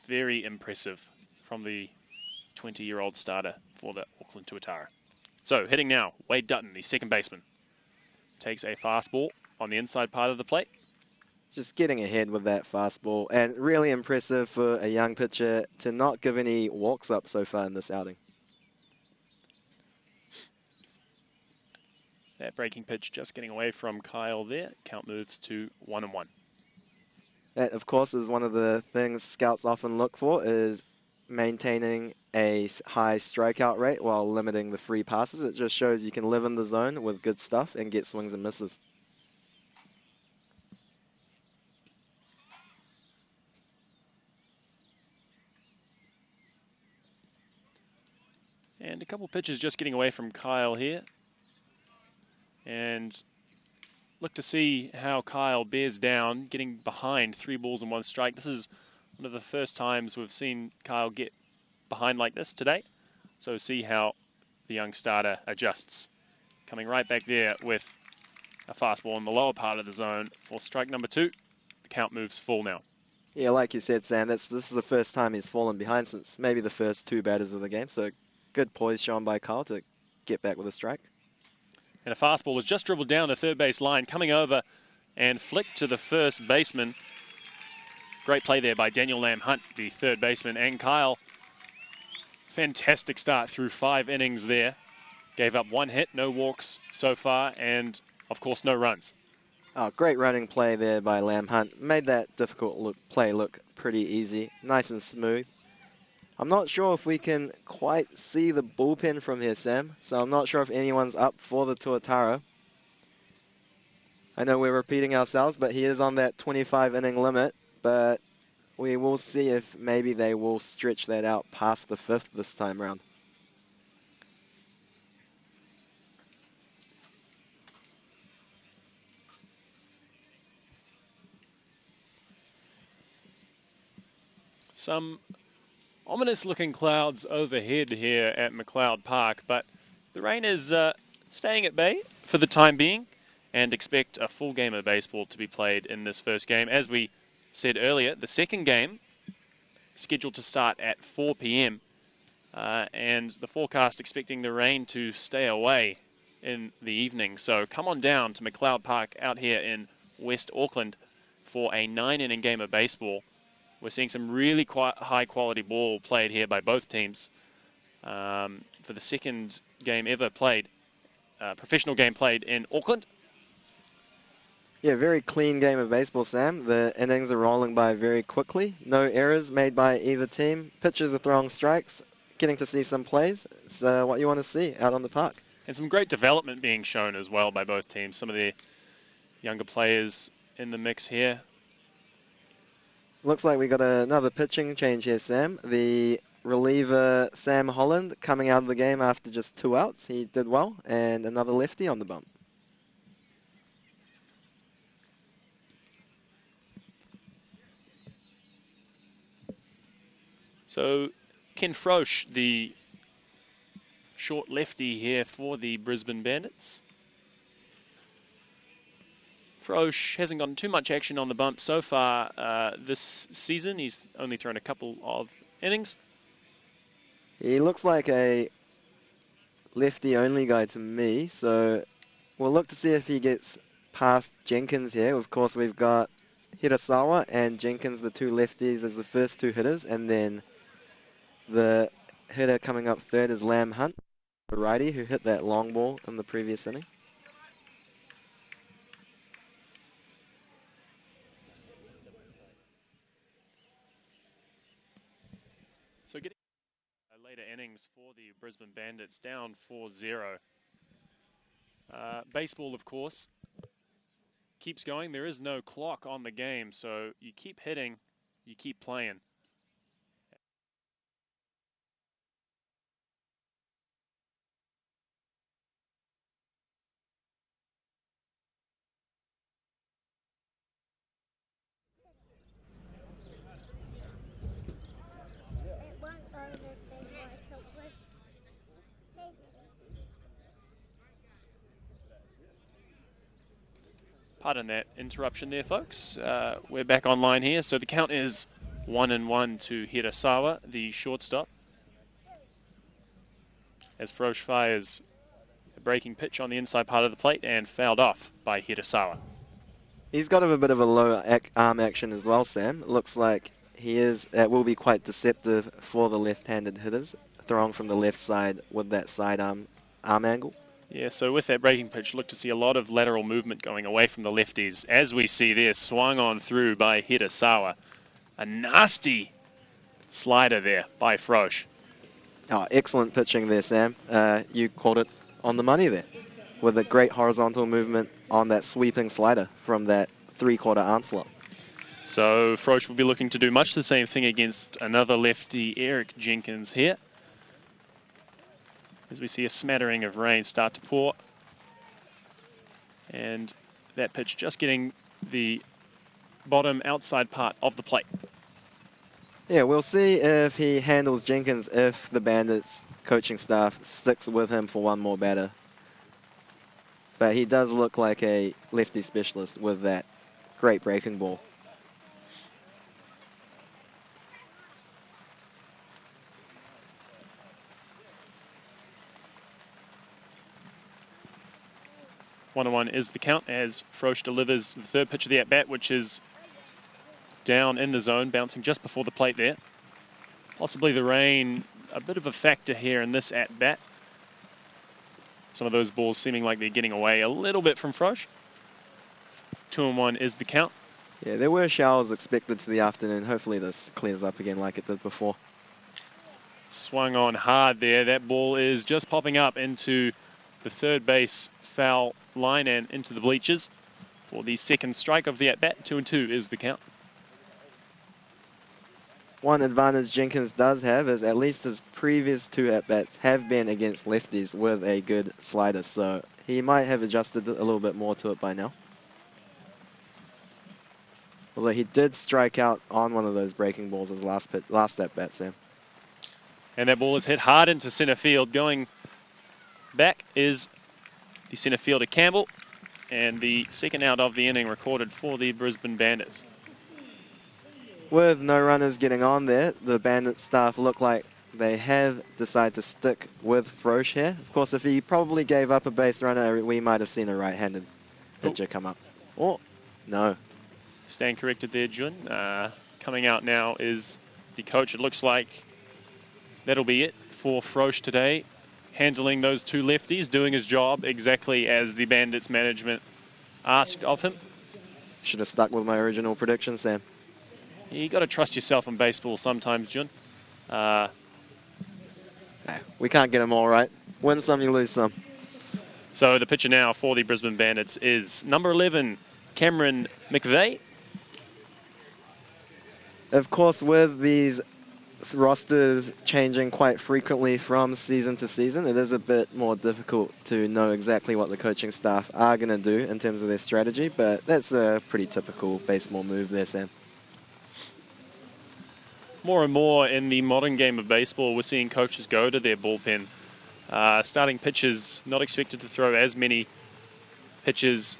Very impressive from the 20-year-old starter for the Auckland Tuatara. So hitting now, Wade Dutton, the second baseman. Takes a fastball on the inside part of the plate. Just getting ahead with that fastball, and really impressive for a young pitcher to not give any walks up so far in this outing. That breaking pitch just getting away from Kyle there. Count moves to 1-1. That, of course, is one of the things scouts often look for, is maintaining a high strikeout rate while limiting the free passes. It just shows you can live in the zone with good stuff and get swings and misses. And a couple pitches just getting away from Kyle here. And look to see how Kyle bears down, getting behind 3 balls and 1 strike. This is one of the first times we've seen Kyle get behind like this today. So see how the young starter adjusts. Coming right back there with A fastball in the lower part of the zone for strike number 2. The count moves full now. Yeah, like you said, Sam, this is the first time he's fallen behind since maybe the first 2 batters of the game. So good poise shown by Kyle to get back with a strike. And a fastball was just dribbled down the third base line, coming over and flicked to the first baseman. Great play there by Daniel Lamb Hunt, the third baseman, and Kyle. Fantastic start through 5 innings there. Gave up 1 hit, no walks so far, and of course no runs. Oh, great running play there by Lamb Hunt. Made that difficult play look pretty easy, nice and smooth. I'm not sure if we can quite see the bullpen from here, Sam, so I'm not sure if anyone's up for the Tuatara. I know we're repeating ourselves, but he is on that 25 inning limit, but we will see if maybe they will stretch that out past the 5th this time around. Some ominous looking clouds overhead here at McLeod Park, but the rain is staying at bay for the time being, and expect a full game of baseball to be played in this first game. As we said earlier, the second game scheduled to start at 4 p.m. And the forecast expecting the rain to stay away in the evening. So come on down to McLeod Park out here in West Auckland for a 9-inning game of baseball. We're seeing some really high-quality ball played here by both teams for the second game ever played, professional game played in Auckland. Yeah, very clean game of baseball, Sam. The innings are rolling by very quickly. No errors made by either team. Pitchers are throwing strikes, getting to see some plays. It's what you want to see out on the park. And some great development being shown as well by both teams. Some of the younger players in the mix here. Looks like we got another pitching change here, Sam. The reliever, Sam Holland, coming out of the game after just 2 outs. He did well, and another lefty on the bump. So Ken Frosch, the short lefty here for the Brisbane Bandits. Frosch hasn't gotten too much action on the bump so far this season. He's only thrown a couple of innings. He looks like a lefty-only guy to me, so we'll look to see if he gets past Jenkins here. Of course, we've got Hirasawa and Jenkins, the 2 lefties, as the first 2 hitters, and then the hitter coming up third is Lamb Hunt, the righty, who hit that long ball in the previous inning. So getting later innings for the Brisbane Bandits, down 4-0. Baseball, of course, keeps going. There is no clock on the game, so you keep hitting, you keep playing. Pardon that interruption there, folks. We're back online here. So the count is 1-1 to Hirasawa, the shortstop. As Frosch fires a breaking pitch on the inside part of the plate and fouled off by Hirasawa. He's got a bit of a low arm action as well, Sam. It looks like it will be quite deceptive for the left-handed hitters, throwing from the left side with that side arm angle. Yeah, so with that breaking pitch, look to see a lot of lateral movement going away from the lefties. As we see there, swung on through by Hirasawa. A nasty slider there by Frosch. Oh, excellent pitching there, Sam. You called it on the money there, with a great horizontal movement on that sweeping slider from that 3/4 arm slot. So Frosch will be looking to do much the same thing against another lefty, Eric Jenkins here. As we see a smattering of rain start to pour. And that pitch just getting the bottom outside part of the plate. Yeah, we'll see if he handles Jenkins if the Bandits coaching staff sticks with him for one more batter. but he does look like a lefty specialist with that great breaking ball. One on one is the count as Frosch delivers the third pitch of the at-bat, which is down in the zone, bouncing just before the plate there. Possibly the rain, a bit of a factor here in this at-bat. Some of those balls seeming like they're getting away a little bit from Frosch. 2-1 is the count. Yeah, there were showers expected for the afternoon. Hopefully this clears up again like it did before. Swung on hard there. That ball is just popping up into the third base foul line and into the bleachers for the second strike of the at-bat. 2-2 is the count. One advantage Jenkins does have is at least his previous 2 at-bats have been against lefties with a good slider, so he might have adjusted a little bit more to it by now. Although he did strike out on one of those breaking balls his last at-bat, Sam. And that ball is hit hard into center field. Going back is the center fielder Campbell, and the second out of the inning recorded for the Brisbane Bandits. With no runners getting on there, the Bandit staff look like they have decided to stick with Frosch here. Of course, if he probably gave up a base runner, we might have seen a right-handed pitcher come up. Oh, no. Stand corrected there, Jun. Coming out now is the coach. It looks like that'll be it for Frosch today. Handling those 2 lefties, doing his job exactly as the Bandits management asked of him. Should have stuck with my original prediction, Sam. You got to trust yourself in baseball sometimes, Jun. We can't get them all right. Win some, you lose some. So the pitcher now for the Brisbane Bandits is number 11, Cameron Mcveigh. Of course, with these rosters changing quite frequently from season to season, it is a bit more difficult to know exactly what the coaching staff are going to do in terms of their strategy, but that's a pretty typical baseball move there, Sam. More and more in the modern game of baseball, we're seeing coaches go to their bullpen. Starting pitchers not expected to throw as many pitches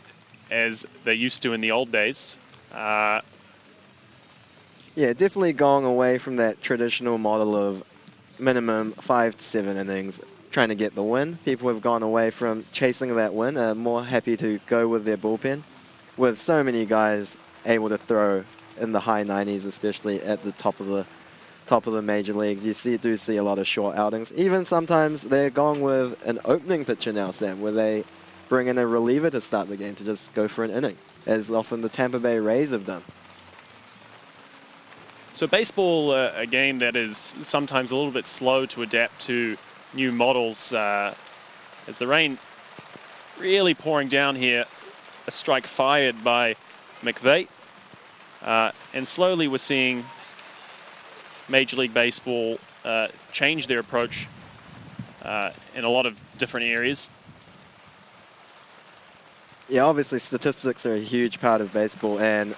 as they used to in the old days. Yeah, definitely going away from that traditional model of minimum 5 to 7 innings, trying to get the win. People have gone away from chasing that win, are more happy to go with their bullpen. With so many guys able to throw in the high 90s, especially at the top of the major leagues, you do see a lot of short outings. Even sometimes they're going with an opening pitcher now, Sam, where they bring in a reliever to start the game to just go for an inning, as often the Tampa Bay Rays have done. So baseball, a game that is sometimes a little bit slow to adapt to new models. As the rain really pouring down here, a strike fired by Mcveigh. And slowly we're seeing Major League Baseball change their approach in a lot of different areas. Yeah, obviously statistics are a huge part of baseball, and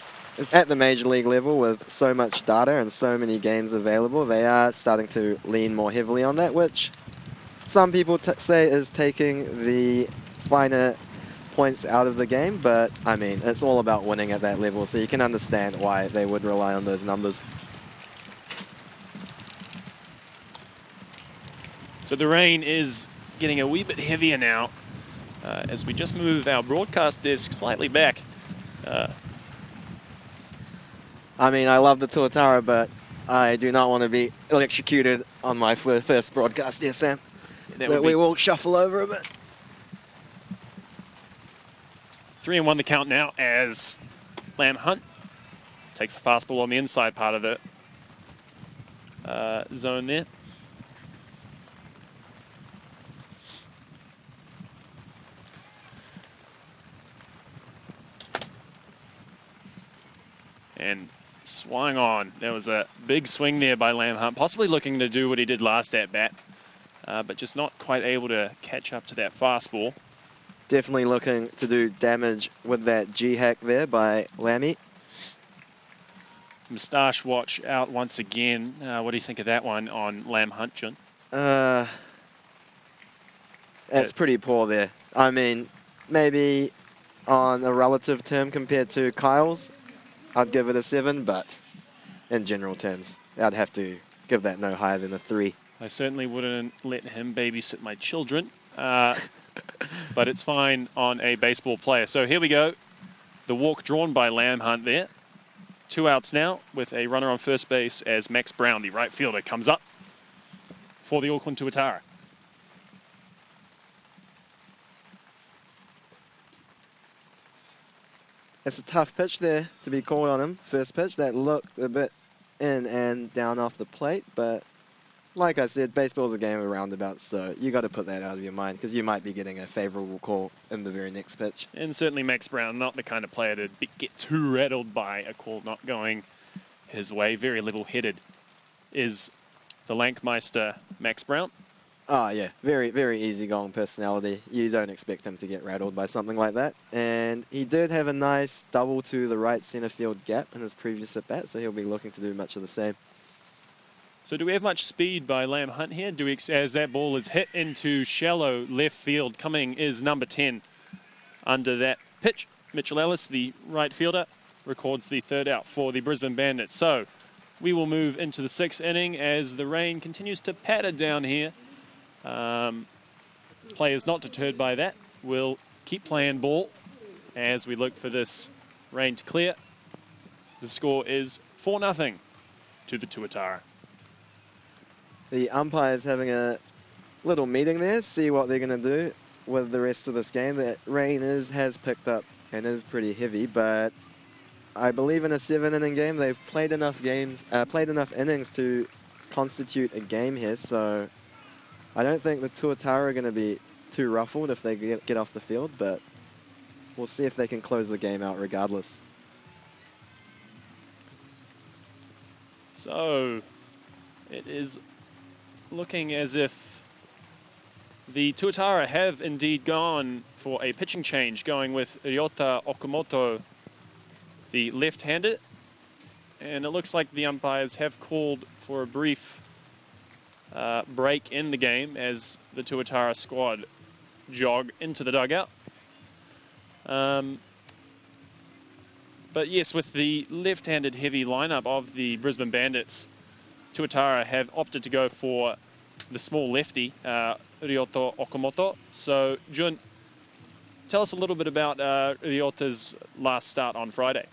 at the major league level with so much data and so many games available, they are starting to lean more heavily on that, which some people say is taking the finer points out of the game, but I mean, it's all about winning at that level, so you can understand why they would rely on those numbers. So the rain is getting a wee bit heavier now as we just move our broadcast desk slightly back. I mean, I love the Tuatara, but I do not want to be electrocuted on my first broadcast here, Sam. So we will shuffle over a bit. 3-1 the count now as Lam Hunt takes a fastball on the inside part of the zone there. And swung on. There was a big swing there by Lam Hunt, possibly looking to do what he did last at bat, but just not quite able to catch up to that fastball. Definitely looking to do damage with that G-hack there by Lammy. Moustache watch out once again. What do you think of that one on Lam Hunt, John? That's pretty poor there. I mean, maybe on a relative term compared to Kyle's, I'd give it a 7, but in general terms, I'd have to give that no higher than a 3. I certainly wouldn't let him babysit my children, but it's fine on a baseball player. So here we go. The walk drawn by Lamb Hunt there. 2 outs now with a runner on first base as Max Brown, the right fielder, comes up for the Auckland Tuatara. It's a tough pitch there to be called on him. First pitch that looked a bit in and down off the plate, but like I said, baseball's a game of roundabouts, so you got to put that out of your mind because you might be getting a favourable call in the very next pitch. And certainly Max Brown, not the kind of player to get too rattled by a call not going his way. Very level-headed is the Lankmeister Max Brown. Oh, yeah. Very, very easygoing personality. You don't expect him to get rattled by something like that. And he did have a nice double to the right centre field gap in his previous at-bat, so he'll be looking to do much of the same. So do we have much speed by Lamb Hunt here? As that ball is hit into shallow left field, coming is number 10 under that pitch. Mitchell Ellis, the right fielder, records the 3rd out for the Brisbane Bandits. So we will move into the 6th inning as the rain continues to patter down here. Players not deterred by that will keep playing ball as we look for this rain to clear. The score is 4-0 to the Tuatara. The umpire's having a little meeting there, see what they're going to do with the rest of this game. The rain has picked up and is pretty heavy, but I believe in a 7-inning game, they've played enough innings to constitute a game here, so I don't think the Tuatara are going to be too ruffled if they get off the field, but we'll see if they can close the game out regardless. So it is looking as if the Tuatara have indeed gone for a pitching change, going with Ryota Okamoto, the left-hander. And it looks like the umpires have called for a brief break in the game as the Tuatara squad jog into the dugout. But yes, with the left-handed heavy lineup of the Brisbane Bandits, Tuatara have opted to go for the small lefty, Ryota Okamoto. So, Jun, tell us a little bit about Ryota's last start on Friday.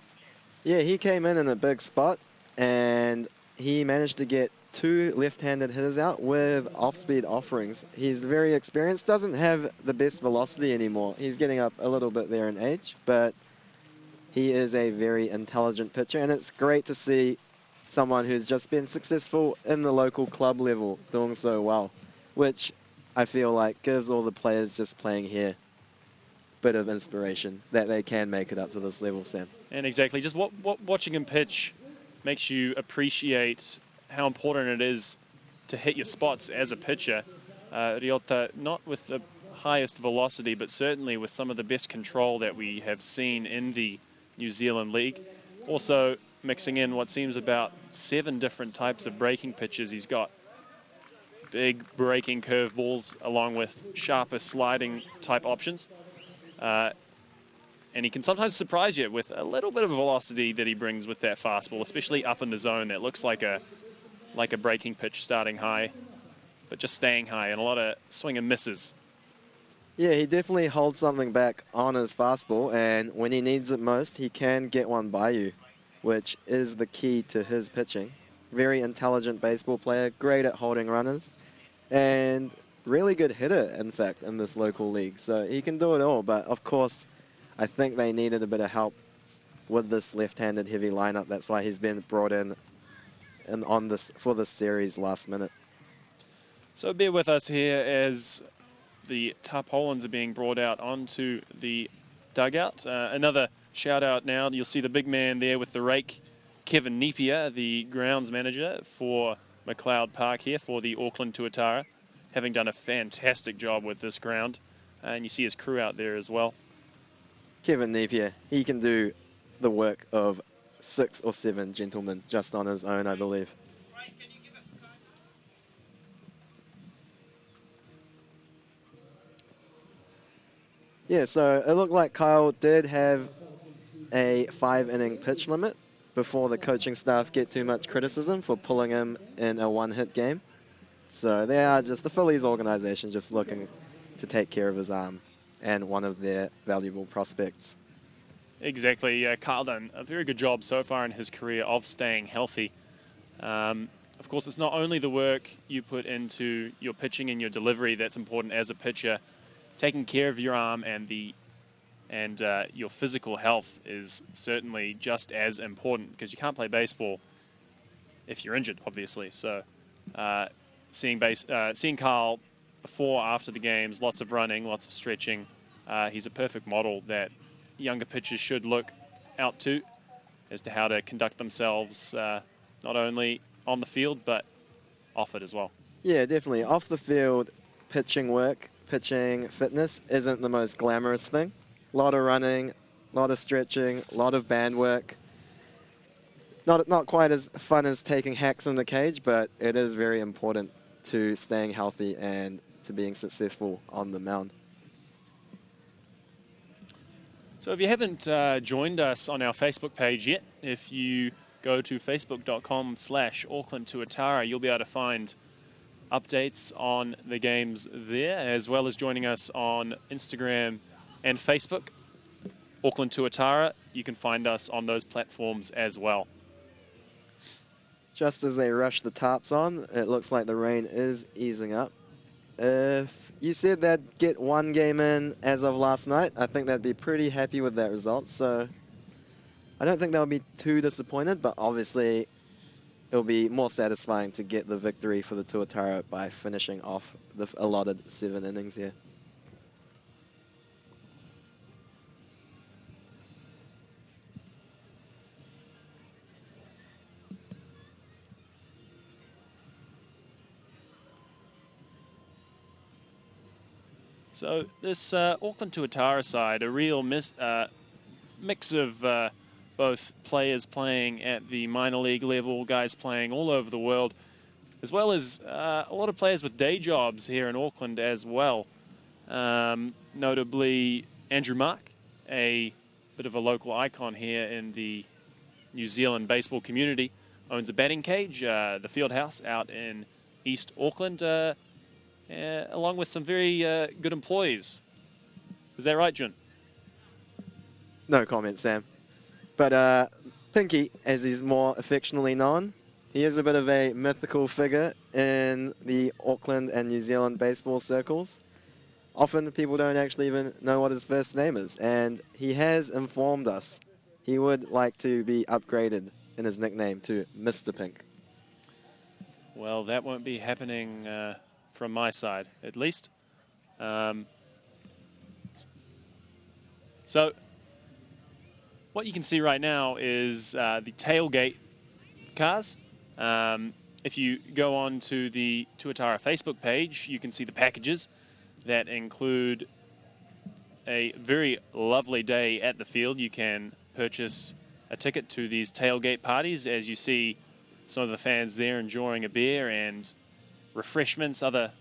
Yeah, he came in a big spot, and he managed to get 2 left-handed hitters out with off-speed offerings. He's very experienced, doesn't have the best velocity anymore. He's getting up a little bit there in age, but he is a very intelligent pitcher, and it's great to see someone who's just been successful in the local club level doing so well, which I feel like gives all the players just playing here a bit of inspiration that they can make it up to this level, Sam. And exactly, just watching him pitch makes you appreciate how important it is to hit your spots as a pitcher. Ryota, not with the highest velocity, but certainly with some of the best control that we have seen in the New Zealand League. Also mixing in what seems about 7 different types of breaking pitches. He's got big breaking curveballs along with sharper sliding type options. And he can sometimes surprise you with a little bit of velocity that he brings with that fastball, especially up in the zone. That looks like a breaking pitch starting high, but just staying high, and a lot of swing and misses. Yeah, he definitely holds something back on his fastball, and when he needs it most, he can get one by you, which is the key to his pitching. Very intelligent baseball player, great at holding runners, and really good hitter, in fact, in this local league. So he can do it all, but of course, I think they needed a bit of help with this left-handed heavy lineup. That's why he's been brought in on this for this series last minute. So bear with us here as the tarpaulins are being brought out onto the dugout. Another shout out now. You'll see the big man there with the rake, Kevin Napier, the grounds manager for McLeod Park here for the Auckland Tuatara, having done a fantastic job with this ground. And you see his crew out there as well. Kevin Napier, he can do the work of 6 or 7 gentlemen just on his own, I believe. Yeah, so it looked like Kyle did have a 5-inning pitch limit before the coaching staff get too much criticism for pulling him in a one-hit game. So they are just, the Phillies organization, just looking to take care of his arm and one of their valuable prospects. Exactly. Kyle done a very good job so far in his career of staying healthy. Of course, it's not only the work you put into your pitching and your delivery that's important as a pitcher. Taking care of your arm and your physical health is certainly just as important, because you can't play baseball if you're injured, obviously. So seeing Kyle before, after the games, lots of running, lots of stretching. He's a perfect model that younger pitchers should look out to as to how to conduct themselves, not only on the field, but off it as well. Yeah, definitely. Off the field, pitching work, pitching fitness isn't the most glamorous thing. A lot of running, a lot of stretching, a lot of band work. Not quite as fun as taking hacks in the cage, but it is very important to staying healthy and to being successful on the mound. So if you haven't joined us on our Facebook page yet, if you go to facebook.com/Auckland Tuatara, you'll be able to find updates on the games there, as well as joining us on Instagram and Facebook, Auckland Tuatara. You can find us on those platforms as well. Just as they rush the tarps on, it looks like the rain is easing up. If you said they'd get one game in as of last night, I think they'd be pretty happy with that result. So I don't think they'll be too disappointed, but obviously it'll be more satisfying to get the victory for the Tuatara by finishing off the allotted 7 innings here. So this Auckland Tuatara side, a real mix of both players playing at the minor league level, guys playing all over the world, as well as a lot of players with day jobs here in Auckland as well. Notably Andrew Mark, a bit of a local icon here in the New Zealand baseball community, owns a batting cage, the Field House out in East Auckland, along with some very good employees. Is that right, Jun? No comment, Sam. But Pinky, as he's more affectionately known, he is a bit of a mythical figure in the Auckland and New Zealand baseball circles. Often people don't actually even know what his first name is, and he has informed us he would like to be upgraded in his nickname to Mr. Pink. Well, that won't be happening from my side, at least. So what you can see right now is the tailgate cars. If you go on to the Tuatara Facebook page, you can see the packages that include a very lovely day at the field. You can purchase a ticket to these tailgate parties, as you see some of the fans there enjoying a beer and refreshments, other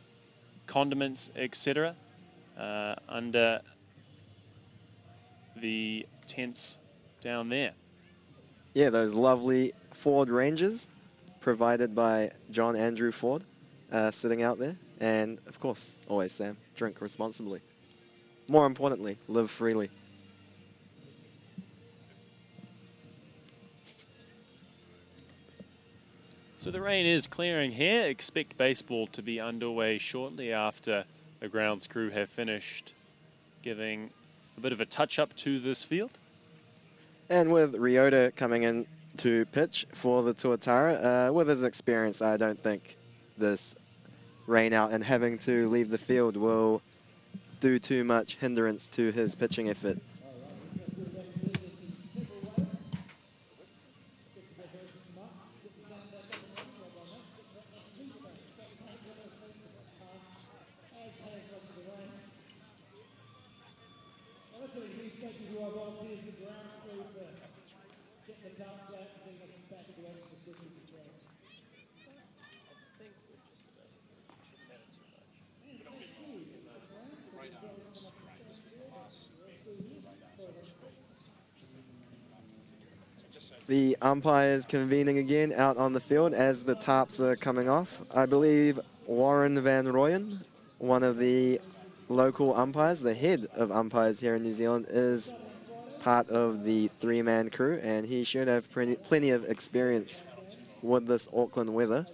condiments, etc. Under the tents down there. Yeah, those lovely Ford Rangers provided by John Andrew Ford sitting out there. And, of course, always, Sam, drink responsibly. More importantly, live freely. So the rain is clearing here. Expect baseball to be underway shortly after the grounds crew have finished giving a bit of a touch-up to this field. And with Ryota coming in to pitch for the Tuatara, with his experience, I don't think this rain out and having to leave the field will do too much hindrance to his pitching effort. the umpires convening again out on the field as the tarps are coming off. I believe Warren Van Rooyen, one of the local umpires, the head of umpires here in New Zealand, is part of the three-man crew, and he should have plenty of experience with this Auckland weather.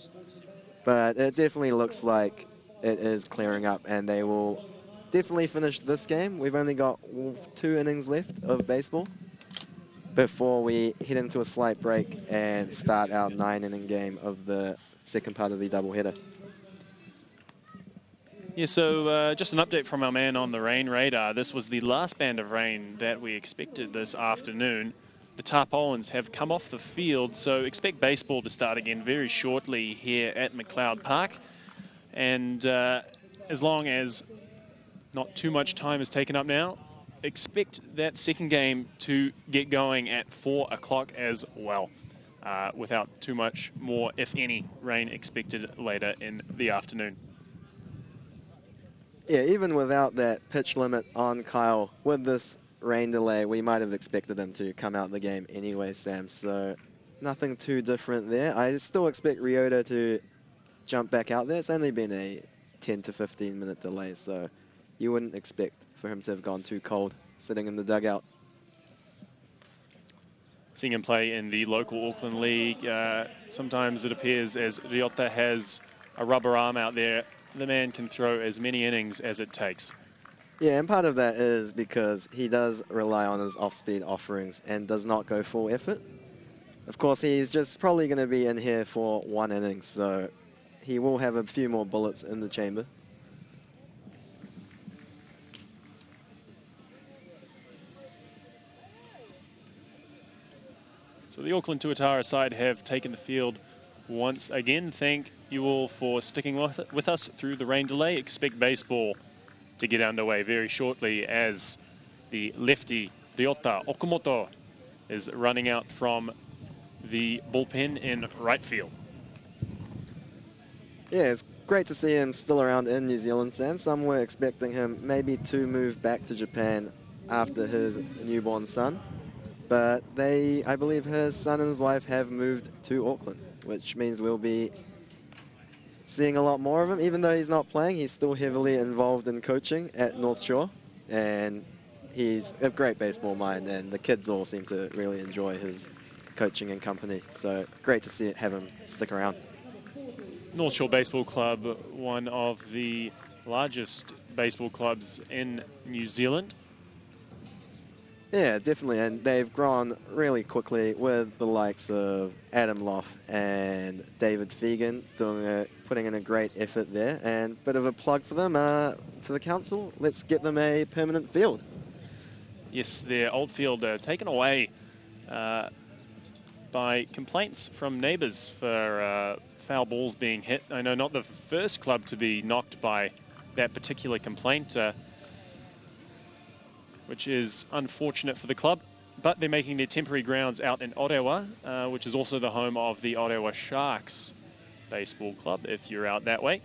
But it definitely looks like it is clearing up, and they will definitely finish this game. We've only got 2 innings left of baseball before we head into a slight break and start our 9-inning game of the second part of the doubleheader. Yeah, so just an update from our man on the rain radar. This was the last band of rain that we expected this afternoon. The tarpaulins have come off the field, so expect baseball to start again very shortly here at McLeod Park. And as long as not too much time is taken up now, expect that second game to get going at 4 o'clock as well, without too much more, if any, rain expected later in the afternoon. Yeah, even without that pitch limit on Kyle, with this rain delay, we might have expected him to come out the game anyway, Sam. So nothing too different there. I still expect Ryota to jump back out there. It's only been a 10 to 15 minute delay, so you wouldn't expect for him to have gone too cold sitting in the dugout. Seeing him play in the local Auckland League, sometimes it appears as Ryota has a rubber arm out there. The man can throw as many innings as it takes. Yeah, and part of that is because he does rely on his off-speed offerings and does not go full effort. Of course, he's just probably going to be in here for 1 inning, so he will have a few more bullets in the chamber. So the Auckland Tuatara side have taken the field once again. Thank you all for sticking with us through the rain delay. Expect baseball to get underway very shortly as the lefty Ryota Okamoto is running out from the bullpen in right field. Yeah, it's great to see him still around in New Zealand, Sam. Some were expecting him maybe to move back to Japan after his newborn son. But I believe his son and his wife have moved to Auckland, which means we'll be seeing a lot more of him. Even though he's not playing, he's still heavily involved in coaching at North Shore. And he's a great baseball mind, and the kids all seem to really enjoy his coaching and company. So great to have him stick around. North Shore Baseball Club, one of the largest baseball clubs in New Zealand. Yeah, definitely, and they've grown really quickly with the likes of Adam Loff and David Fegan putting in a great effort there. And a bit of a plug for them to the council. Let's get them a permanent field. Yes, their old field taken away by complaints from neighbours for foul balls being hit. I know not the first club to be knocked by that particular complaint, which is unfortunate for the club, but they're making their temporary grounds out in Orewa, which is also the home of the Orewa Sharks Baseball Club, if you're out that way.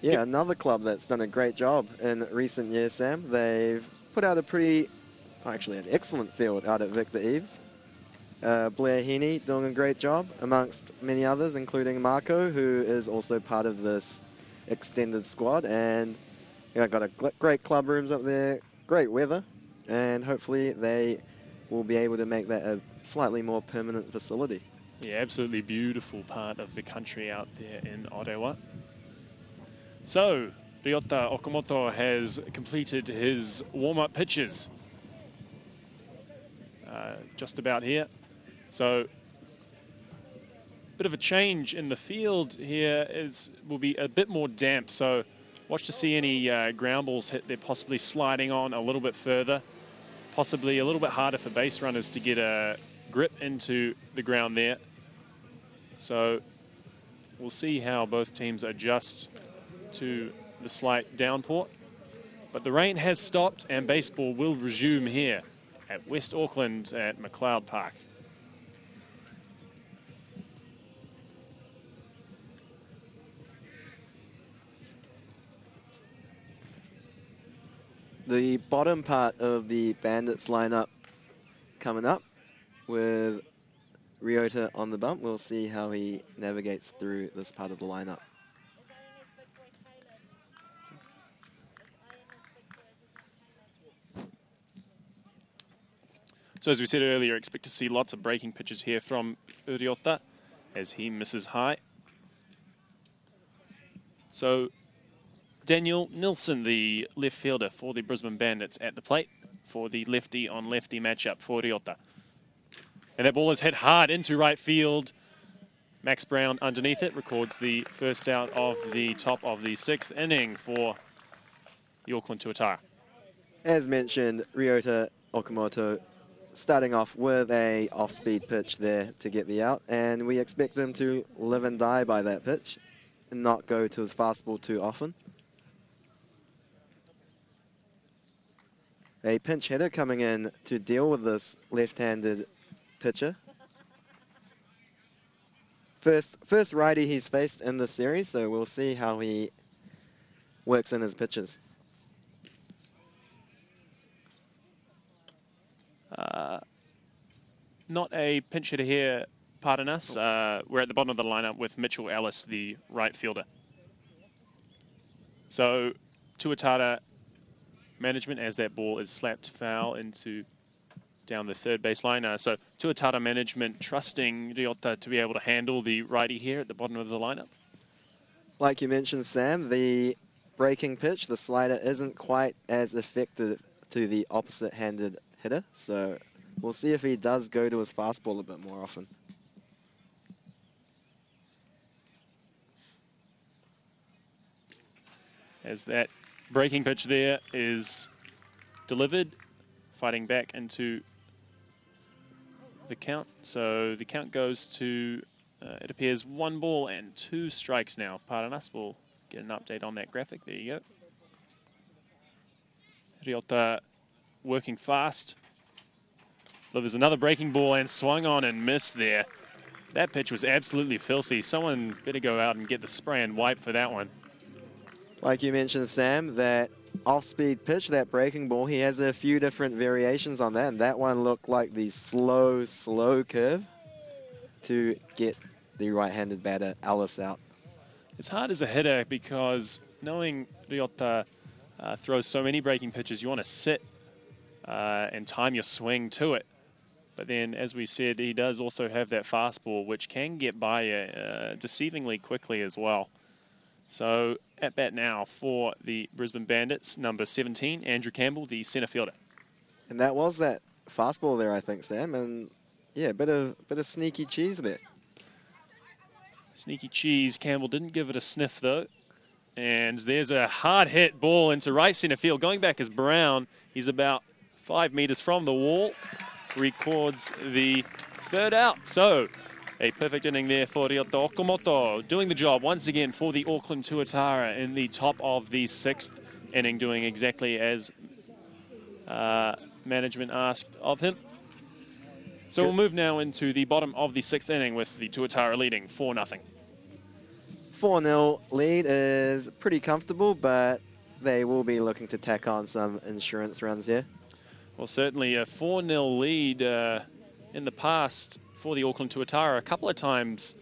Yeah, Yep. Another club that's done a great job in recent years, Sam. They've put out an excellent field out at Victor Eves. Blair Heaney doing a great job amongst many others, including Marco, who is also part of this extended squad. And got a great club rooms up there. Great weather, and hopefully they will be able to make that a slightly more permanent facility. Yeah, absolutely beautiful part of the country out there in Orewa. So, Ryota Okamoto has completed his warm-up pitches. Just about here. So, bit of a change in the field here will be a bit more damp, so watch to see any ground balls hit. They're possibly sliding on a little bit further, possibly a little bit harder for base runners to get a grip into the ground there. So we'll see how both teams adjust to the slight downpour. But the rain has stopped and baseball will resume here at West Auckland at McLeod Park. The bottom part of the Bandits lineup coming up with Ryota on the bump. We'll see how he navigates through this part of the lineup. So as we said earlier, expect to see lots of breaking pitches here from Ryota as he misses high. So Daniel Nilsson, the left fielder for the Brisbane Bandits, at the plate for the lefty-on-lefty matchup for Ryota. And that ball is hit hard into right field. Max Brown underneath it records the first out of the top of the 6th inning for the Auckland Tuatara. As mentioned, Ryota Okamoto starting off with a off-speed pitch there to get the out, and we expect him to live and die by that pitch and not go to his fastball too often. A pinch hitter coming in to deal with this left-handed pitcher. First righty he's faced in the series, so we'll see how he works in his pitches. Not a pinch hitter here, pardon us. We're at the bottom of the lineup with Mitchell Ellis, the right fielder. So Tuatara management as that ball is slapped foul into down the third base line. So Tuatara management trusting Ryota to be able to handle the righty here at the bottom of the lineup. Like you mentioned, Sam, the breaking pitch, the slider, isn't quite as effective to the opposite-handed hitter. So we'll see if he does go to his fastball a bit more often. As that breaking pitch there is delivered, fighting back into the count. So the count goes to, it appears 1 ball and 2 strikes now. Pardon us, we'll get an update on that graphic. There you go. Ryota working fast. There's another breaking ball and swung on and missed there. That pitch was absolutely filthy. Someone better go out and get the spray and wipe for that one. Like you mentioned, Sam, that off-speed pitch, that breaking ball, he has a few different variations on that, and that one looked like the slow curve to get the right-handed batter, Ellis, out. It's hard as a hitter because knowing Ryota throws so many breaking pitches, you want to sit and time your swing to it. But then, as we said, he does also have that fastball, which can get by deceivingly quickly as well. So, at bat now for the Brisbane Bandits, number 17, Andrew Campbell, the centre fielder. And that was that fastball there, I think, Sam. And, yeah, bit of sneaky cheese there. Sneaky cheese. Campbell didn't give it a sniff, though. And there's a hard-hit ball into right centre field. Going back is Brown. He's about 5 metres from the wall. Records the third out. So, a perfect inning there for Ryota Okamoto, doing the job once again for the Auckland Tuatara in the top of the 6th inning, doing exactly as management asked of him. So we'll move now into the bottom of the 6th inning with the Tuatara leading 4-0. 4-0 lead is pretty comfortable, but they will be looking to tack on some insurance runs here. Well, certainly a 4-0 lead in the past for the Auckland Tuatara a couple of times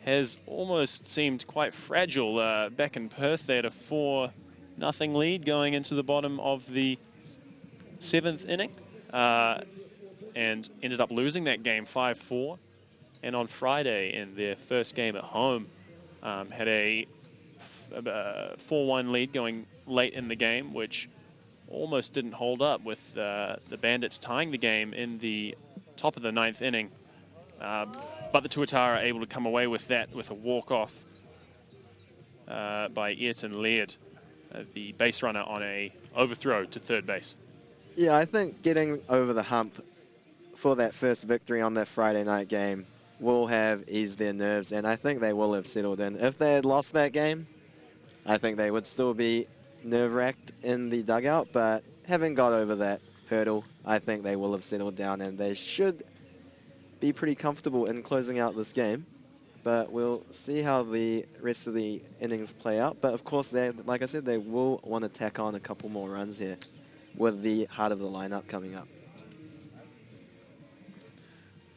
has almost seemed quite fragile. Back in Perth, they had a 4-0 lead going into the bottom of the 7th inning and ended up losing that game 5-4. And on Friday, in their first game at home, had a 4-1 lead going late in the game, which almost didn't hold up with the Bandits tying the game in the top of the 9th inning. But the Tuatara able to come away with that with a walk-off by Ayrton Laird, the base runner, on a overthrow to third base. Yeah, I think getting over the hump for that first victory on that Friday night game will have eased their nerves, and I think they will have settled in. If they had lost that game, I think they would still be nerve-wracked in the dugout, but having got over that hurdle, I think they will have settled down, and they should be pretty comfortable in closing out this game. But we'll see how the rest of the innings play out. But of course, like I said, they will want to tack on a couple more runs here with the heart of the lineup coming up.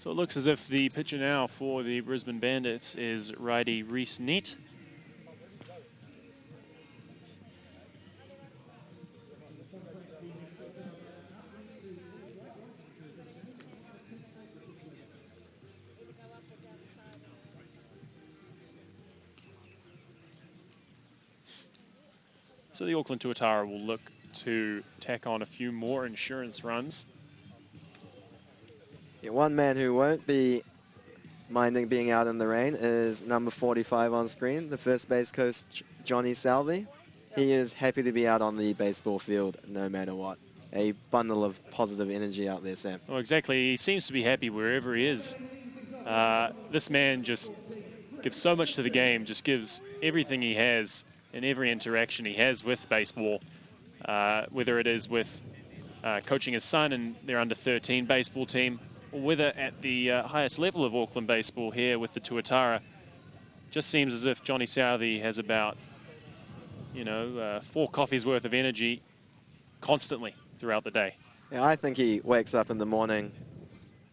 So it looks as if the pitcher now for the Brisbane Bandits is righty Reese Neat. So the Auckland Tuatara will look to tack on a few more insurance runs. Yeah, one man who won't be minding being out in the rain is number 45 on screen, the first base coach, Johnny Southey. He is happy to be out on the baseball field no matter what. A bundle of positive energy out there, Sam. Well, exactly. He seems to be happy wherever he is. This man just gives so much to the game, just gives everything he has in every interaction he has with baseball, whether it is with coaching his son and their under-13 baseball team, or whether at the highest level of Auckland baseball here with the Tuatara. Just seems as if Johnny Southey has about, 4 coffees worth of energy constantly throughout the day. Yeah, I think he wakes up in the morning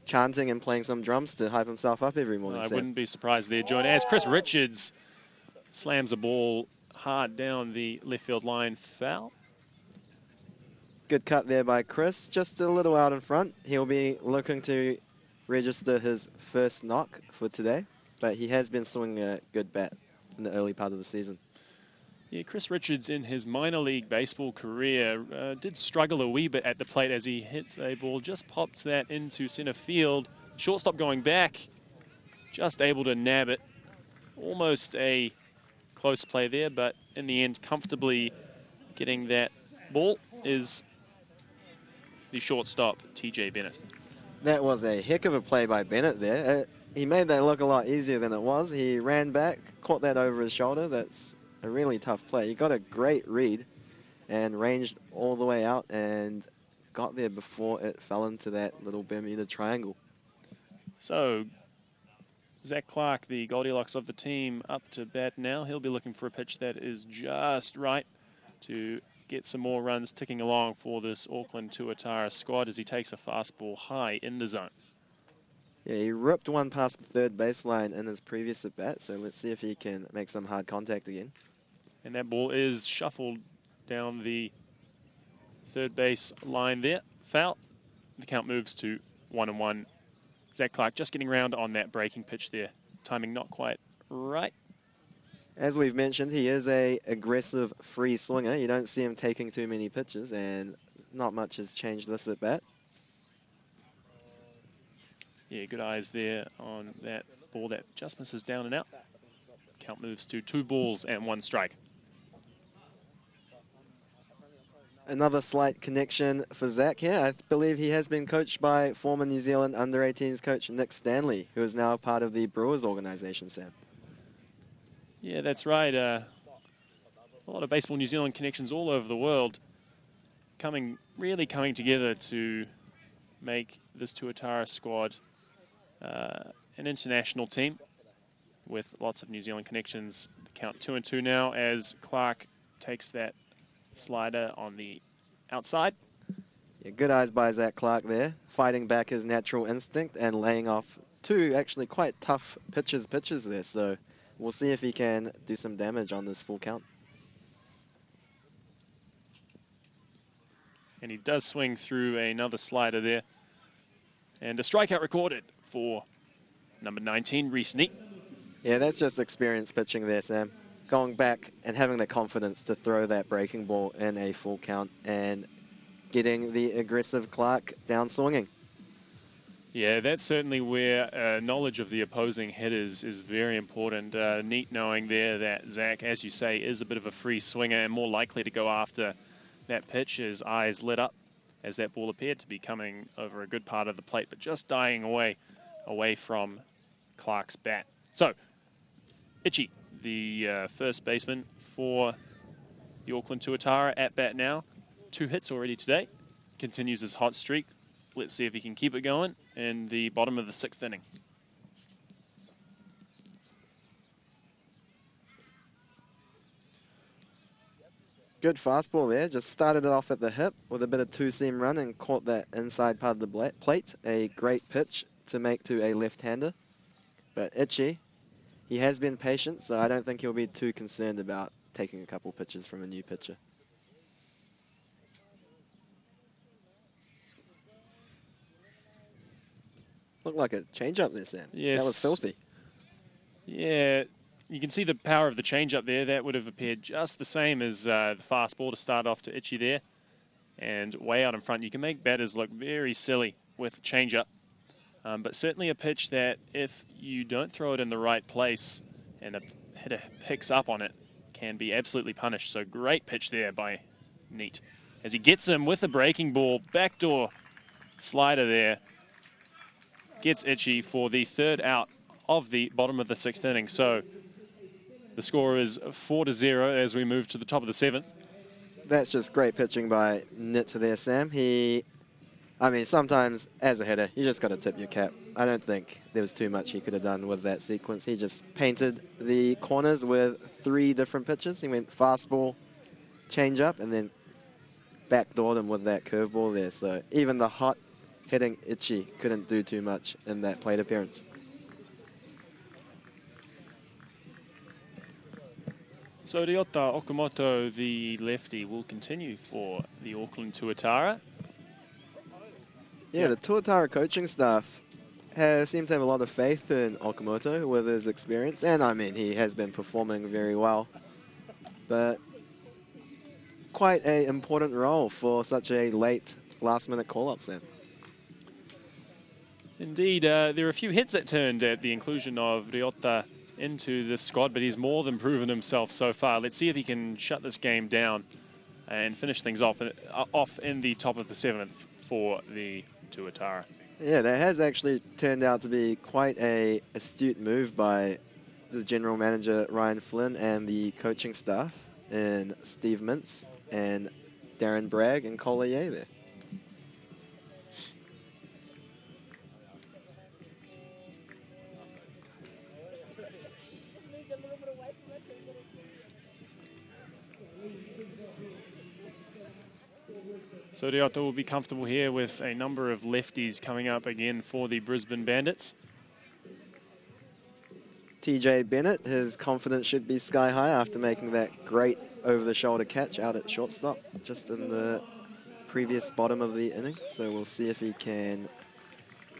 chanting and playing some drums to hype himself up every morning. I wouldn't be surprised there, John. As Chris Richards slams a ball hard down the left field line, foul. Good cut there by Chris, just a little out in front. He'll be looking to register his first knock for today, but he has been swinging a good bat in the early part of the season. Yeah, Chris Richards in his minor league baseball career did struggle a wee bit at the plate as he hits a ball, just pops that into center field. Shortstop going back, just able to nab it. Almost a close play there, but in the end, comfortably getting that ball is the shortstop, TJ Bennett. That was a heck of a play by Bennett there. He made that look a lot easier than it was. He ran back, caught that over his shoulder. That's a really tough play. He got a great read and ranged all the way out and got there before it fell into that little Bermuda Triangle. So Zach Clark, the Goldilocks of the team, up to bat now. He'll be looking for a pitch that is just right to get some more runs ticking along for this Auckland Tuatara squad as he takes a fastball high in the zone. Yeah, he ripped one past the third baseline in his previous at bat, so let's see if he can make some hard contact again. And that ball is shuffled down the third base line there. Foul. The count moves to 1-1. Zach Clark just getting around on that breaking pitch there. Timing not quite right. As we've mentioned, he is a aggressive free swinger. You don't see him taking too many pitches, and not much has changed this at bat. Yeah, good eyes there on that ball that just misses down and out. Count moves to 2 balls and 1 strike. Another slight connection for Zach here. I believe he has been coached by former New Zealand under-18s coach Nick Stanley, who is now part of the Brewers organization, Sam. Yeah, that's right. A lot of Baseball New Zealand connections all over the world really coming together to make this Tuatara squad an international team with lots of New Zealand connections. The count 2-2 now as Clark takes that slider on the outside. Yeah, good eyes by Zach Clark there, fighting back his natural instinct and laying off 2 actually quite tough pitches there. So we'll see if he can do some damage on this full count. And he does swing through another slider there. And a strikeout recorded for number 19, Reese Neat. Yeah, that's just experience pitching there, Sam. Going back and having the confidence to throw that breaking ball in a full count and getting the aggressive Clark down swinging. Yeah, that's certainly where knowledge of the opposing hitters is very important. Neat knowing there that Zach, as you say, is a bit of a free swinger and more likely to go after that pitch. His eyes lit up as that ball appeared to be coming over a good part of the plate, but just dying away from Clark's bat. So, Itchy, the first baseman for the Auckland Tuatara, at bat now. 2 hits already today. Continues his hot streak. Let's see if he can keep it going in the bottom of the 6th inning. Good fastball there. Just started it off at the hip with a bit of 2-seam run and caught that inside part of the plate. A great pitch to make to a left-hander. But Itchy, he has been patient, so I don't think he'll be too concerned about taking a couple pitches from a new pitcher. Looked like a change-up there, Sam. Yes. That was filthy. Yeah, you can see the power of the change-up there. That would have appeared just the same as the fastball to start off to Itchy there. And way out in front, you can make batters look very silly with change-up. But certainly a pitch that if you don't throw it in the right place and a hitter picks up on it, can be absolutely punished. So great pitch there by Neat. As he gets him with a breaking ball, backdoor slider there. Gets Itchy for the third out of the bottom of the 6th inning. So the score is 4-0 as we move to the top of the 7th. That's just great pitching by Nit there, Sam. I mean, sometimes as a hitter, you just got to tip your cap. I don't think there was too much he could have done with that sequence. He just painted the corners with 3 different pitches. He went fastball, change-up, and then backdoored him with that curveball there. So even the hot hitting Itchy couldn't do too much in that plate appearance. So Ryota Okamoto, the lefty, will continue for the Auckland Tuatara. Yeah, the Tuatara coaching staff seem to have a lot of faith in Okamoto with his experience. And I mean, he has been performing very well. But quite an important role for such a late last-minute call-up, Sam. Indeed, there are a few heads that turned at the inclusion of Ryota into the squad, but he's more than proven himself so far. Let's see if he can shut this game down and finish things off in the top of the 7th for the Tuatara. Yeah, that has actually turned out to be quite a astute move by the general manager Ryan Flynn and the coaching staff in Steve Mintz and Darren Bragg and Collier there. So Ryota will be comfortable here with a number of lefties coming up again for the Brisbane Bandits. TJ Bennett, his confidence should be sky high after making that great over-the-shoulder catch out at shortstop just in the previous bottom of the inning. So we'll see if he can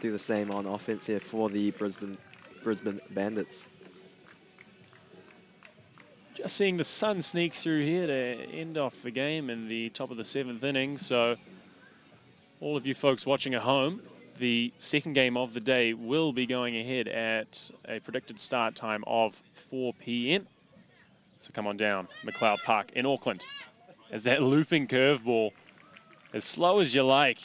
do the same on offense here for the Brisbane Bandits. Just seeing the sun sneak through here to end off the game in the top of the 7th inning. So all of you folks watching at home, the second game of the day will be going ahead at a predicted start time of 4 p.m. So come on down, McLeod Park in Auckland. As that looping curveball, as slow as you like,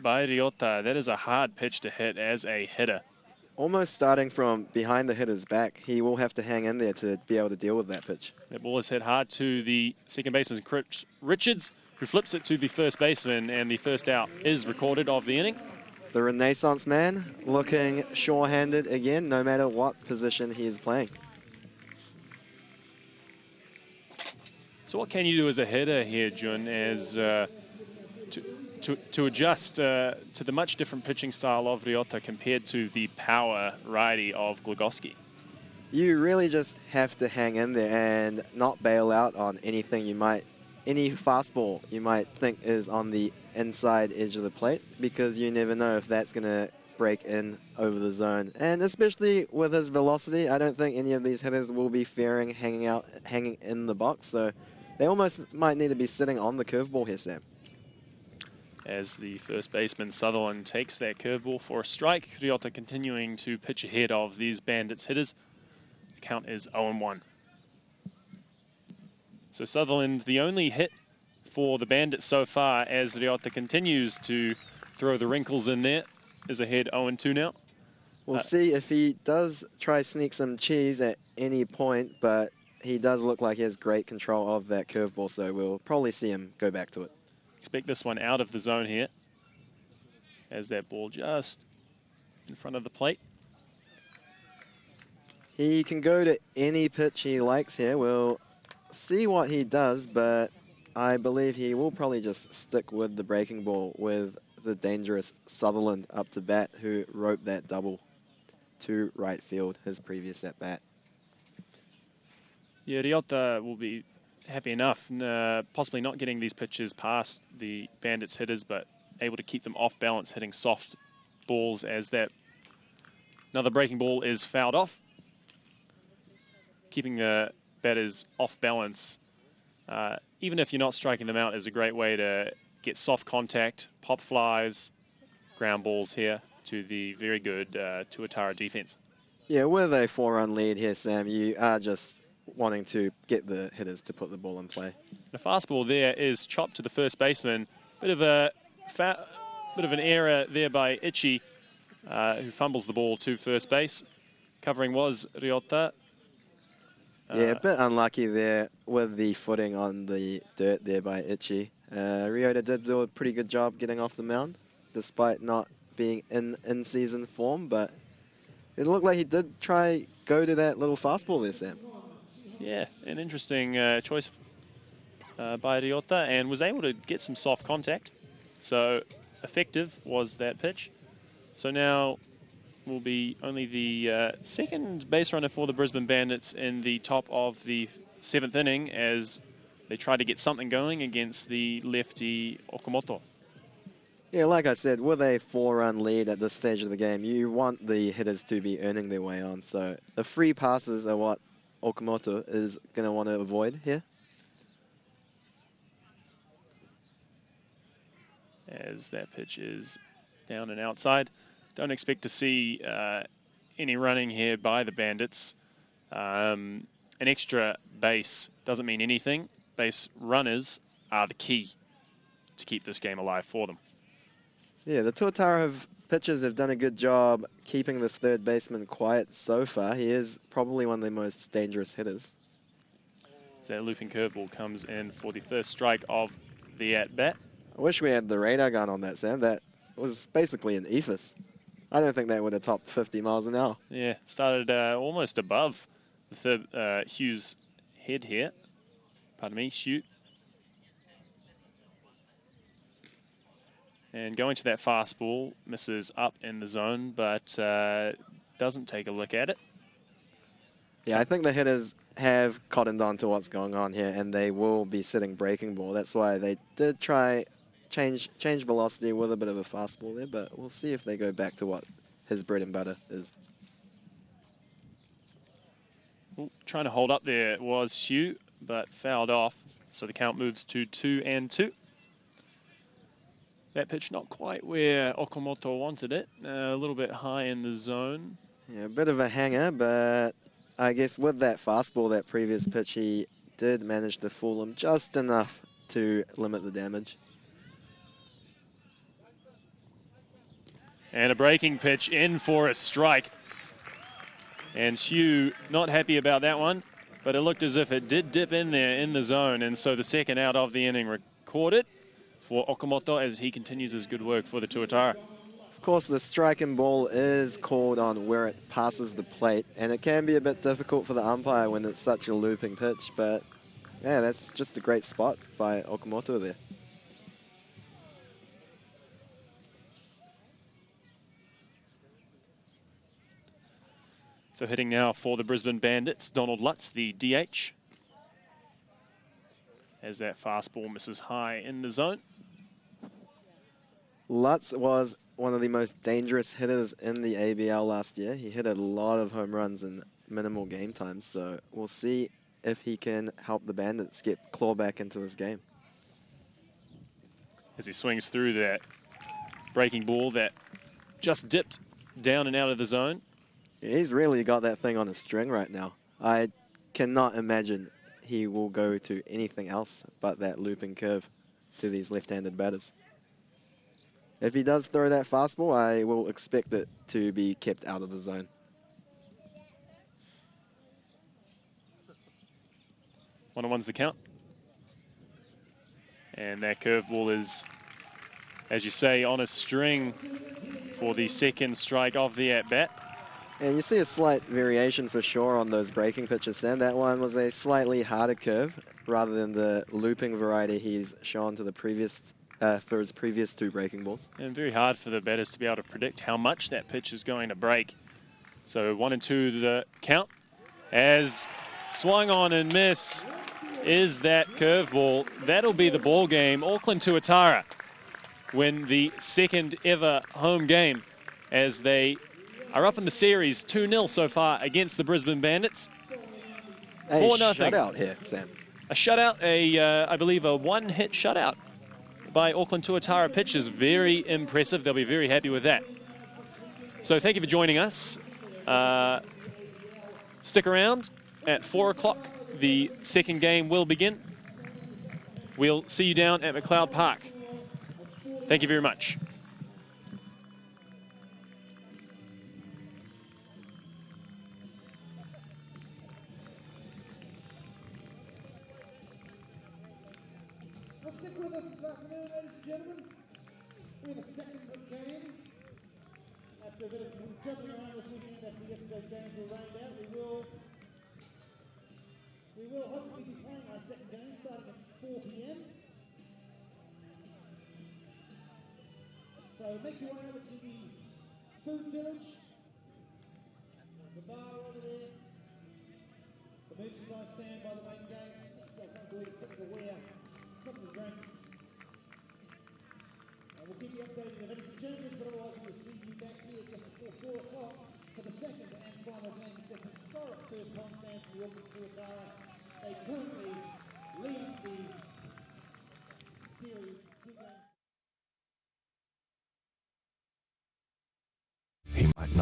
by Ryota, that is a hard pitch to hit as a hitter. Almost starting from behind the hitter's back, he will have to hang in there to be able to deal with that pitch. That ball is hit hard to the second baseman, Chris Richards, who flips it to the first baseman, and the first out is recorded of the inning. The Renaissance man looking sure-handed again, no matter what position he is playing. So what can you do as a hitter here, Jun, as to adjust to the much different pitching style of Ryota compared to the power righty of Glogoski? You really just have to hang in there and not bail out on anything any fastball you might think is on the inside edge of the plate, because you never know if that's going to break in over the zone. And especially with his velocity, I don't think any of these hitters will be fearing hanging in the box. So they almost might need to be sitting on the curveball here, Sam. As the first baseman, Sutherland, takes that curveball for a strike. Ryota continuing to pitch ahead of these Bandits hitters. The count is 0-1. So Sutherland, the only hit for the Bandits so far, as Ryota continues to throw the wrinkles in there, is ahead 0-2 now. We'll see if he does try sneak some cheese at any point, but he does look like he has great control of that curveball, so we'll probably see him go back to it. Expect this one out of the zone here, as that ball just in front of the plate. He can go to any pitch he likes here. We'll see what he does, but I believe he will probably just stick with the breaking ball with the dangerous Sutherland up to bat, who roped that double to right field, his previous at bat. Yeah, Riota will be happy enough, possibly not getting these pitches past the Bandits hitters, but able to keep them off balance, hitting soft balls as that another breaking ball is fouled off. Keeping the batters off balance, even if you're not striking them out, is a great way to get soft contact, pop flies, ground balls here to the very good Tuatara defense. Yeah, with a 4-run lead here, Sam, you are just wanting to get the hitters to put the ball in play. The fastball there is chopped to the first baseman. Bit of an error there by Itchy, who fumbles the ball to first base. Covering was Riota. Yeah, a bit unlucky there with the footing on the dirt there by Itchy. Riota did do a pretty good job getting off the mound, despite not being in season form, but it looked like he did try go to that little fastball there, Sam. Yeah, an interesting choice by Riota, and was able to get some soft contact. So effective was that pitch. So now will be only the second base runner for the Brisbane Bandits in the top of the 7th inning, as they try to get something going against the lefty Okamoto. Yeah, like I said, with a 4-run lead at this stage of the game, you want the hitters to be earning their way on. So the free passes are what Okamoto is going to want to avoid here. As that pitch is down and outside. Don't expect to see any running here by the Bandits. An extra base doesn't mean anything. Base runners are the key to keep this game alive for them. Yeah, the Tuatara pitchers have done a good job keeping this third baseman quiet so far. He is probably one of the most dangerous hitters. So that looping curveball comes in for the first strike of the at-bat. I wish we had the radar gun on that, Sam. That was basically an ethos. I don't think that would have topped 50 miles an hour. Yeah, started almost above the third, Hughes' head here. Pardon me, shoot. And going to that fastball, misses up in the zone, but doesn't take a look at it. Yeah, I think the hitters have cottoned on to what's going on here, and they will be sitting breaking ball. That's why they did try change velocity with a bit of a fastball there, but we'll see if they go back to what his bread and butter is. Ooh, trying to hold up there was Hugh, but fouled off, so the count moves to 2-2. That pitch not quite where Okamoto wanted it, a little bit high in the zone. Yeah, a bit of a hanger, but I guess with that fastball, that previous pitch, he did manage to fool him just enough to limit the damage. And a breaking pitch in for a strike. And Hugh not happy about that one, but it looked as if it did dip in there in the zone, and so the second out of the inning recorded for Okamoto as he continues his good work for the Tuatara. Of course, the striking ball is called on where it passes the plate, and it can be a bit difficult for the umpire when it's such a looping pitch, but yeah, that's just a great spot by Okamoto there. So hitting now for the Brisbane Bandits, Donald Lutz, the DH. As that fastball misses high in the zone. Lutz was one of the most dangerous hitters in the ABL last year. He hit a lot of home runs in minimal game time, so we'll see if he can help the Bandits get claw back into this game. As he swings through that breaking ball that just dipped down and out of the zone. Yeah, he's really got that thing on a string right now. I cannot imagine he will go to anything else but that looping curve to these left-handed batters. If he does throw that fastball, I will expect it to be kept out of the zone. One's the count. And that curveball is, as you say, on a string for the second strike of the at-bat. And you see a slight variation for sure on those breaking pitches, Sam. That one was a slightly harder curve rather than the looping variety he's shown to the previous for his previous 2 breaking balls. And very hard for the batters to be able to predict how much that pitch is going to break. So 1 and 2 the count. As swung on and miss is that curveball. That'll be the ball game. Auckland Tuatara win the 2nd ever home game as they are up in the series 2-0 so far against the Brisbane Bandits. A 4-0. shutout here, Sam. A shutout, I believe a 1-hit shutout by Auckland Tuatara pitchers. Very impressive. They'll be very happy with that. So thank you for joining us. Stick around. At 4 o'clock, the 2nd game will begin. We'll see you down at McLeod Park. Thank you very much. Well, stick with us this afternoon, ladies and gentlemen. We have a 2nd game. After a bit of jumping around this weekend after yesterday's games were rained out, we will hopefully be playing our 2nd game starting at 4 p.m. So make your way over to the food village, the bar over there, the merchandise stand by the main gate, something to eat, something to wear, something to drink. And we'll keep you updated if anything changes, but otherwise we'll see you back here just before 4 o'clock for the 2nd and final game of this historic first home stand for the Auckland Tuatara. They currently lead the series 2 games.